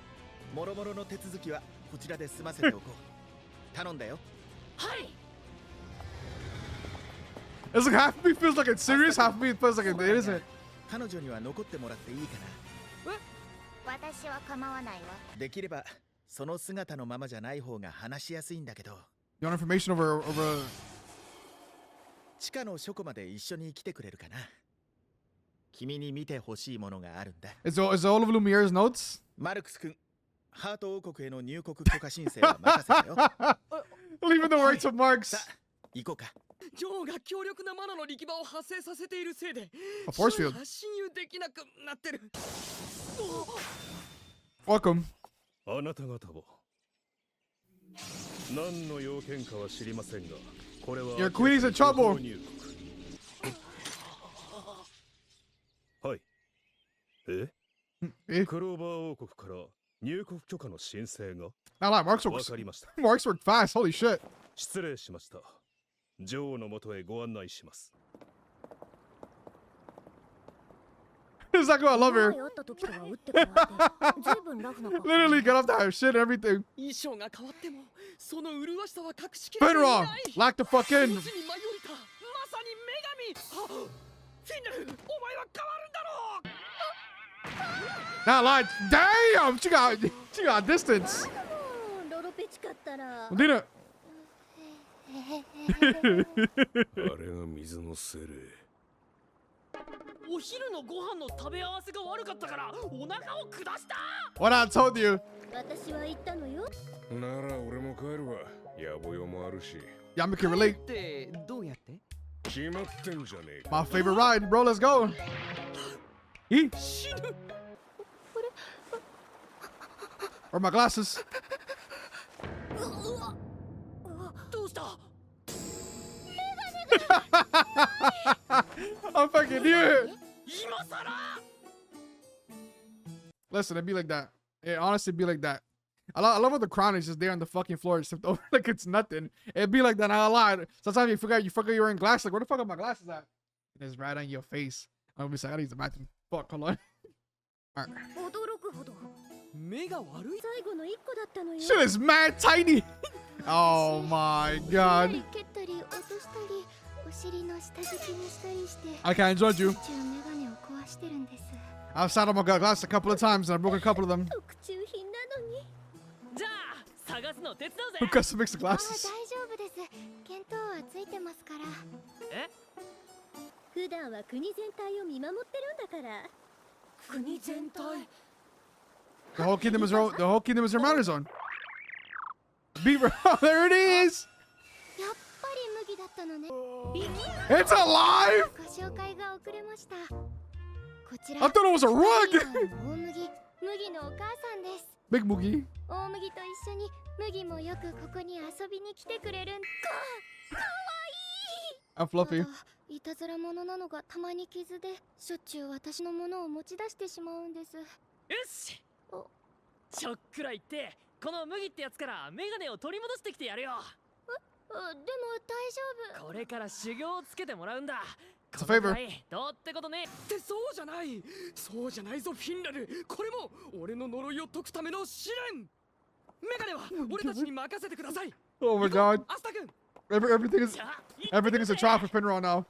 もろもろの手続きはこちらで済ませておこう。頼んだよ。はい。It's like half of me feels like it's serious, half of me feels like it isn't. 彼女には残ってもらっていいかな。私は構わないわ。できればその姿のままじゃない方が話しやすいんだけど。You want information over 地下の書庫まで一緒に来てくれるかな。君に見てほしいものがあるんだ。Is all of Lumiere's notes? マルクス君、ハート王国への入国許可申請は任せたよ。Leaving the rights of Marks. さあ、行こうか。女王が強力なマナの力場を発生させているせいで、force field. 侵入できなくなってる。Welcome. あなた方は何の要件かは知りませんが、これは Your queen is in trouble. はい。クローバー王国から入国許可の申請が Now, Marks worked fast. Holy shit. 失礼しました。女王のもとへご案内します。Exactly, I love her. Literally got off the shit and everything. 衣装が変わっても、その麗しさは隠しき Put れ her ない。 on. Lock the fuck in. 地に舞い降りた、まさに女神。フィンネル、お前は変わるんだろう。Not lying. Damn, she got distance. ロロペチかったら。Dina. あれが水の精霊。お昼のご飯の食べ合わせが悪かったからお腹を下した。 What I told you. 私は言ったのよ。なら俺も帰るわ。野暮用もあるし。Y'all can relate. ってどうやって？決まってんじゃねえか。 My favorite ride, bro. Let's go. 死ぬ。 Where are my glasses? どうした？ I fucking knew it. 今さら。 Listen, it'd be like that. It honestly be like that. I love how the crown is just there on the fucking floor, it's over like it's nothing. It'd be like that. Not a lot. Sometimes you forget you're wearing glasses. Like, where the fuck are my glasses at? And it's right on your face. I'm gonna be like, I need the bathroom. Fuck, hold on. 驚くほど目が悪い。最後の一個だったのよ。 Shit is mad tiny. Oh my god. 蹴ったり落としたりお尻の下敷きにしたりして I can't judge you. メガネを壊してるんです。 I've sat on my glass a couple of times and I broke a couple of them. 特注品なのに。じゃあ探すの手伝うぜ。 Who custom makes the あ、大 glasses? 丈夫です。見当はついてますから。え？普段は国全体を見守ってるんだから。国全体。 The whole kingdom is your mother zone. Beaver. Oh, there it is. やっぱり麦だったのね。 It's alive. ご紹介が遅れました。こちら。 I thought it was a rug. 大麦、麦のお母さんです。 Big Moogie. 大麦と一緒に麦もよくここに遊びに来てくれるんかわいい。 I'm fluffy. いたずら者なのがたまに傷でしょっちゅう私のものを持ち出してしまうんです。よし。ちょっくら言ってこの麦ってやつからメガネを取り戻してきてやるよ。でも大丈夫。これから修行をつけてもらうんだ。 It's a favor. どうってことね。ってそうじゃない。そうじゃないぞフィンラル。これも俺の呪いを解くための試練。メガネは俺たちに任せてください。 Oh my god. アスタ君。 Everything is a trial for Finral now.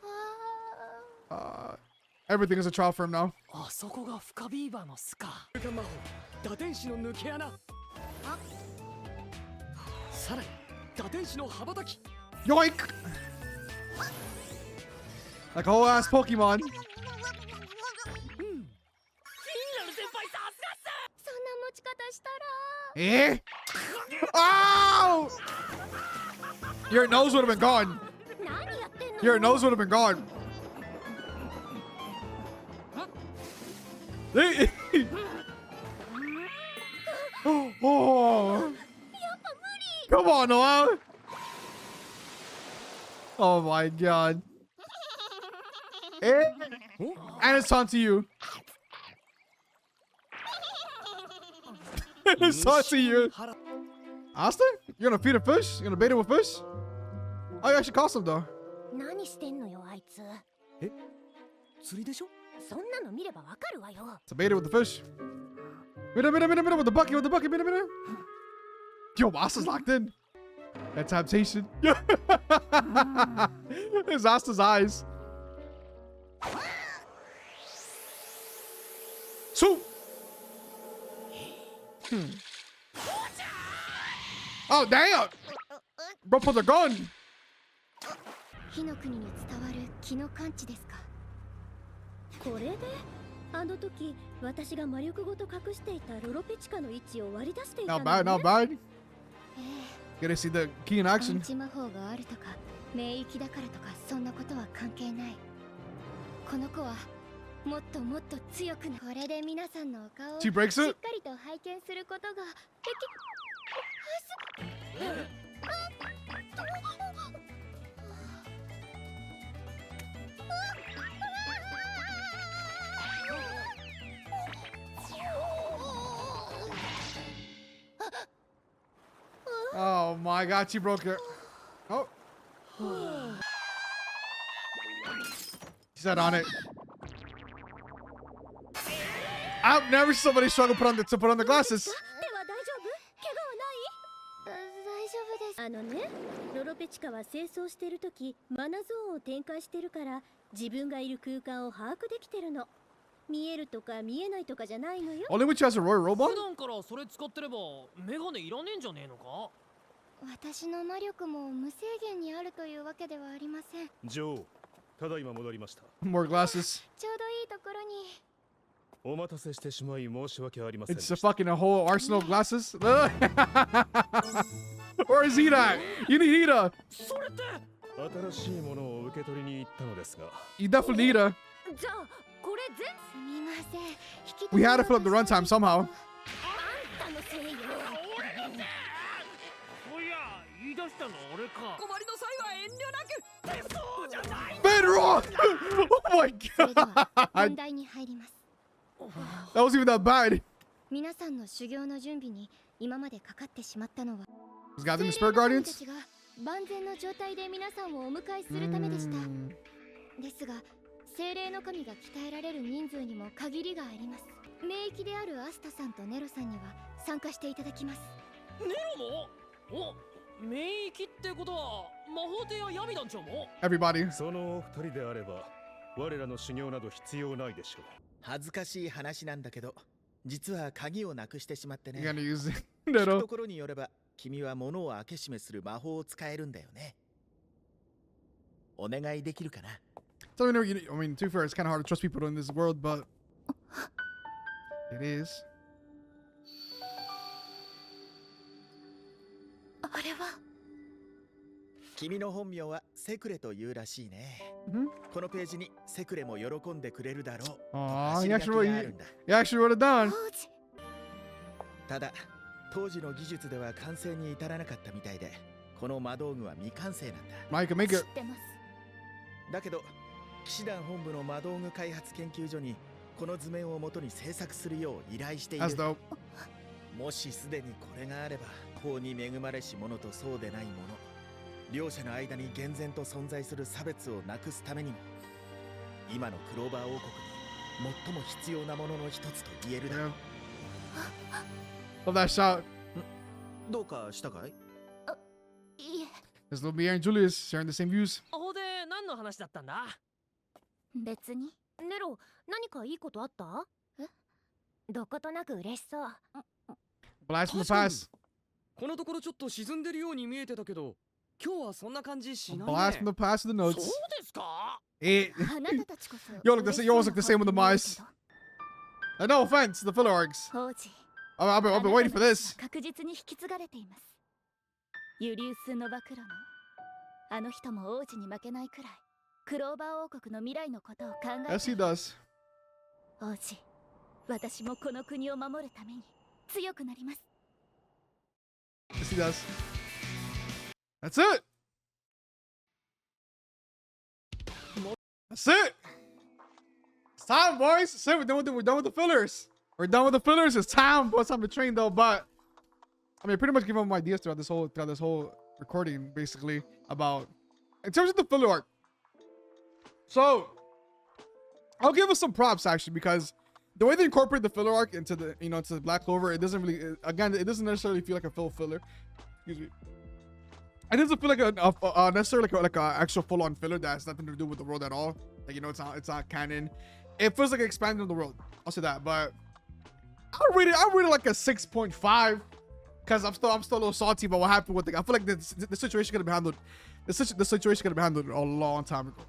Everything is a trial for him now. あそこがフカビーバーの巣か。魔法打天使の抜け穴。さらに打天使の羽ばたき。 Yoink! Like a whole ass Pokemon. フィンラル先輩さすがっす。そんな持ち方したら。Eh? Oh! Your nose would have been gone. 何やってんの？ Your nose would have been gone. Oh. Come on, Noah. Oh my god. And it's on to you. It's on to you. Asta? You're gonna feed a fish? You're gonna bait it with fish? Oh, you actually caught some though. 何してんのよあいつ。え？釣りでしょ？そんなの見ればわかるわよ。 It's a bait it with the fish. With the bucket, Yo, Asta's locked in. That temptation. It's Asta's eyes. Swoop! Oh, damn! Bro, put the gun! 火の国に伝わる気の感知ですか。これであの時私が魔力ごと隠していたロロペチカの位置を割り出していたのね。 Not bad, not bad. Gotta see the key in action. 暗示魔法があるとか冥域だからとかそんなことは関係ない。この子はもっともっと強くな。これで皆さんのお顔をし She breaks っ it? かりと拝見することができ。Oh my god, she broke it. Oh. She sat on it. I've never seen somebody struggle to put on the glasses. では大丈夫？怪我はない？大丈夫です。あのね、ロロペチカは清掃してるときマナゾーンを展開してるから自分がいる空間を把握できてるの。見えるとか見えないとかじゃないのよ。 Only when she has a Royal Robot? 普段からそれ使ってればメガネいらねえんじゃねえのか？私の魔力も無制限にあるというわけではありません。女王、ただいま戻りました。 More glasses. ちょうどいいところに。お待たせしてしまい申し訳ありませんで It's した。 a fucking whole arsenal of glasses. Where is Ida? You need Ida. それって新しいものを受け取りに行ったのですが。 You definitely need Ida. じゃあこれ全すみません。 We had to fill up the runtime somehow. あんたのせいよ。そういや言い出したの俺か。困りの際は遠慮なく。そうじゃない。 Bedrock! Oh my それでは本 god. 題に入ります。 That wasn't even that bad. 皆さんの修行の準備に今までかかってしまったのは He's got them Spirit た Guardians. ちが万全の状態で皆さんをお迎えするためでした。ですが精霊の神が鍛えられる人数にも限りがあります。名域であるアスタさんとネロさんには参加していただきます。ネロも？お、名域ってことは魔法帝や闇団長も？ Everybody. そのお二人であれば我らの修行など必要ないでしょう。恥ずかしい話なんだけど、実は鍵をなくしてしまってね。You're gonna use it. 聞くところによれば、君は物を開け閉めする魔法を使えるんだよね。お願いできるかな？ So I mean, to be fair, it's kind of hard to trust people in this world, but it is. あれは君の本名はセクレというらしいね。このページにセクレも喜んでくれるだろう。Aw, you actually wrote it down. ただ、当時の技術では完成に至らなかったみたいで、この魔道具は未完成なんだ。Mike, make it. だけど、騎士団本部の魔道具開発研究所にこの図面を元に制作するよう依頼している。That's dope. もしすでにこれがあれば、法に恵まれし者とそうでない者、両者の間に厳然と存在する差別をなくすためにも、今のクローバー王国に最も必要なものの一つと言えるだろう。Love that shot. どうかしたかい？いえ。There's little Mia and Julius sharing the same views. ほで何の話だったんだ？別に。ネロ、何かいいことあった？え？どことなく嬉しそう。Blast from the past. このところちょっと沈んでるように見えてたけど、今日はそんな感じしないね。 Blast from the past to the notes. そうですか？It. あなたたちこそ。You always look the same with the mice. No offense, the filler arcs. 王子。I've been waiting for this. 確実に引き継がれています。ユリウス・ノバクロのあの人も王子に負けないくらいクローバー王国の未来のことを考えて。 Yes, he does. 王子、私もこの国を守るために強くなります。 Yes, he does. That's it. That's it. It's time, boys. That's it. We're done with the fillers. We're done with the fillers. It's time. It's time to train, though. But I mean, I pretty much gave them ideas throughout this whole recording, basically, about in terms of the filler arc. So I'll give us some props actually, because the way they incorporate the filler arc into the into the Black Clover, it doesn't really it doesn't necessarily feel like a full filler. Excuse me. It doesn't feel like a necessarily like a actual full-on filler that has nothing to do with the world at all. Like, it's not canon. It feels like expanding on the world. I'll say that, but I rate it like a 6.5 because I'm still a little salty about what happened with I feel like the situation could have been handled. The situation could have been handled a long time ago.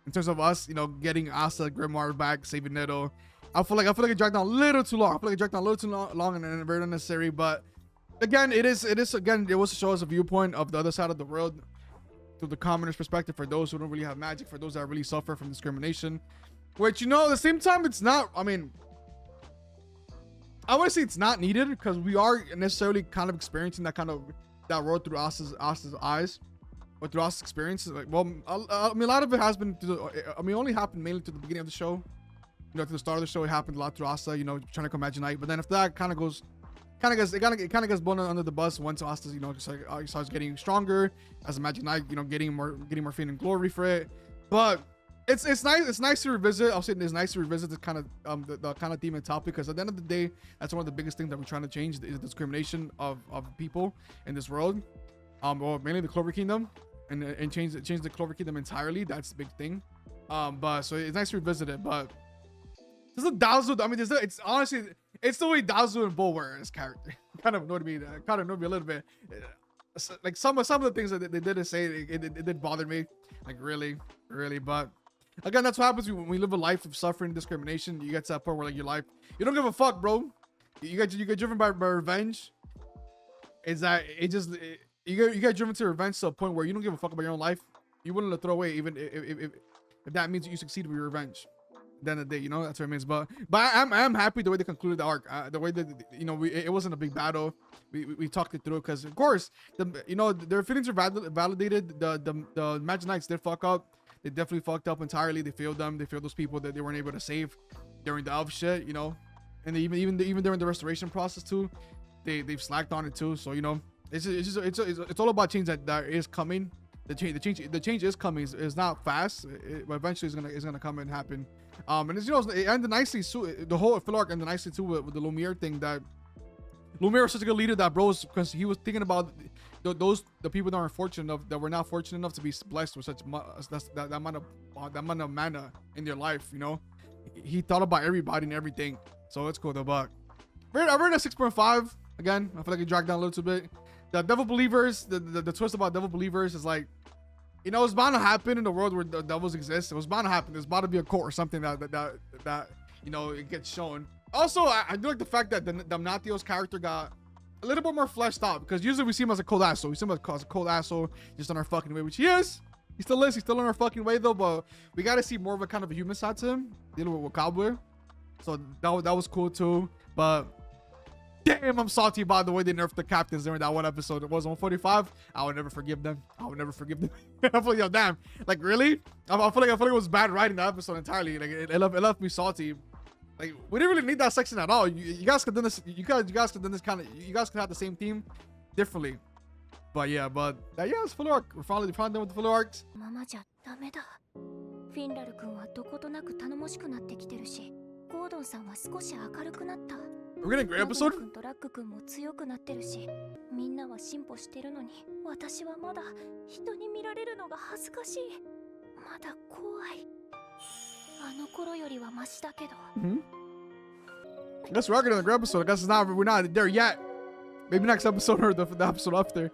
In terms of us, getting Asa Grimoire back, saving Neto. I feel like it dragged down a little too long. I feel like it dragged down a little too long and very unnecessary. But again, it was to show us a viewpoint of the other side of the world through the commoner's perspective, for those who don't really have magic, for those that really suffer from discrimination. Which, at the same time, it's not, I mean, I would say it's not needed because we are necessarily kind of experiencing that world through Asa's eyes, or through Asa's experience. Like, well, I mean, a lot of it has been it only happened mainly to the beginning of the show. To the start of the show, it happened a lot through Asa, trying to come Magic. But then after that, it kind of gets blown under the bus once Asta's, starts getting stronger as a Magic Knight, getting more fame and glory for it. But it's nice to revisit. I'll say it's nice to revisit this kind of the kind of theme and topic, because at the end of the day, that's one of the biggest things that we're trying to change, is the discrimination of people in this world, or mainly the Clover Kingdom, and change the Clover Kingdom entirely. That's the big thing. But so it's nice to revisit it. But there's a Dazu. I mean, it's honestly, it's the way Dazu and Bo were as character. Kind of annoyed me. Kind of annoyed me a little bit. Like some of the things that they didn't say, it did bother me. Like really. But again, that's what happens when we live a life of suffering and discrimination. You get to that point where, like, your life, you don't give a fuck, bro. You get driven by revenge. Is that you get driven to revenge to a point where you don't give a fuck about your own life. You're willing to throw away even if that means you succeed with your revenge. At the end of the day, that's what it means. But I'm happy the way they concluded the arc. The way that it wasn't a big battle. We talked it through, because of course their feelings are validated. The Magic Knights did fuck up. They definitely fucked up entirely. They failed them. They failed those people that they weren't able to save during the elf shit. And even during the restoration process too, they've slacked on it too. So it's all about change that is coming. the change is coming. It's not fast, but eventually it's gonna come and happen. And it's, you know, it ended nicely. So the whole filler arc ended nicely too with the Lumiere thing. That Lumiere was such a good leader that bros, because he was thinking about the people that aren't fortunate enough, that were not fortunate enough to be blessed with such that amount of mana in their life. You know, he thought about everybody and everything. So it's cool. The buck. I read a 6.5. Again, I feel like it dragged down a little bit. The Devil Believers, the twist about Devil Believers is like, you know, it's bound to happen in the world where the devils exist. It was bound to happen. There's bound to be a court or something that you know, it gets shown. Also, I do like the fact that the Damnatio's character got a little bit more fleshed out, because usually we see him as a cold asshole. We see him as a cold asshole, just on our fucking way, which he is. He still is. He's still on our fucking way though. But we got to see more of a kind of a human side to him, dealing with Cowboy. So that was cool too. But damn, I'm salty about the way they nerfed the captains during that one episode. It was 145. I would never forgive them. I would never forgive them. I feel like, yo, damn, like really? I feel like it was bad writing that episode entirely. Like it left me salty. Like we didn't really need that section at all. You guys could do this. You guys could do this kind of. You guys could have the same theme differently. But yeah, it's filler arc. We're finally done with the filler arcs. ママじゃダメだ。フィンラル君はどことなく頼もしくなってきてるし、ゴードンさんは少し明るくなった。We're getting a great episode. 君とラック君も強くなってるし、みんなは進歩してるのに、私はまだ人に見られるのが恥ずかしい。まだ怖い。あの頃よりはマシだけど。I guess we're getting a great episode. I guess we're not there yet. Maybe next episode or the episode after.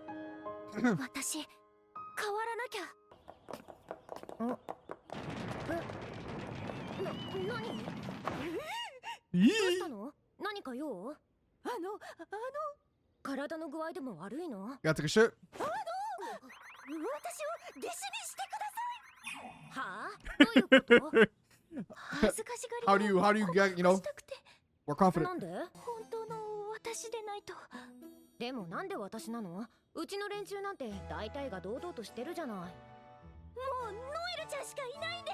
私変わらなきゃ。何？どうしたの？何か用？体の具合でも悪いの？ Gotta take a shit. 私を弟子にしてください。はあ？どういうこと？恥ずかしがり。How do you get, you know, more confident? なんで？本当の私でないと。でもなんで私なの？うちの連中なんて大体が堂々としてるじゃない。もうノエルちゃんしかいないんで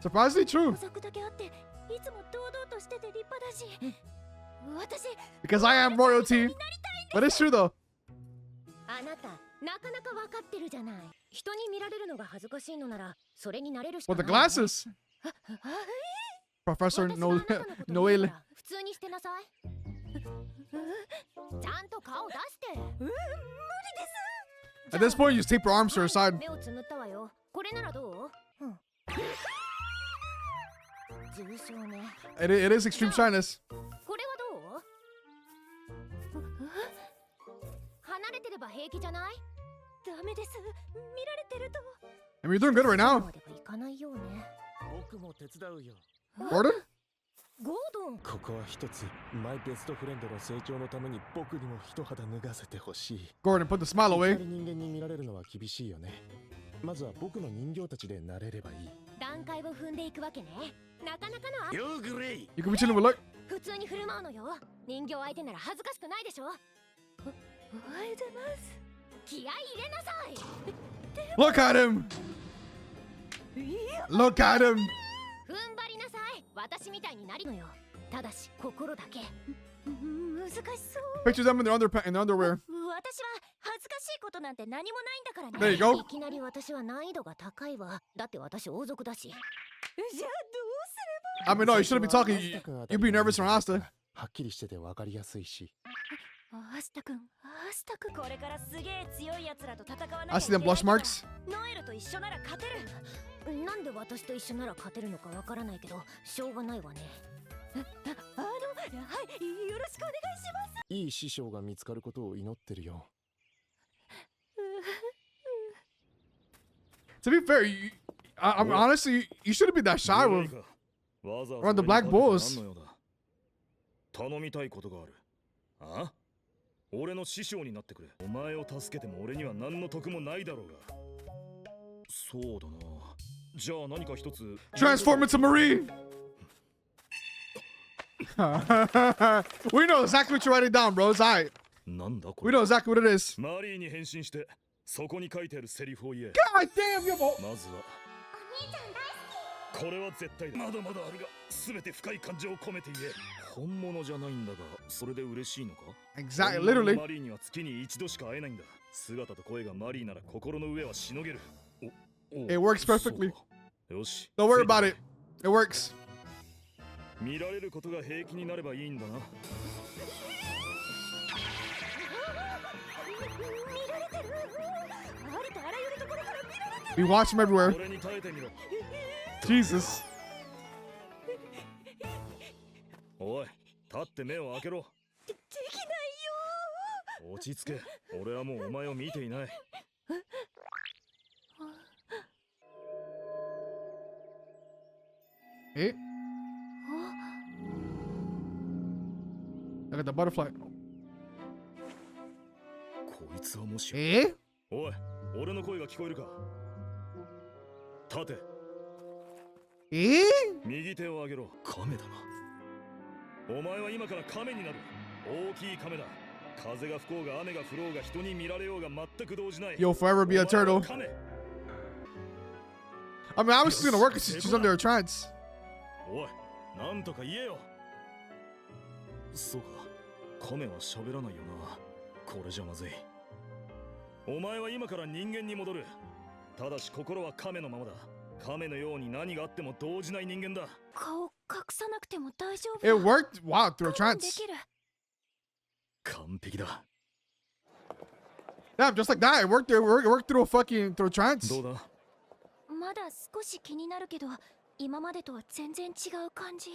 す。Surprisingly true. 補足だけあっていつも堂々としてて立派だし。私 Because I am royalty. But it's true though. あなたなかなか分かってるじゃない。人に見られるのが恥ずかしいのならそれになれるしかない。With the glasses. Professor Noel. 普通にしてなさい。ちゃんと顔出して。無理です。 At this point, you just tape your arms to her side. 目をつむったわよ。これならどう？重症ね。It is extreme shyness. これはどう？離れてれば平気じゃない？ダメです。見られてると。I mean, you're doing good right now. 行かないようね。僕も手伝うよ。Gordon? ゴードン。ここは一つマイベストフレンドの成長のために僕にも一肌脱がせてほしい。Gordon, put the smile away. 人間に見られるのは厳しいよね。まずは僕の人形たちで慣れればいい。段階を踏んでいくわけね。なかなかの。よグレイ。 You can be chilling with luck. 普通に振る舞うのよ。人形相手なら恥ずかしくないでしょ。おはようございます。気合い入れなさい。 Look at him. Look at him. 踏ん張りなさい。私みたいになりのよ。ただし心だけ。難しそう。 Picture them in their underwear. 私は恥ずかしいことなんて何もないんだからね。There you go. いきなり私は難易度が高いわ。だって私王族だし。じゃあどうすれば。 I mean, no, you shouldn't be talking. You'd be nervous around Asta. はっきりしててわかりやすいし。アスタ君、これからすげえ強い奴らと戦わなきゃ I see them blush marks. ノエルと一緒なら勝てる。なんで私と一緒なら勝てるのかわからないけど、しょうがないわね。はい、よろしくお願いします。いい師匠が見つかることを祈ってるよ。To be fair, I'm honestly, you shouldn't be that shy with around the Black Bulls. 頼みたいことがある。あ？俺の師匠になってくれ。お前を助けても俺には何の得もないだろうが。そうだな。じゃあ何か一つ。Transform into Marine. We know exactly what you're writing down, bro. It's alright. We know exactly what it is. マリーに変身してそこに書いてあるセリフを言え。God damn, yo. まずは。これは絶対だ。まだまだあるが、すべて深い感情を込めて言え。本物じゃないんだが、それで嬉しいのか？ Exactly, literally. マリーには月に一度しか会えないんだ。姿と声がマリーなら心の上はしのげる。It works perfectly. よし。 Don't worry about it. It works. 見られることが平気になればいいんだな。We watch him everywhere. Jesus. おい、立って目を開けろ。できないよ。落ち着け。俺はもうお前を見ていない。Eh? Look at the butterfly. こいつはもし。おい、俺の声が聞こえるか。立て。右手を上げろ。亀だな。お前は今から亀になる。大きい亀だ。風が吹こうが雨が降ろうが人に見られようが全く動じない。 You'll forever be a turtle. I mean, I was just gonna work because she's under a trance. おい、なんとか言えよ。そうか、亀は喋らないよな。これじゃまずい。お前は今から人間に戻る。ただし心は亀のままだ。亀のように何があっても動じない人間だ。顔隠さなくても大丈夫。 It worked. Wow, through a trance. 完璧だ。Damn, just like that. It worked. It worked through a fucking through a trance. どうだ。まだ少し気になるけど、今までとは全然違う感じ。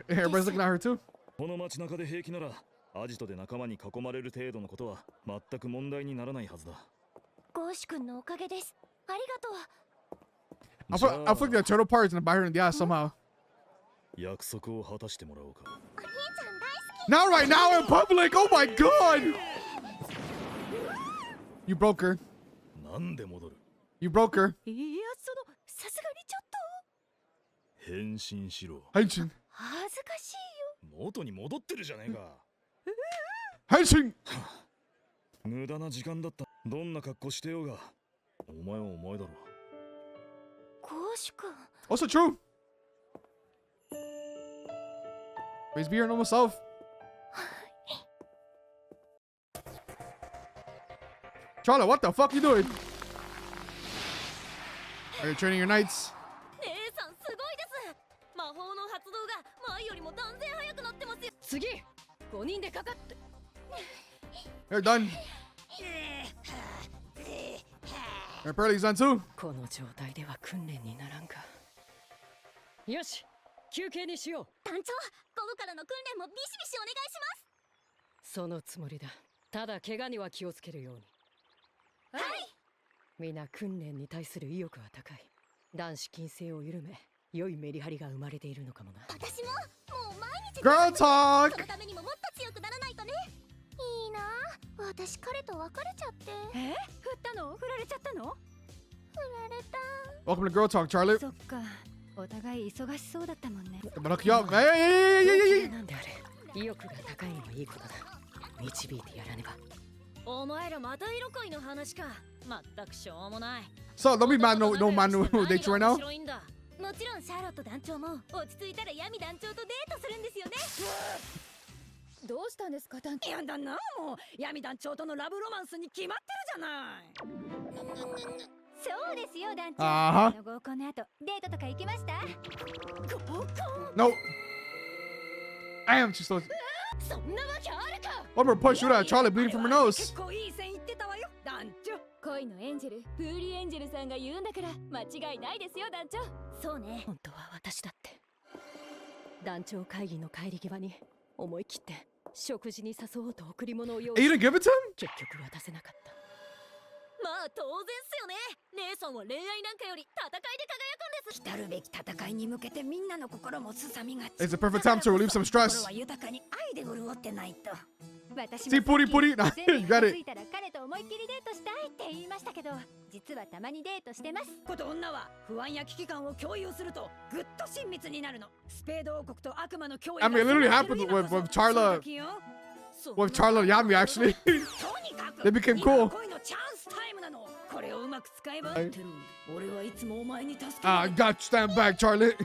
Everybody's looking at her too. この街中で平気なら、アジトで仲間に囲まれる程度のことは全く問題にならないはずだ。ゴーシュ君のおかげです。ありがとう。I feel like the turtle part is gonna bite her in the ass somehow. 約束を果たしてもらおうか。Not right now in public. Oh my god. You broke her. なんで戻る？ You broke her. いや、さすがにちょっと。変身しろ。変身。恥ずかしいよ。元に戻ってるじゃねえか。変身。無駄な時間だった。どんな格好してようが、お前はお前だろ。ゴーシュ君。Also true. Please be your normal self. Charlotte, what the fuck you doing? Are you training your knights? 姉さんすごいです。魔法の発動が前よりも断然速くなってますよ。次、5人でかかって。They're done. Their pearly's done too. この状態では訓練にならんか。よし、休憩にしよう。団長、午後からの訓練もビシビシお願いします。そのつもりだ。ただ怪我には気をつけるように。はい。皆訓練に対する意欲は高い。男子禁制を緩め、良いメリハリが生まれているのかもな。私ももう毎日 Girl talk. そのためにももっと強くならないとね。いいな。私彼と別れちゃって。振ったの？振られちゃったの？振られた。Welcome to Girl Talk, Charlotte. そっか。お互い忙しそうだったもんね。But look you up. Hey. なんであれ。意欲が高いのはいいことだ。導いてやらねば。お前らまた色恋の話か。まったくしょうもない。 So don't be mad. No man no dates right now. もちろんシャーロット団長も落ち着いたら闇団長とデートするんですよね。どうしたんですか、団長。やだな、もう闇団長とのラブロマンスに決まってるじゃない。そうですよ、団長。Uh-huh. 合コンの後デートとか行きました？合コン？ No. Damn, she's so. そんなわけあるか。 I'm gonna push you out. Charlotte bleeding from her nose. 結構いい線いってたわよ、団長。恋のエンジェル、プーリーエンジェルさんが言うんだから間違いないですよ、団長。そうね。本当は私だって。団長会議の帰り際に思い切って食事に誘おうと贈り物を用意。 You didn't give it to him? 結局渡せなかった。まあ当然っすよね。姉さんは恋愛なんかより戦いで輝くんです。来るべき戦いに向けてみんなの心もすさみがち。 It's the perfect time to relieve some 心 stress. は豊かに愛で潤ってないと。私 See, も puri puri. You got つ it. いたら彼と思いっきりデートしたいって言いましたけど、実はたまにデートしてます。こと女は不安や危機感を共有するとぐっと親密になるの。スペード王国と悪魔の共演。 I mean, it literally happened with Charla. With Charla and Yami, actually. They became cool. 恋のチャンスタイムなの。これをうまく使えば。俺はいつもお前に助け I got you. Stand back, Charlotte.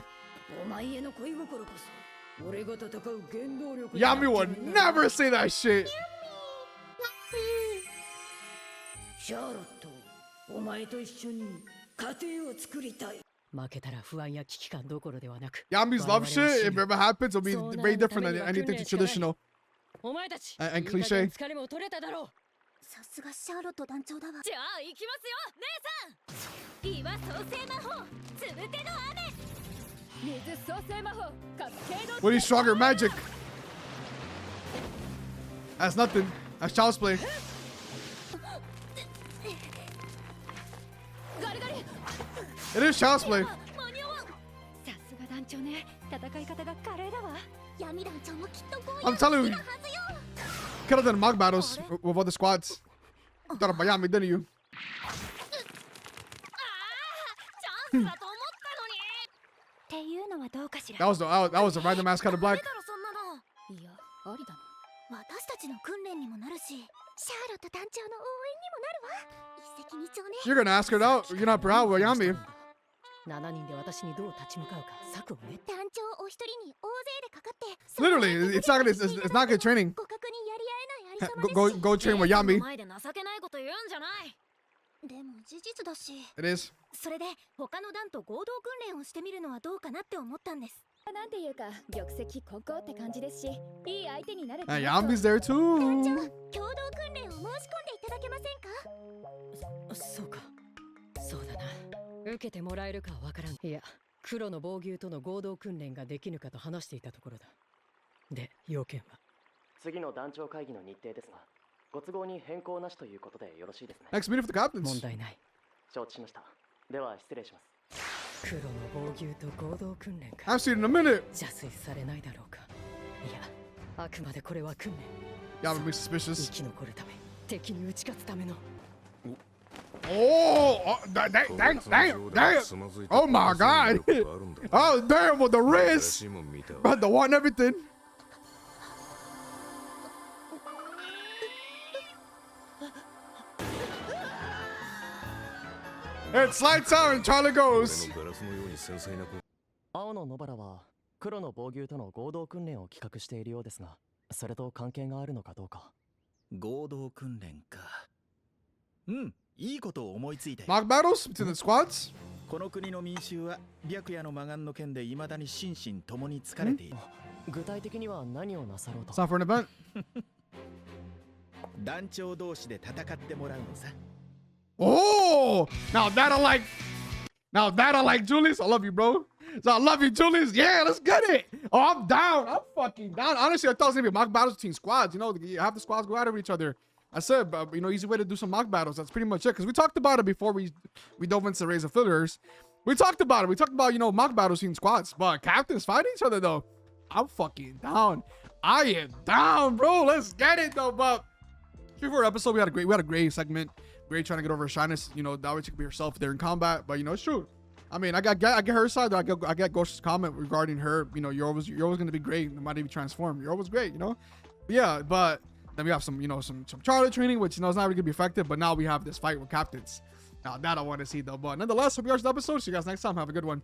お前への恋心こそ俺が戦う原動力。 Yami would never say that shit. シャーロット、お前と一緒に家庭を作りたい。負けたら不安や危機感どころではなく、 Yami's love shit, if it ever happens, it'll be very different than anything traditional お前たち and cliche. 疲れも取れただろう。さすがシャーロット団長だわ。じゃあ行きますよ、姉さん。岩創生魔法、つぶての雨。水創生魔法、カスケード。 What is stronger magic? That's nothing. That's child's play. ガリガリ。 It is child's play. さすが団長ね。戦い方が華麗だわ。闇団長もきっとこういう I'm telling you, could have done mock battles with other squads. You thought about Yami, didn't you? チャンスだと思ったのに。っていうのはどうかしら。 That was a random ass kind of black. そんなの。いや、ありだな。私たちの訓練にもなるし、シャーロット団長の応援にもなるわ。一石二鳥ね。 You're gonna ask her out. You're not proud with Yami. 7人で私にどう立ち向かうか策をね。団長お一人に大勢でかかって。 Literally, it's not good training. 互角にやり合えないありさまですし。Go train with Yami. 前で情けないこと言うんじゃない。でも事実だし。 It is. それで他の団と合同訓練をしてみるのはどうかなって思ったんです。なんていうか玉石混交って感じですし、いい相手になる。 And Yami's there 団長、 too. 共同訓練を申し込んでいただけませんか。そうか、そうだな。受けてもらえるかはわからん。いや、黒の防御との合同訓練ができぬかと話していたところだ。で、要件は次の団長会議の日程ですが、ご都合に変更なしということでよろしいですね。 Next meeting for the captains. 問題ない。承知しました。では失礼します。黒の防御と合同訓練か。 I've seen it in a minute. 邪推されないだろうか。いや、あくまでこれは訓練。 Yami be suspicious. 生き残るため、敵に打ち勝つための。 Oh, damn. Oh my god. Oh, damn, with the wrist. About to want everything. It's lights out and Charlie goes. 青の野原は黒の防御との合同訓練を企画しているようですが、それと関係があるのかどうか。合同訓練か。うん、いいことを思いついて。 Mock battles between the squads? この国の民衆は白夜の魔眼の剣で未だに心身ともに疲れている。具体的には何をなさろうと。 It's not for an event. 団長同士で戦ってもらうのさ。 Oh, now that I like Julius. I love you, bro. So I love you, Julius. Yeah, let's get it. Oh, I'm down. I'm fucking down. Honestly, I thought it was gonna be mock battles between squads. You know, have the squads go at each other. I said, you know, easy way to do some mock battles. That's pretty much it. Because we talked about it before we dove into Raise of Fillers. We talked about it. We talked about, you know, mock battles between squads. But captains fighting each other, though. I'm fucking down. I am down, bro. Let's get it, though. But before episode, we had a great segment. Great trying to get over her shyness. You know, that way she could be herself there in combat. But, you know, it's true. I mean, I get her side. I get Ghost's comment regarding her. You know, you're always gonna be great no matter if you transform. You're always great, you know. But yeah, but then we have some, you know, some Charlie training, which, you know, is not really gonna be effective. But now we have this fight with captains. Now that I want to see though. But nonetheless, hope you watched the episode. See you guys next time. Have a good one.